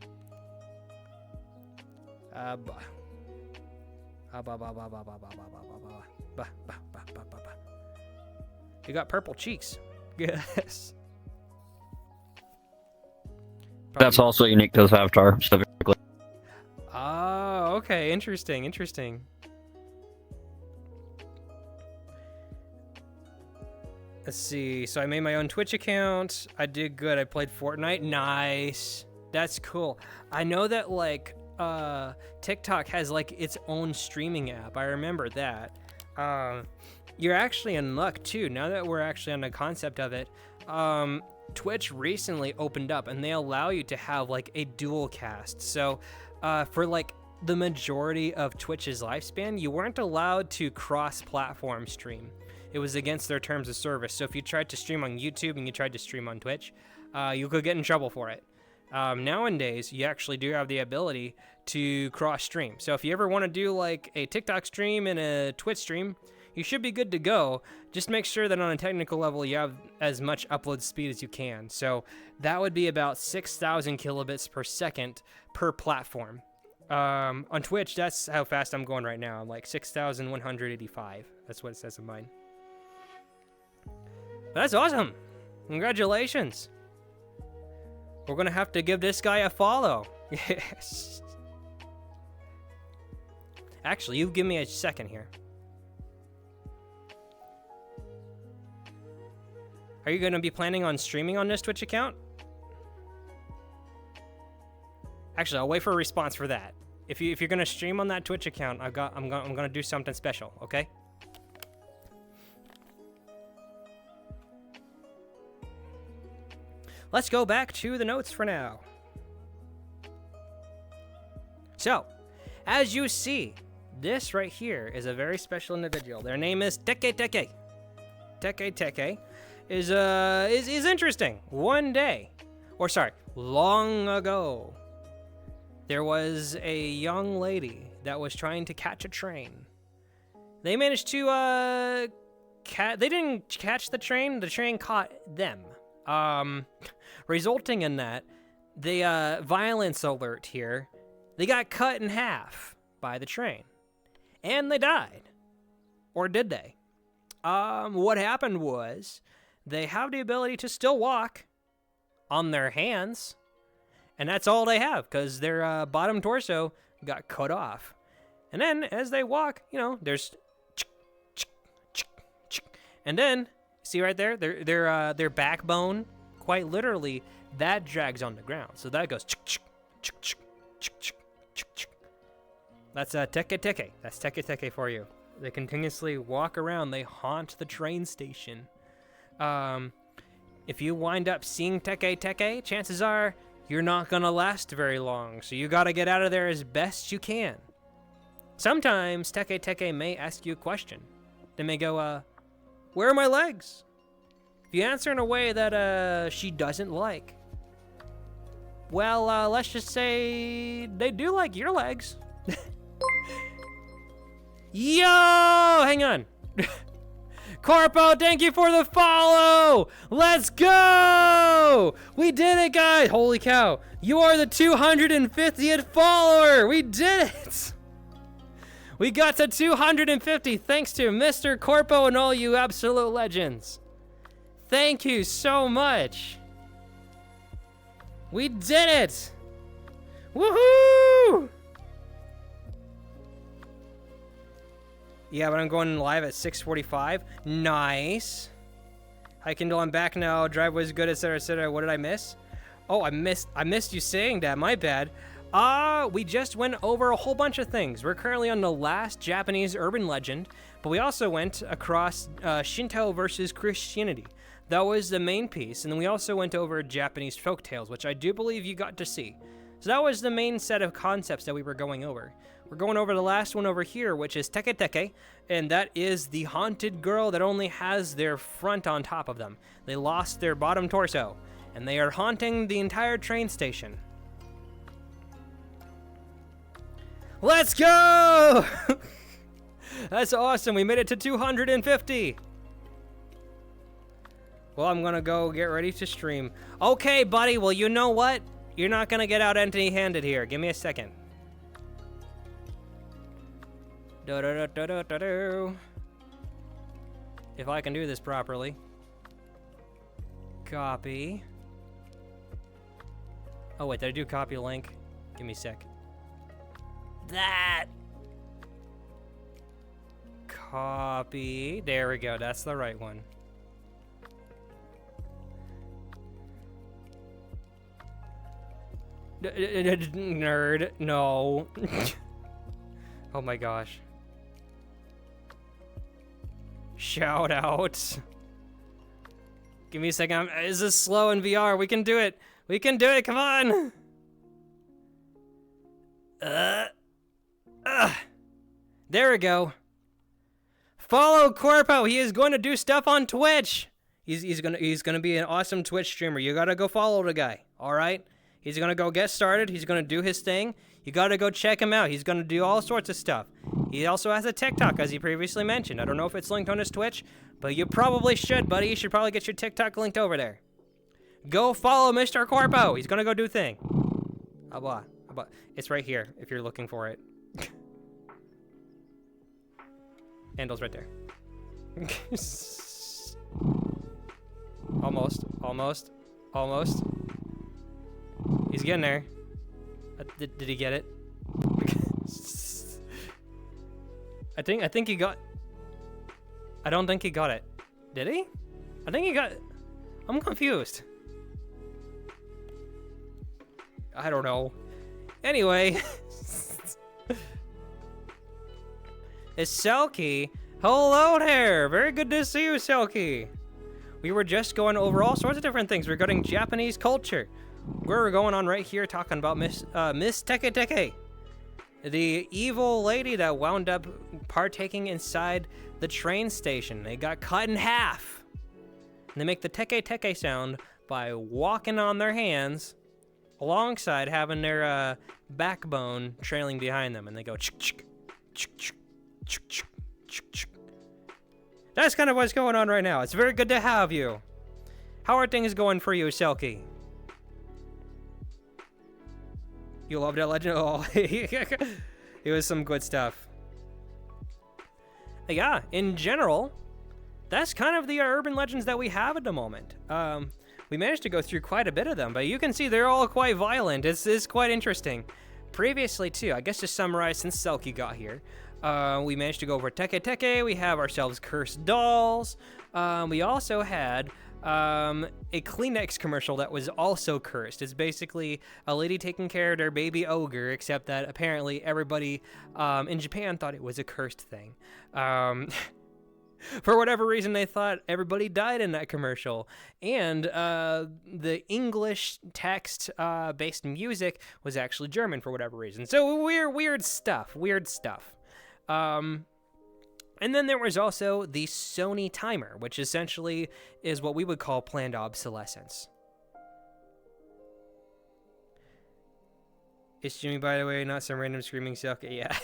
You got purple cheeks. Yes. That's also unique to this avatar, specifically. Oh, okay. Interesting. Let's see. So I made my own Twitch account. I did good. I played Fortnite. Nice. That's cool. I know that like TikTok has like its own streaming app. I remember that. You're actually in luck too. Now that we're actually on the concept of it, Twitch recently opened up and they allow you to have like a dual cast. So for like the majority of Twitch's lifespan, you weren't allowed to cross-platform stream. It was against their terms of service. So if you tried to stream on YouTube and you tried to stream on Twitch, you could get in trouble for it. Nowadays, you actually do have the ability to cross-stream. So if you ever want to do like a TikTok stream and a Twitch stream, you should be good to go. Just make sure that on a technical level, you have as much upload speed as you can. So that would be about 6,000 kilobits per second per platform. On Twitch, that's how fast I'm going right now. I'm like 6,185. That's what it says in mine. That's awesome. Congratulations. We're going to have to give this guy a follow. Yes. Actually, you give me a second here. Are you going to be planning on streaming on this Twitch account? Actually, I'll wait for a response for that. If you're going to stream on that Twitch account, I'm going to do something special, okay? Let's go back to the notes for now. So, as you see, this right here is a very special individual. Their name is Teke Teke. Teke Teke is interesting. Long ago, there was a young lady that was trying to catch a train. They managed to they didn't catch the train caught them. Resulting in that, the violence alert here, they got cut in half by the train. And they died. Or did they? What happened was, they have the ability to still walk on their hands, and that's all they have, because their bottom torso got cut off. And then, as they walk, there's... And then, see right there? Their backbone, quite literally, that drags on the ground. So that goes... That's Teke Teke. That's Teke Teke for you. They continuously walk around. They haunt the train station. If you wind up seeing Teke Teke, chances are you're not going to last very long. So you got to get out of there as best you can. Sometimes Teke Teke may ask you a question. They may go, where are my legs? If you answer in a way that she doesn't like, well, let's just say they do like your legs. Yo, hang on. Corpo, thank you for the follow. Let's go. We did it, guys. Holy cow. You are the 250th follower. We did it. We got to 250 thanks to Mr. Corpo and all you absolute legends. Thank you so much. We did it. Woohoo! Yeah, but I'm going live at 6:45. Nice. Hi, Kindle. I'm back now. Driveway's good, etc., etc. What did I miss? Oh, I missed you saying that. My bad. We just went over a whole bunch of things. We're currently on the last Japanese urban legend, but we also went across Shinto versus Christianity. That was the main piece, and then we also went over Japanese folktales, which I do believe you got to see. So that was the main set of concepts that we were going over. We're going over the last one over here, which is Teke Teke, and that is the haunted girl that only has their front on top of them. They lost their bottom torso, and they are haunting the entire train station. Let's go! That's awesome. We made it to 250. Well, I'm gonna go get ready to stream. Okay, buddy. Well, you know what? You're not gonna get out empty-handed here. Give me a second. Do-do-do-do-do-do. If I can do this properly. Copy. Oh wait, did I do copy link? Give me a sec. That! Copy. There we go, that's the right one. Nerd, no. Oh my gosh. Shout out. Give me a second. This is slow in VR. We can do it. We can do it. Come on. There we go. Follow Corpo. He is going to do stuff on Twitch. He's gonna be an awesome Twitch streamer. You gotta go follow the guy. All right. He's gonna go get started. He's gonna do his thing. You gotta go check him out. He's gonna do all sorts of stuff. He also has a TikTok, as he previously mentioned. I don't know if it's linked on his Twitch, but you probably should, buddy. You should probably get your TikTok linked over there. Go follow Mr. Corpo. He's gonna go do thing. It's right here if you're looking for it. Handle's right there. Almost. He's getting there. Did he get it? I think he got. I don't think he got it. Did he? I think he got. I'm confused. I don't know. Anyway. It's Selkie. Hello there. Very good to see you, Selkie. We were just going over all sorts of different things regarding Japanese culture. We're going on right here talking about Miss Teke Teke, the evil lady that wound up partaking inside the train station. They got cut in half. And they make the Teke Teke sound by walking on their hands alongside having their backbone trailing behind them. And they go chick chick chick chick chick chick chick chick. That's kind of what's going on right now. It's very good to have you. How are things going for you, Selkie? You loved that legend? Oh, it was some good stuff. Yeah, in general, that's kind of the urban legends that we have at the moment. We managed to go through quite a bit of them, but you can see they're all quite violent. It's quite interesting. Previously, too, I guess to summarize since Selkie got here, we managed to go over Teke Teke. We have ourselves cursed dolls. We also had a Kleenex commercial that was also cursed. It's basically a lady taking care of their baby ogre, except that apparently everybody in Japan thought it was a cursed thing. For whatever reason, they thought everybody died in that commercial. And the English text based music was actually German for whatever reason. So weird stuff. And then there was also the Sony timer, which essentially is what we would call planned obsolescence. It's Jimmy, by the way, not some random screaming sucker. Yeah.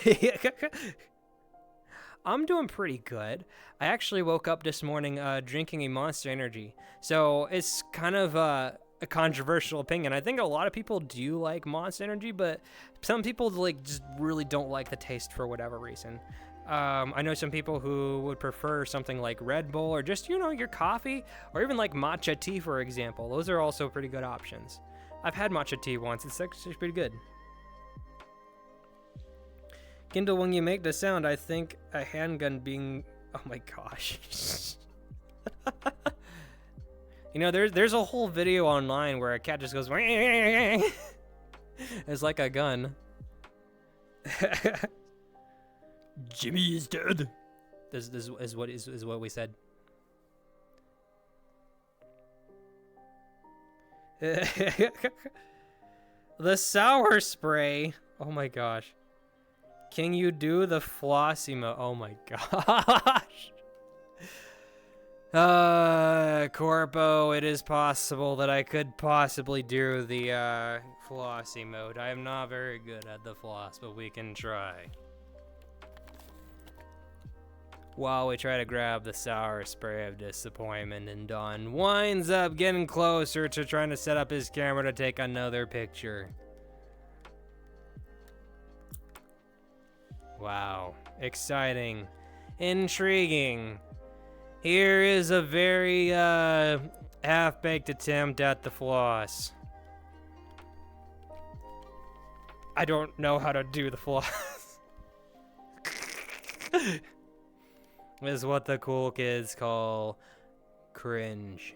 I'm doing pretty good. I actually woke up this morning drinking a Monster Energy. So it's kind of a controversial opinion. I think a lot of people do like Monster Energy, but some people just really don't like the taste for whatever reason. I know some people who would prefer something like Red Bull or just, your coffee, or even like matcha tea, for example. Those are also pretty good options. I've had matcha tea once. It's actually pretty good. Kindle, when you make the sound, I think a handgun being... Oh my gosh. There's a whole video online where a cat just goes... It's like a gun. Jimmy is dead. This is what we said. The sour spray. Oh my gosh. Can you do the Flossimo? Oh my gosh. Corpo, it is possible that I could possibly do the flossy mode. I am not very good at the floss, but we can try. while we try to grab the sour spray of disappointment, and Don winds up getting closer to trying to set up his camera to take another picture. Wow, exciting, intriguing. Here is a very half-baked attempt at the floss. I don't know how to do the floss. Is what the cool kids call cringe.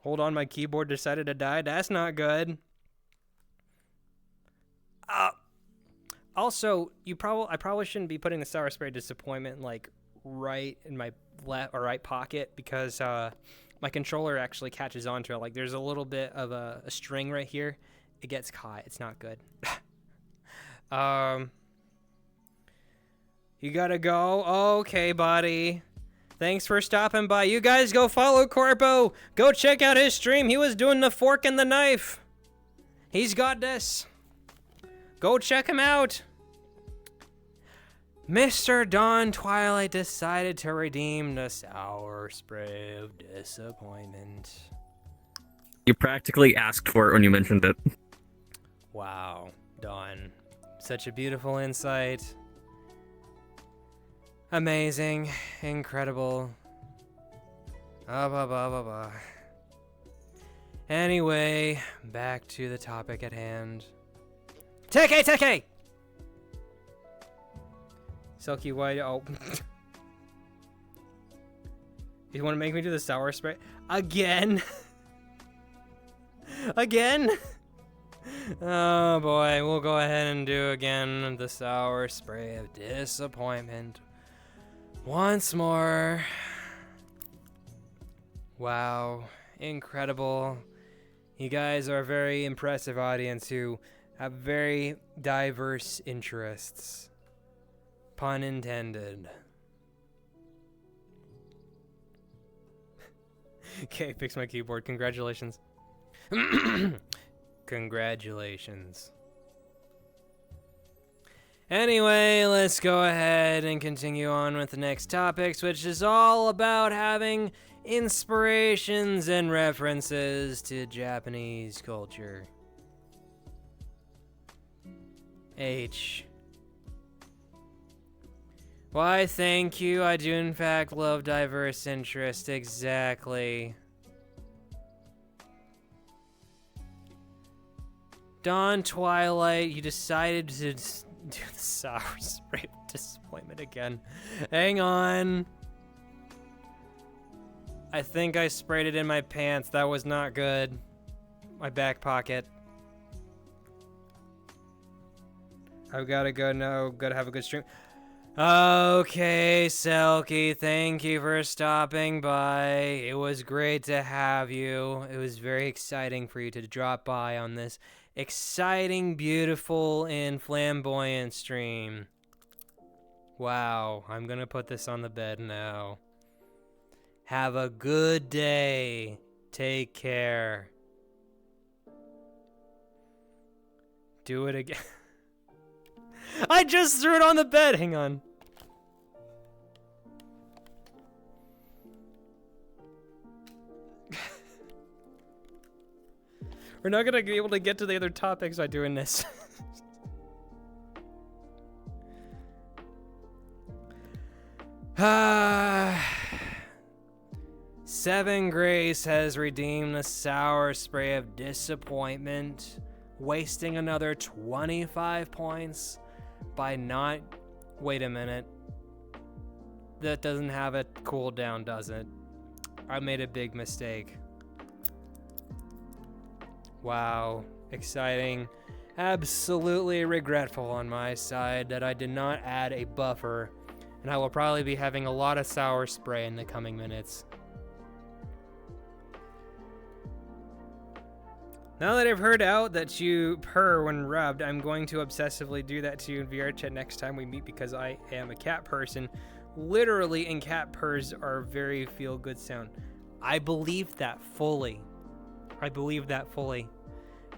Hold on, my keyboard decided to die. That's not good. Also, I probably shouldn't be putting the sour spray disappointment like right in my left or right pocket, because my controller actually catches onto it. Like there's a little bit of a string right here. It gets caught. It's not good. You gotta go. Okay, buddy. Thanks for stopping by. You guys go follow Corpo. Go check out his stream. He was doing the fork and the knife. He's got this. Go check him out. Mr. Dawn Twilight decided to redeem the sour spray of disappointment. You practically asked for it when you mentioned it. Wow, Dawn. Such a beautiful insight. Amazing. Incredible. Anyway, back to the topic at hand. Teke! Silky white. Oh. You want to make me do the sour spray? Again? Again? Oh boy, we'll go ahead and do again the sour spray of disappointment. Once more. Wow, incredible. You guys are a very impressive audience who have very diverse interests. Pun intended. Okay, fix my keyboard. Congratulations. Congratulations. Anyway, let's go ahead and continue on with the next topics, which is all about having inspirations and references to Japanese culture. H. Why, thank you. I do, in fact, love diverse interests. Exactly. Dawn Twilight, you decided to do the sour spray of disappointment again. Hang on. I think I sprayed it in my pants. That was not good. My back pocket. I've gotta go now. Gotta have a good stream. Okay, Selkie, thank you for stopping by. It was great to have you. It was very exciting for you to drop by on this exciting, beautiful, and flamboyant stream. Wow, I'm gonna put this on the bed now. Have a good day. Take care. Do it again. I just threw it on the bed. Hang on. We're not gonna be able to get to the other topics by doing this. Seven Grace has redeemed the sour spray of disappointment, wasting another 25 points by not... Wait a minute. That doesn't have a cooldown, does it? I made a big mistake. Wow, exciting. Absolutely regretful on my side that I did not add a buffer, and I will probably be having a lot of sour spray in the coming minutes. Now that I've heard out that you purr when rubbed, I'm going to obsessively do that to you in VR chat next time we meet, because I am a cat person. Literally, and cat purrs are very feel-good sound. I believe that fully. I believe that fully.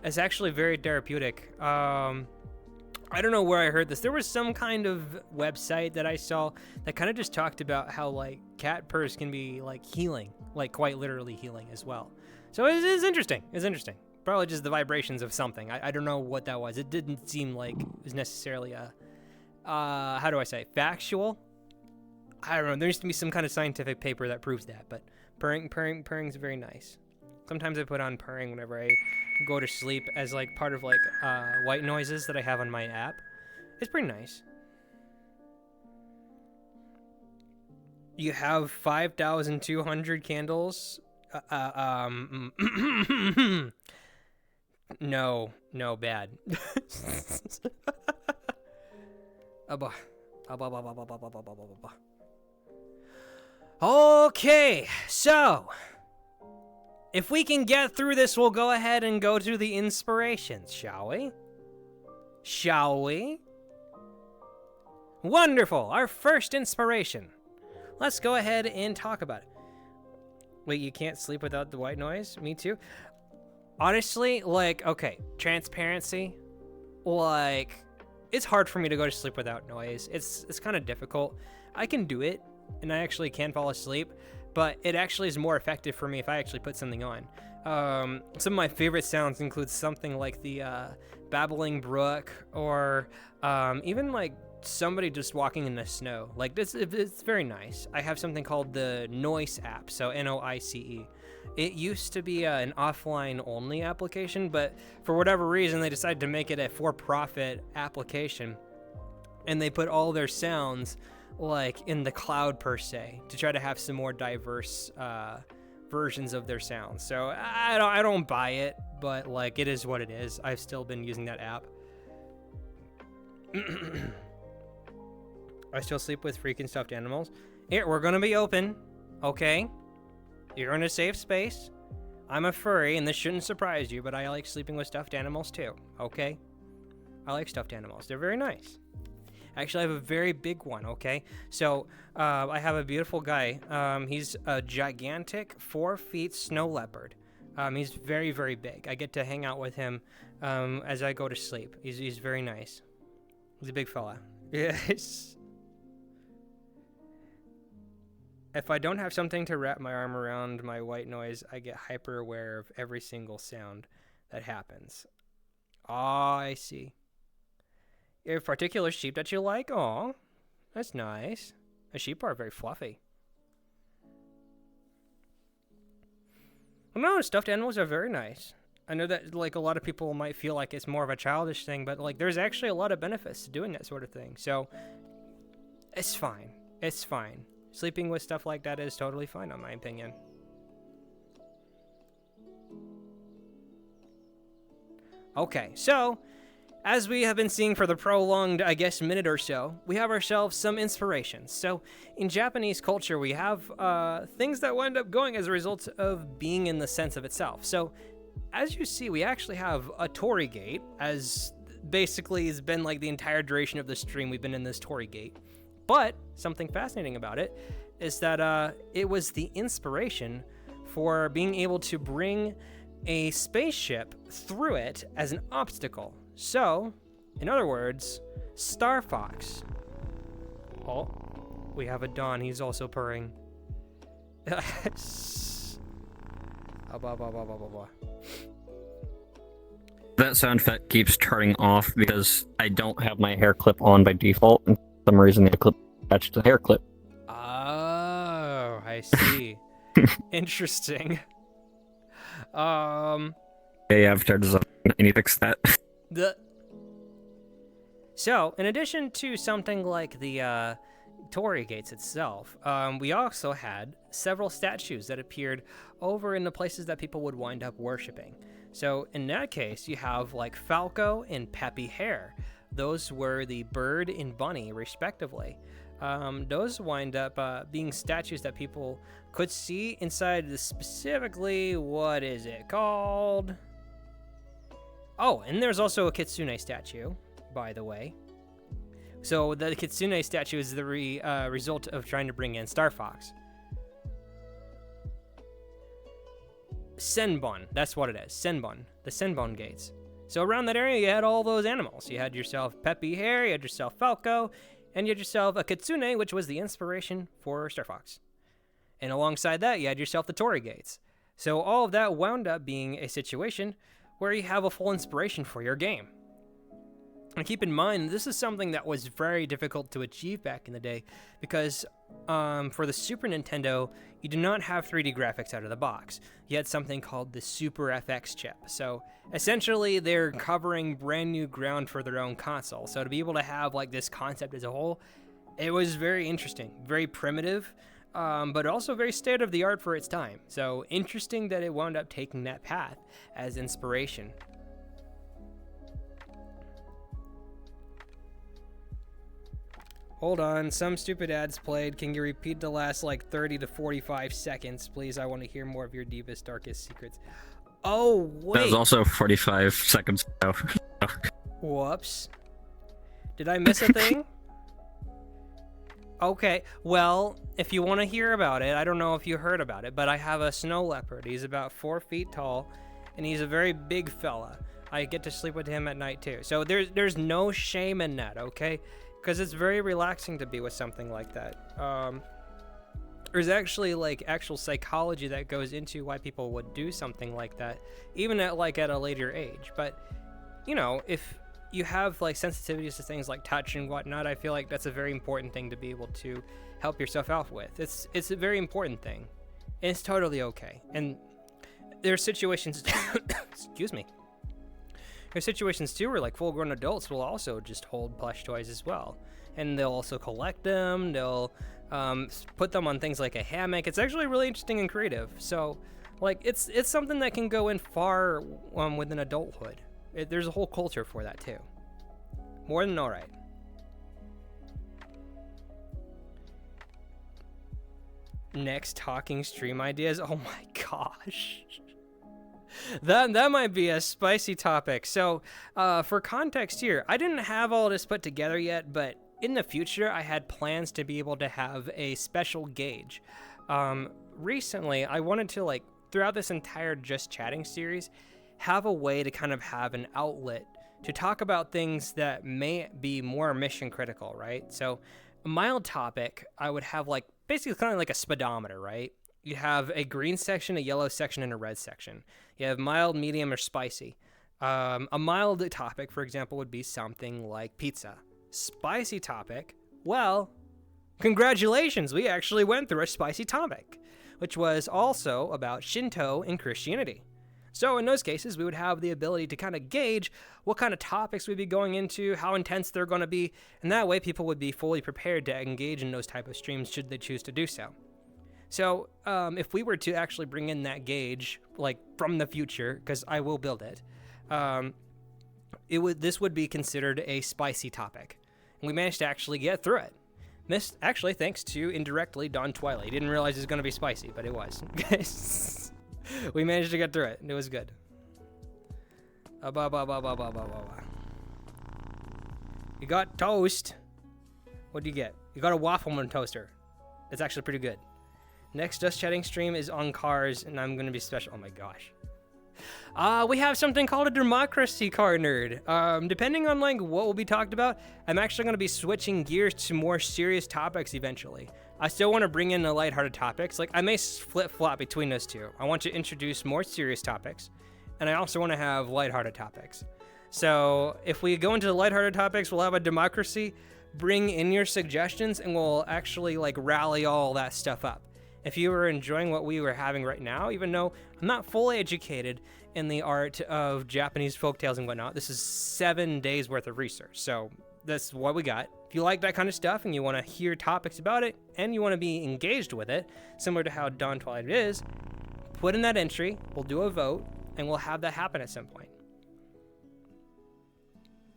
It's actually very therapeutic. I don't know where I heard this. There was some kind of website that I saw that kind of just talked about how like cat purrs can be like healing, like quite literally healing as well. So it's interesting. It's interesting. Probably just the vibrations of something. I don't know what that was. It didn't seem like it was necessarily a, how do I say, factual? I don't know. There needs to be some kind of scientific paper that proves that, but purring's very nice. Sometimes I put on purring whenever I go to sleep as like part of like white noises that I have on my app. It's pretty nice. You have 5,200 candles. No, bad. Okay, so if we can get through this, we'll go ahead and go to the inspirations, shall we? Shall we? Wonderful, our first inspiration. Let's go ahead and talk about it. Wait, you can't sleep without the white noise? Me too. Honestly, like, okay, transparency, like, it's hard for me to go to sleep without noise. It's kind of difficult. I can do it, and I actually can fall asleep, but it actually is more effective for me if I actually put something on. Some of my favorite sounds include something like the babbling brook, or even like somebody just walking in the snow. Like this, it's very nice. I have something called the Noise app, so Noice. It used to be an offline only application, but for whatever reason they decided to make it a for-profit application, and they put all their sounds like in the cloud per se to try to have some more diverse versions of their sounds. So I don't buy it, but like it is what it is. I've still been using that app. I still sleep with freaking stuffed animals. Here, we're gonna be open, okay? You're in a safe space. I'm a furry, and this shouldn't surprise you, but I like sleeping with stuffed animals too, okay? I like stuffed animals. They're very nice. Actually, I have a very big one, okay? So, I have a beautiful guy. He's a gigantic 4-foot snow leopard. He's very, very big. I get to hang out with him as I go to sleep. He's very nice. He's a big fella. Yes. If I don't have something to wrap my arm around my white noise, I get hyper aware of every single sound that happens. Oh, I see. You have particular sheep that you like? Oh, that's nice. The sheep are very fluffy. Well, no, stuffed animals are very nice. I know that like a lot of people might feel like it's more of a childish thing, but like there's actually a lot of benefits to doing that sort of thing. So it's fine. It's fine. Sleeping with stuff like that is totally fine, in my opinion. Okay, so as we have been seeing for the prolonged, I guess, minute or so, we have ourselves some inspirations. So in Japanese culture, we have things that wind up going as a result of being in the sense of itself. So as you see, we actually have a torii gate, as basically has been like the entire duration of the stream we've been in this torii gate. But something fascinating about it is that it was the inspiration for being able to bring a spaceship through it as an obstacle. So, in other words, Star Fox. Oh, we have a Dawn. He's also purring. That sound effect keeps turning off because I don't have my hair clip on by default, and for some reason the clip attached to the hair clip. Oh, I see. Interesting. Hey, Avatar Design, I need to fix that. So, in addition to something like the torii gates itself, we also had several statues that appeared over in the places that people would wind up worshiping. So, in that case, you have like Falco and Peppy Hare. Those were the bird and bunny, respectively. Those wind up being statues that people could see inside the specifically, what is it called? Oh, and there's also a kitsune statue, by the way. So the kitsune statue is the result of trying to bring in Star Fox. Senbon. That's what it is. Senbon. The Senbon gates. So around that area, you had all those animals. You had yourself Peppy Hare, you had yourself Falco, and you had yourself a Kitsune, which was the inspiration for Star Fox. And alongside that, you had yourself the Torii gates. So all of that wound up being a situation where you have a full inspiration for your game. And keep in mind, this is something that was very difficult to achieve back in the day because for the Super Nintendo, you do not have 3D graphics out of the box. You had something called the Super FX chip. So essentially, they're covering brand new ground for their own console. So to be able to have like this concept as a whole, it was very interesting, very primitive, but also very state of the art for its time. So interesting that it wound up taking that path as inspiration. Hold on, some stupid ads played. Can you repeat the last like 30 to 45 seconds, please? I want to hear more of your deepest, darkest secrets. Oh, wait. That was also 45 seconds ago. Whoops. Did I miss a thing? Okay, well, if you want to hear about it, I don't know if you heard about it, but I have a snow leopard. He's about 4 feet tall, and he's a very big fella. I get to sleep with him at night, too. So there's no shame in that, okay? Because it's very relaxing to be with something like that. There's actually like actual psychology that goes into why people would do something like that, even at a later age. But you know, if you have like sensitivities to things like touch and whatnot, I feel like that's a very important thing to be able to help yourself out with. It's a very important thing, and it's totally okay. And there are situations, excuse me. There's situations too where like full-grown adults will also just hold plush toys as well, and they'll also collect them. They'll put them on things like a hammock. It's actually really interesting and creative. So, like it's something that can go in far within adulthood. There's a whole culture for that too. More than all right. Next talking stream ideas. Oh my gosh. That might be a spicy topic. So, for context here, I didn't have all this put together yet, but in the future, I had plans to be able to have a special gauge. Recently, I wanted to, like, throughout this entire Just Chatting series, have a way to kind of have an outlet to talk about things that may be more mission critical, right? So, a mild topic, I would have, like, basically kind of like a speedometer, right? You have a green section, a yellow section, and a red section. You have mild, medium, or spicy. A mild topic, for example, would be something like pizza. Spicy topic, well, congratulations, we actually went through a spicy topic, which was also about Shinto and Christianity. So in those cases, we would have the ability to kind of gauge what kind of topics we'd be going into, how intense they're going to be, and that way people would be fully prepared to engage in those type of streams should they choose to do so. So if we were to actually bring in that gauge, like from the future, because I will build it, this would be considered a spicy topic. And we managed to actually get through it. This actually thanks to indirectly Don Twilight. He didn't realize it was going to be spicy, but it was. We managed to get through it, and it was good. You got toast. What do you get? You got a waffle and toaster. It's actually pretty good. Next Just Chatting stream is on cars, and I'm going to be special. Oh my gosh. We have something called a democracy car nerd. Depending on like what will be talked about, I'm actually going to be switching gears to more serious topics eventually. I still want to bring in the lighthearted topics. Like I may flip-flop between those two. I want to introduce more serious topics, and I also want to have lighthearted topics. So if we go into the lighthearted topics, we'll have a democracy. Bring in your suggestions, and we'll actually like rally all that stuff up. If you were enjoying what we were having right now, even though I'm not fully educated in the art of Japanese folktales and whatnot, this is 7 days worth of research. So that's what we got. If you like that kind of stuff and you want to hear topics about it and you want to be engaged with it, similar to how Dawn Twilight is, put in that entry, we'll do a vote, and we'll have that happen at some point.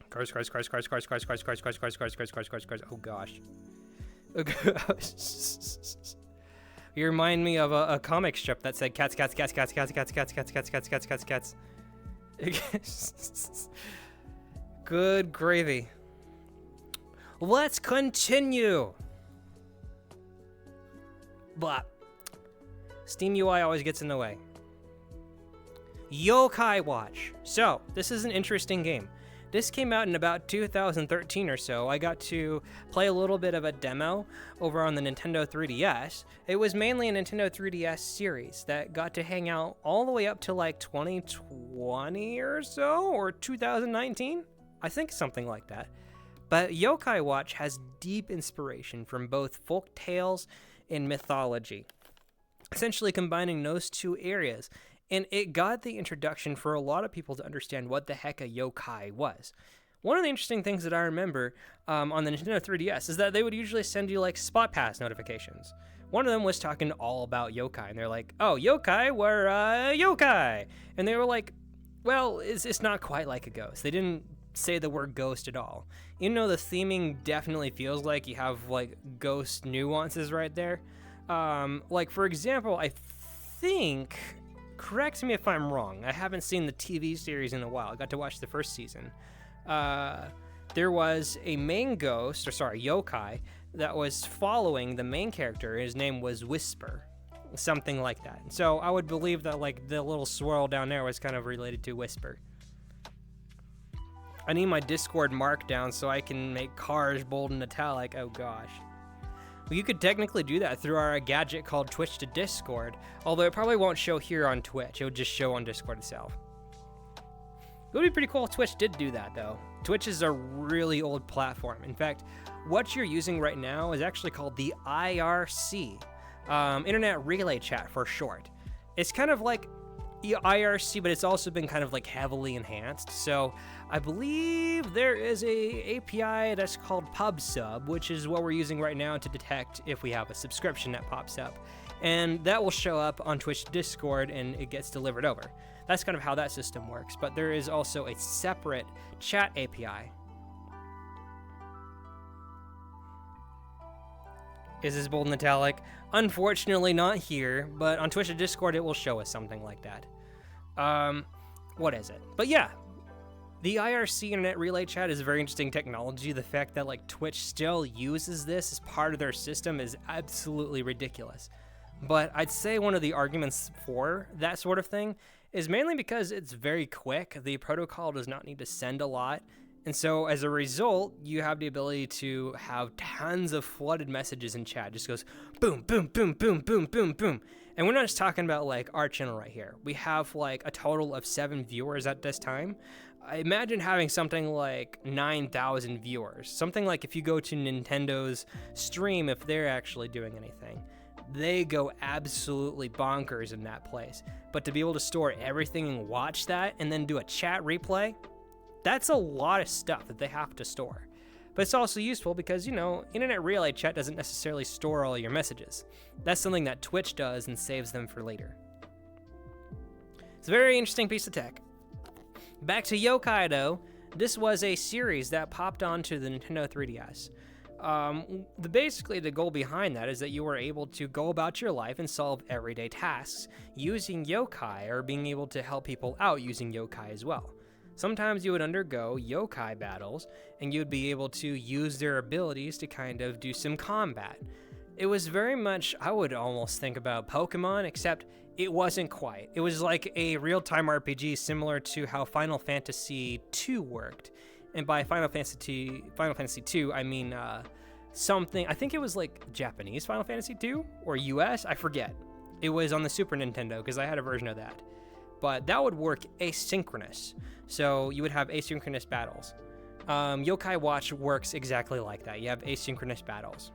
Cars. Oh gosh. You remind me of a comic strip that said cats. Good gravy. Let's continue. Blah. Steam UI always gets in the way. Yokai Watch. So, this is an interesting game. This came out in about 2013 or so. I got to play a little bit of a demo over on the Nintendo 3DS. It was mainly a Nintendo 3DS series that got to hang out all the way up to like 2020 or so, or 2019. I think something like that. But Yokai Watch has deep inspiration from both folk tales and mythology, essentially combining those two areas. And it got the introduction for a lot of people to understand what the heck a yokai was. One of the interesting things that I remember on the Nintendo 3DS is that they would usually send you like Spot Pass notifications. One of them was talking all about yokai, and they're like, "Oh, yokai, we're yokai," and they were like, "Well, it's not quite like a ghost." They didn't say the word ghost at all. You know, the theming definitely feels like you have like ghost nuances right there. Like for example, I think. Correct me if I'm wrong. I haven't seen the TV series in a while. I got to watch the first season. There was a main ghost, or sorry, yokai, that was following the main character. His name was Whisper, something like that. So I would believe that like the little swirl down there was kind of related to Whisper. I need my Discord markdown so I can make cars bold and italic. Oh gosh. Well, you could technically do that through our gadget called Twitch to Discord, although it probably won't show here on Twitch. It would just show on Discord itself. It would be pretty cool if Twitch did do that, though. Twitch is a really old platform. In fact, what you're using right now is actually called the IRC, Internet Relay Chat for short. It's kind of like IRC, but it's also been kind of like heavily enhanced. So I believe there is a API that's called PubSub, which is what we're using right now to detect if we have a subscription that pops up. And that will show up on Twitch Discord and it gets delivered over. That's kind of how that system works. But there is also a separate chat API. Is this bold and italic? Unfortunately not here, but on Twitch and Discord it will show us something like that. What is it? But yeah, the IRC Internet Relay Chat is a very interesting technology. The fact that like Twitch still uses this as part of their system is absolutely ridiculous. But I'd say one of the arguments for that sort of thing is mainly because it's very quick. The protocol does not need to send a lot. And so as a result, you have the ability to have tons of flooded messages in chat. It just goes boom, boom, boom, boom, boom, boom, boom. And we're not just talking about like our channel right here. We have like a total of 7 viewers at this time. I imagine having something like 9,000 viewers. Something like if you go to Nintendo's stream, if they're actually doing anything, they go absolutely bonkers in that place. But to be able to store everything and watch that and then do a chat replay, that's a lot of stuff that they have to store. But it's also useful because, you know, Internet Relay Chat doesn't necessarily store all your messages. That's something that Twitch does and saves them for later. It's a very interesting piece of tech. Back to Yokai though, this was a series that popped onto the Nintendo 3DS. Basically the goal behind that is that you were able to go about your life and solve everyday tasks using yokai, or being able to help people out using yokai as well. Sometimes you would undergo yokai battles, and you would be able to use their abilities to kind of do some combat. It was very much, I would almost think about Pokemon, except it wasn't quite. It was like a real-time RPG similar to how Final Fantasy II worked. And by Final Fantasy II, I mean something, I think it was like Japanese Final Fantasy II, or US, I forget. It was on the Super Nintendo, because I had a version of that. But that would work asynchronous. So you would have asynchronous battles. Yokai Watch works exactly like that. You have asynchronous battles.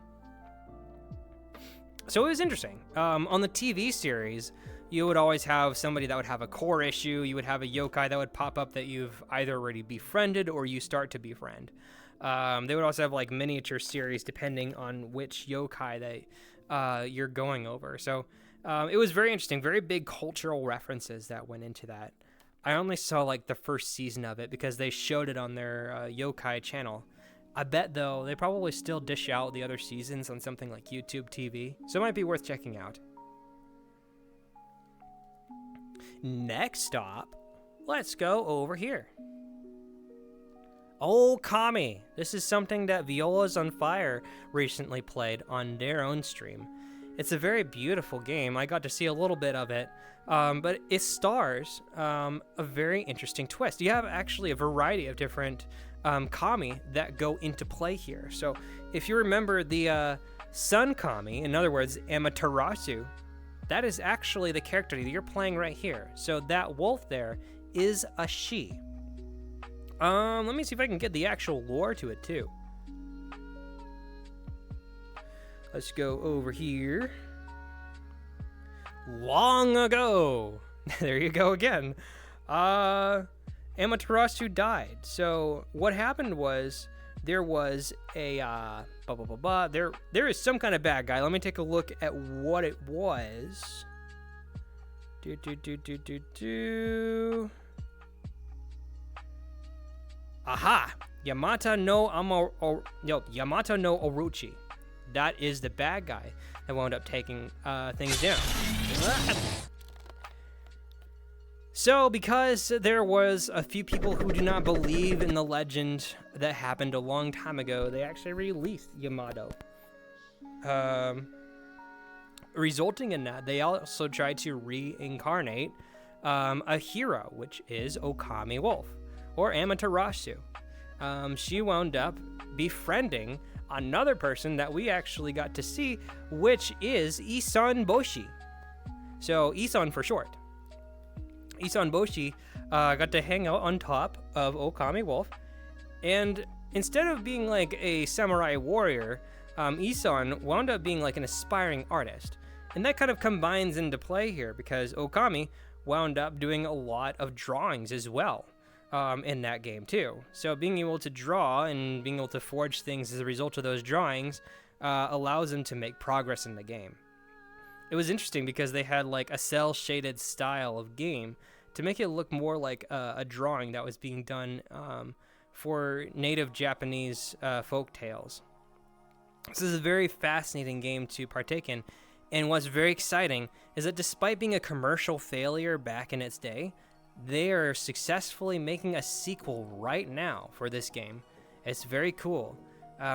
So it was interesting. On the TV series, you would always have somebody that would have a core issue. You would have a yokai that would pop up that you've either already befriended or you start to befriend. They would also have like miniature series depending on which yokai that you're going over. So it was very interesting, very big cultural references that went into that. I only saw like the first season of it because they showed it on their yokai channel. I bet though, they probably still dish out the other seasons on something like YouTube TV, so it might be worth checking out. Next stop, let's go over here. Oh, Kami. This is something that Viola's on Fire recently played on their own stream. It's a very beautiful game. I got to see a little bit of it, but it stars a very interesting twist. You have actually a variety of different kami that go into play here. So if you remember the Sun Kami, in other words, Amaterasu, that is actually the character that you're playing right here. So that wolf there is a she. Let me see if I can get the actual lore to it too. Let's go over here. Long ago, there you go again. Amaterasu died. So what happened was there was a there is some kind of bad guy. Let me take a look at what it was. Aha! Yamata no Orochi. That is the bad guy that wound up taking things down. So, because there was a few people who do not believe in the legend that happened a long time ago, they actually released Yamato. Resulting in that, they also tried to reincarnate a hero, which is Okami Wolf, or Amaterasu. She wound up befriending another person that we actually got to see, which is Isan Boshi. So, Isan for short. Isan Boshi got to hang out on top of Okami Wolf, and instead of being like a samurai warrior, Isan wound up being like an aspiring artist. And that kind of combines into play here because Okami wound up doing a lot of drawings as well in that game too. So being able to draw and being able to forge things as a result of those drawings allows them to make progress in the game. It was interesting because they had like a cel-shaded style of game to make it look more like a drawing that was being done for native Japanese folk tales. This is a very fascinating game to partake in, and what's very exciting is that despite being a commercial failure back in its day, they are successfully making a sequel right now for this game. It's very cool.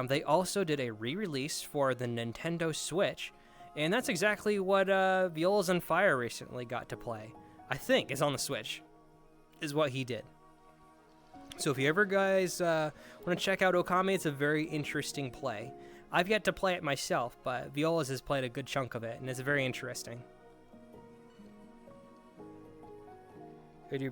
They also did a re-release for the Nintendo Switch, and that's exactly what Violas on Fire recently got to play. I think it's on the Switch, is what he did. So if you ever guys want to check out Okami, it's a very interesting play. I've yet to play it myself, but Violas has played a good chunk of it, and it's very interesting. We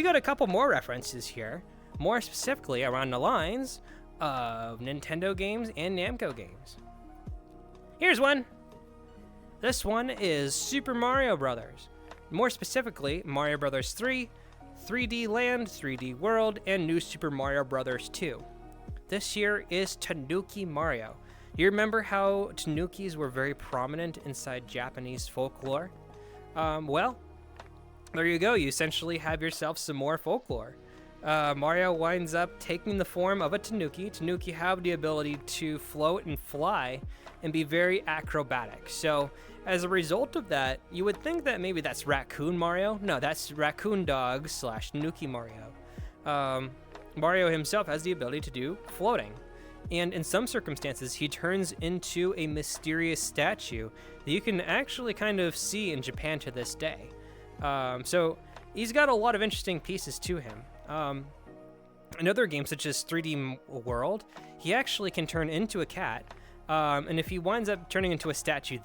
got a couple more references here, more specifically around the lines of Nintendo games and Namco games. Here's one. This one is Super Mario Brothers. More specifically, Mario Brothers 3, 3D Land, 3D World, and New Super Mario Brothers 2. This here is Tanuki Mario. You remember how Tanukis were very prominent inside Japanese folklore? Well, there you go. You essentially have yourself some more folklore. Mario winds up taking the form of a Tanuki. Tanuki have the ability to float and fly and be very acrobatic. So as a result of that, you would think that maybe that's Raccoon Mario. No, that's Raccoon Dog / Tanuki Mario. Mario himself has the ability to do floating. And in some circumstances, he turns into a mysterious statue that you can actually kind of see in Japan to this day. So he's got a lot of interesting pieces to him. In other games such as 3D World, he actually can turn into a cat. And if he winds up turning into a statue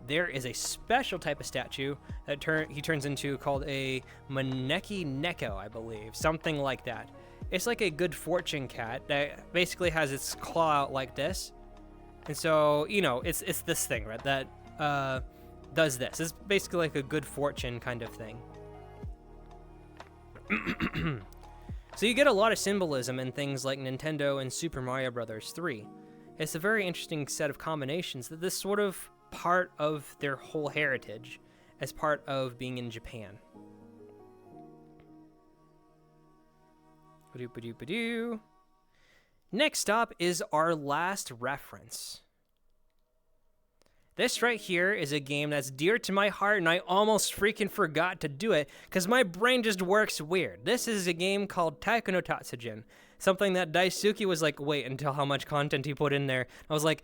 there is a special type of statue that he turns into called a Maneki Neko, I believe. Something like that. It's like a good fortune cat that basically has its claw out like this. And so, you know, it's this thing, right, that does this. It's basically like a good fortune kind of thing. So you get a lot of symbolism in things like Nintendo and Super Mario Brothers 3. It's a very interesting set of combinations that this sort of part of their whole heritage as part of being in Japan. Next up is our last reference. This right here is a game that's dear to my heart, and I almost freaking forgot to do it because my brain just works weird. This is a game called Taiko no Tatsujin, Something that Daisuke was like, wait until how much content he put in there. I was like,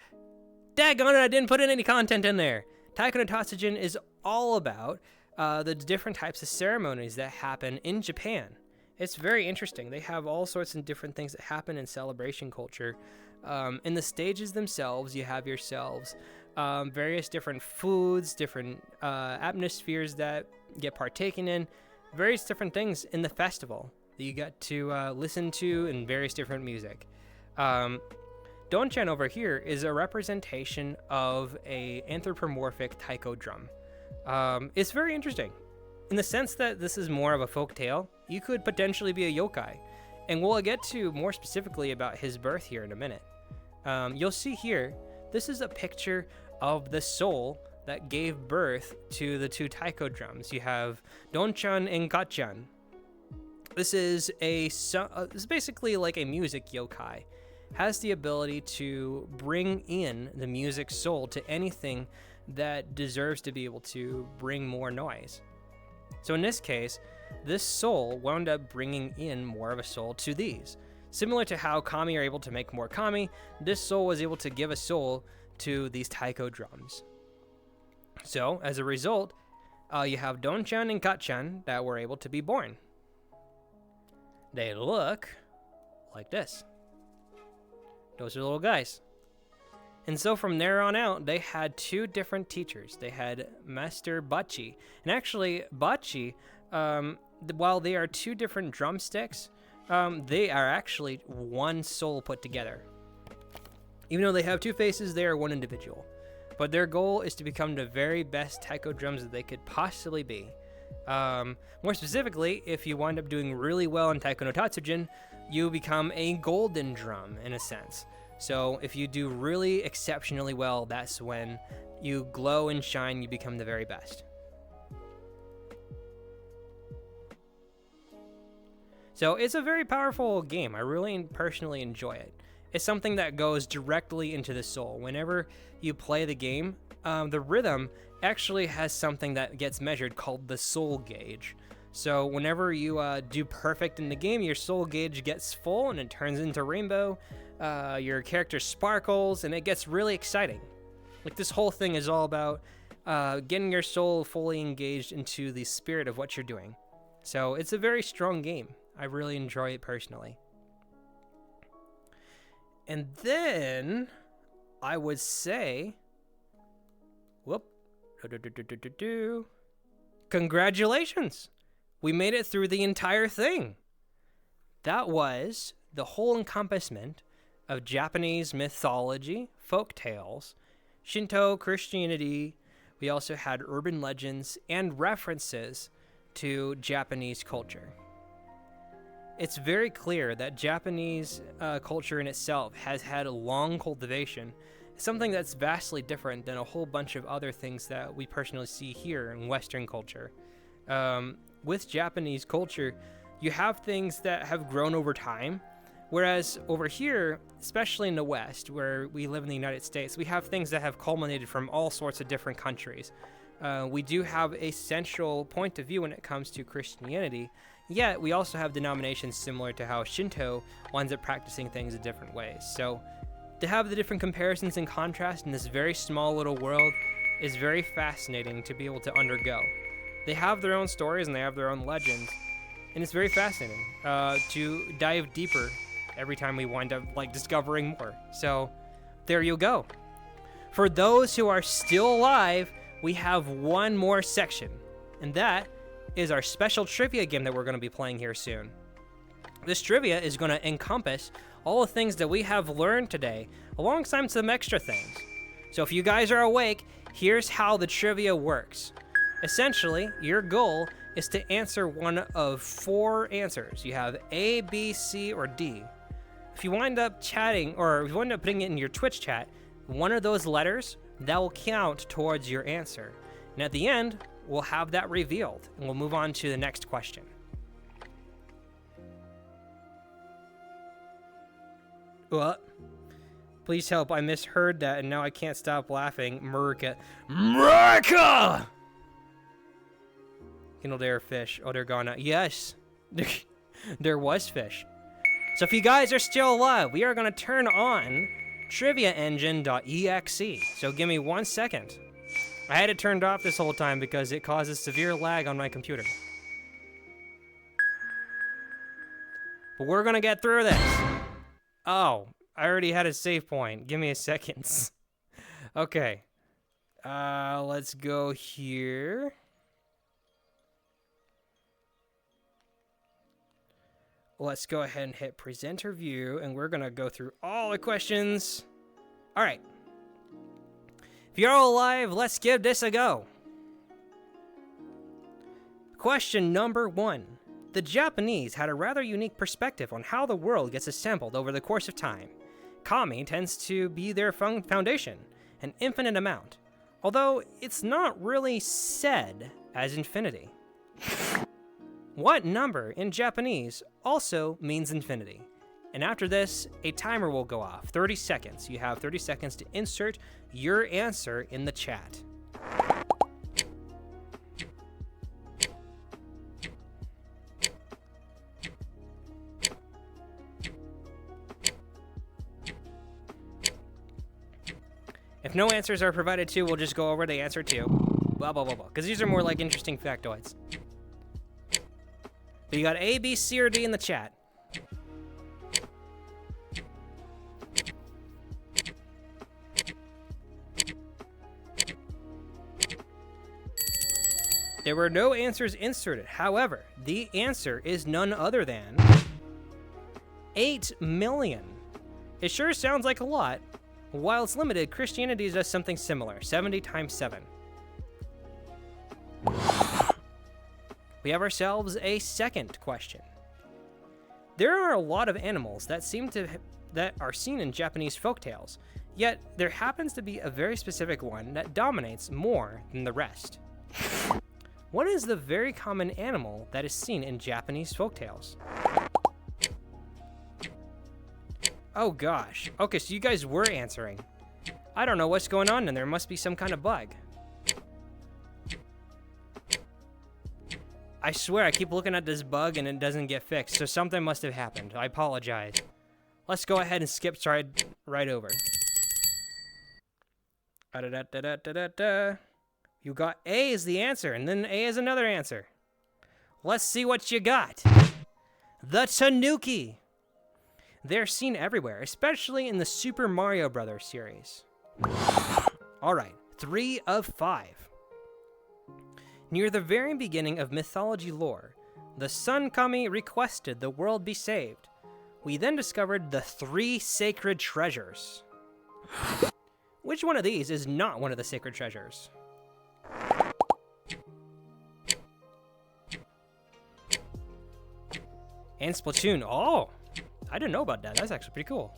daggone it, I didn't put in any content in there. Taiko no Tatsujin is all about the different types of ceremonies that happen in Japan. It's very interesting. They have all sorts of different things that happen in celebration culture. In the stages themselves, you have yourselves various different foods, different atmospheres that get partaken in, various different things in the festival that you get to listen to in various different music. Donchan over here is a representation of a anthropomorphic taiko drum. It's very interesting in the sense that this is more of a folk tale. You could potentially be a yokai, and we'll get to more specifically about his birth here in a minute. You'll see here, this is a picture of the soul that gave birth to the two taiko drums. You have Donchan and Gachan. This is basically like a music yokai. Has the ability to bring in the music soul to anything that deserves to be able to bring more noise. So in this case, this soul wound up bringing in more of a soul to these. Similar to how kami are able to make more kami, this soul was able to give a soul to these taiko drums. So as a result, you have Donchan and Gachan that were able to be born. They look like this. Those are little guys. And so from there on out, they had two different teachers. They had Master Bachi. And actually, Bachi, while they are two different drumsticks, they are actually one soul put together. Even though they have two faces, they are one individual. But their goal is to become the very best taiko drums that they could possibly be. More specifically, if you wind up doing really well in Taiko no Tatsujin, you become a golden drum in a sense. So if you do really exceptionally well, that's when you glow and shine, you become the very best. So it's a very powerful game. I really personally enjoy it. It's something that goes directly into the soul. Whenever you play the game, the rhythm actually has something that gets measured called the soul gauge. So whenever you do perfect in the game, your soul gauge gets full and it turns into rainbow. Your character sparkles and it gets really exciting. Like this whole thing is all about getting your soul fully engaged into the spirit of what you're doing. So it's a very strong game. I really enjoy it personally. And then I would say, congratulations! We made it through the entire thing. That was the whole encompassment of Japanese mythology, folk tales, Shinto, Christianity. We also had urban legends and references to Japanese culture. It's very clear that Japanese culture in itself has had a long cultivation, something that's vastly different than a whole bunch of other things that we personally see here in Western culture. With Japanese culture, you have things that have grown over time, whereas over here, especially in the West, where we live in the United States, we have things that have culminated from all sorts of different countries. We do have a central point of view when it comes to Christianity, yet we also have denominations similar to how Shinto winds up practicing things in different ways. So to have the different comparisons and contrast in this very small little world is very fascinating to be able to undergo. They have their own stories and they have their own legends, and it's very fascinating to dive deeper every time we wind up discovering more. So there you go. For those who are still alive, we have one more section, and that is our special trivia game that we're going to be playing here soon. This trivia is going to encompass all the things that we have learned today, alongside some extra things. So if you guys are awake, here's how the trivia works. Essentially, your goal is to answer one of 4 answers. You have A, B, C, or D. If you wind up chatting, or if you wind up putting it in your Twitch chat, one of those letters, that will count towards your answer. And at the end, we'll have that revealed, and we'll move on to the next question. What? Please help, I misheard that, and now I can't stop laughing. Murica. Kindle there fish. Oh, they're gone now. Yes. There was fish. So if you guys are still alive, we are going to turn on triviaengine.exe. So give me 1 second. I had it turned off this whole time because it causes severe lag on my computer. But we're going to get through this. Oh, I already had a save point. Give me a second. Okay. Let's go here. Let's go ahead and hit presenter view, and we're gonna go through all the questions. All right. If you're all alive, let's give this a go. Question number 1. The Japanese had a rather unique perspective on how the world gets assembled over the course of time. Kami tends to be their foundation, an infinite amount, although it's not really said as infinity. What number in Japanese also means infinity? And after this, a timer will go off. 30 seconds. You have 30 seconds to insert your answer in the chat. If no answers are provided to, we'll just go over the answer to. Blah, blah, blah, blah. Because these are more like interesting factoids. But you got A, B, C, or D in the chat. There were no answers inserted. However, the answer is none other than 8 million. It sure sounds like a lot. While it's limited, Christianity does something similar. 70 times 7. We have ourselves a second question. There are a lot of animals that are seen in Japanese folktales, yet there happens to be a very specific one that dominates more than the rest. What is the very common animal that is seen in Japanese folktales? Oh gosh. Okay, so you guys were answering. I don't know what's going on, and there must be some kind of bug. I swear, I keep looking at this bug and it doesn't get fixed, so something must have happened. I apologize. Let's go ahead and skip right over. You got A is the answer, and then A is another answer. Let's see what you got. The Tanuki. They're seen everywhere, especially in the Super Mario Bros. Series. All right, 3 of 5. Near the very beginning of mythology lore, the Sun Kami requested the world be saved. We then discovered the 3 sacred treasures. Which one of these is not one of the sacred treasures? And Splatoon. Oh, I didn't know about that. That's actually pretty cool.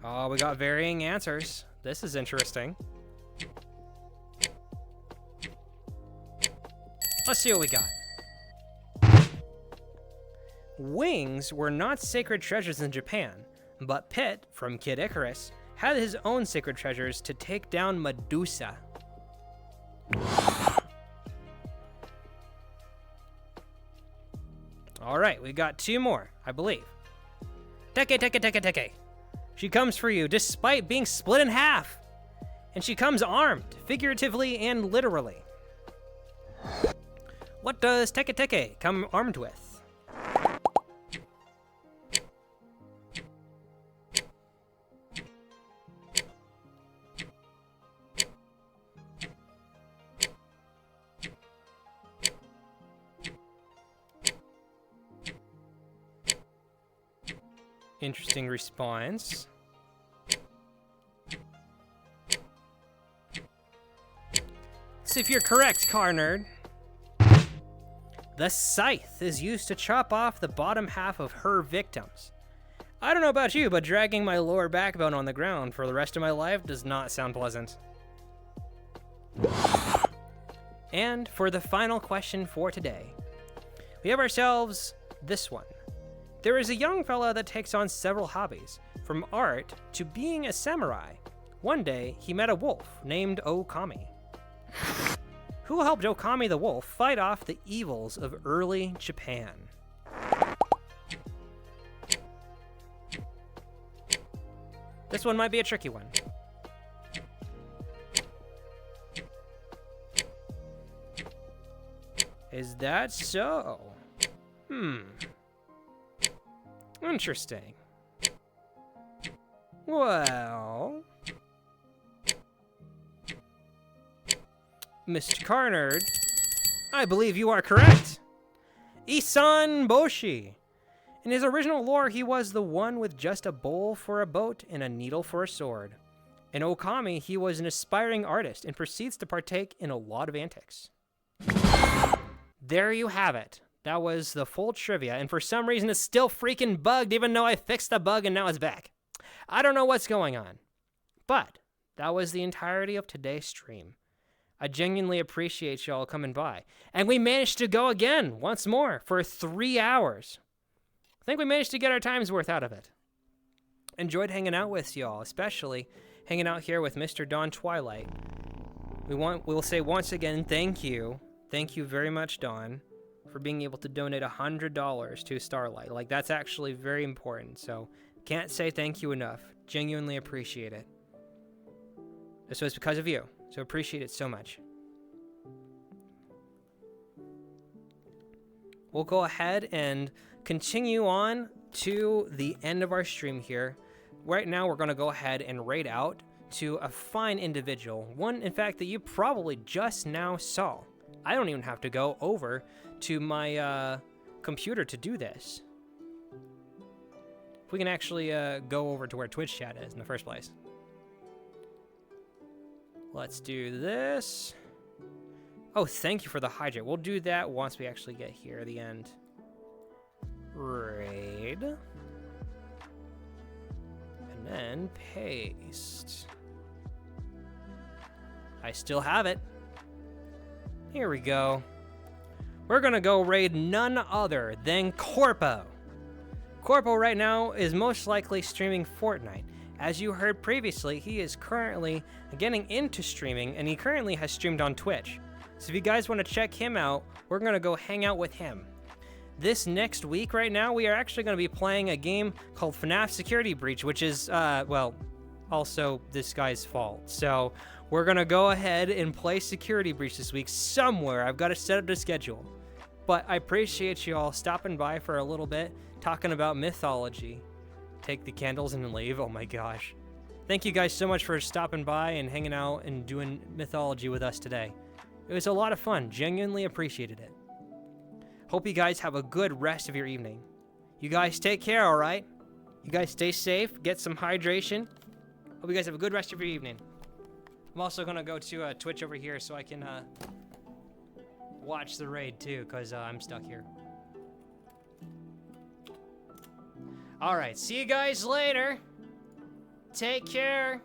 Oh, we got varying answers. This is interesting. Let's see what we got. Wings were not sacred treasures in Japan, but Pit, from Kid Icarus, had his own sacred treasures to take down Medusa. All right, we got 2 more, I believe. Teke. She comes for you despite being split in half. And she comes armed, figuratively and literally. What does Teke come armed with? Interesting response. See if you're correct, car nerd. The scythe is used to chop off the bottom half of her victims. I don't know about you, but dragging my lower backbone on the ground for the rest of my life does not sound pleasant. And for the final question for today, we have ourselves this one. There is a young fella that takes on several hobbies, from art to being a samurai. One day, he met a wolf named Okami. Who helped Okami the wolf fight off the evils of early Japan? This one might be a tricky one. Is that so? Interesting. Well, Mr. Carnard, I believe you are correct. Isan Boshi. In his original lore, he was the one with just a bowl for a boat and a needle for a sword. In Okami, he was an aspiring artist and proceeds to partake in a lot of antics. There you have it. That was the full trivia, and for some reason it's still freaking bugged, even though I fixed the bug and now it's back. I don't know what's going on. But that was the entirety of today's stream. I genuinely appreciate y'all coming by. And we managed to go again, once more, for 3 hours. I think we managed to get our time's worth out of it. Enjoyed hanging out with y'all, especially hanging out here with Mr. Dawn Twilight. We'll say once again, thank you. Thank you very much, Dawn, for being able to donate $100 to Starlight. Like, that's actually very important, so can't say thank you enough. Genuinely appreciate it. This was because of you, so appreciate it so much. We'll go ahead and continue on to the end of our stream here. Right now, we're going to go ahead and raid out to a fine individual. One, in fact, that you probably just now saw. I don't even have to go over to my computer to do this. If we can actually go over to where Twitch chat is in the first place. Let's do this. Oh, thank you for the hydrate. We'll do that once we actually get here at the end. Raid. And then paste. I still have it. Here we go. We're gonna go raid none other than Corpo. Corpo right now is most likely streaming Fortnite. As you heard previously, he is currently getting into streaming, and he currently has streamed on Twitch. So if you guys want to check him out, we're gonna go hang out with him. This next week right now, we are actually gonna be playing a game called FNAF Security Breach, which is, well, also this guy's fault. So we're gonna go ahead and play Security Breach this week somewhere. I've got to set up the schedule. But I appreciate you all stopping by for a little bit, talking about mythology. Take the candles and leave. Oh my gosh. Thank you guys so much for stopping by and hanging out and doing mythology with us today. It was a lot of fun. Genuinely appreciated it. Hope you guys have a good rest of your evening. You guys take care, all right? You guys stay safe, get some hydration. Hope you guys have a good rest of your evening. I'm also gonna go to Twitch over here so I can watch the raid too, because I'm stuck here. All right, see you guys later. Take care.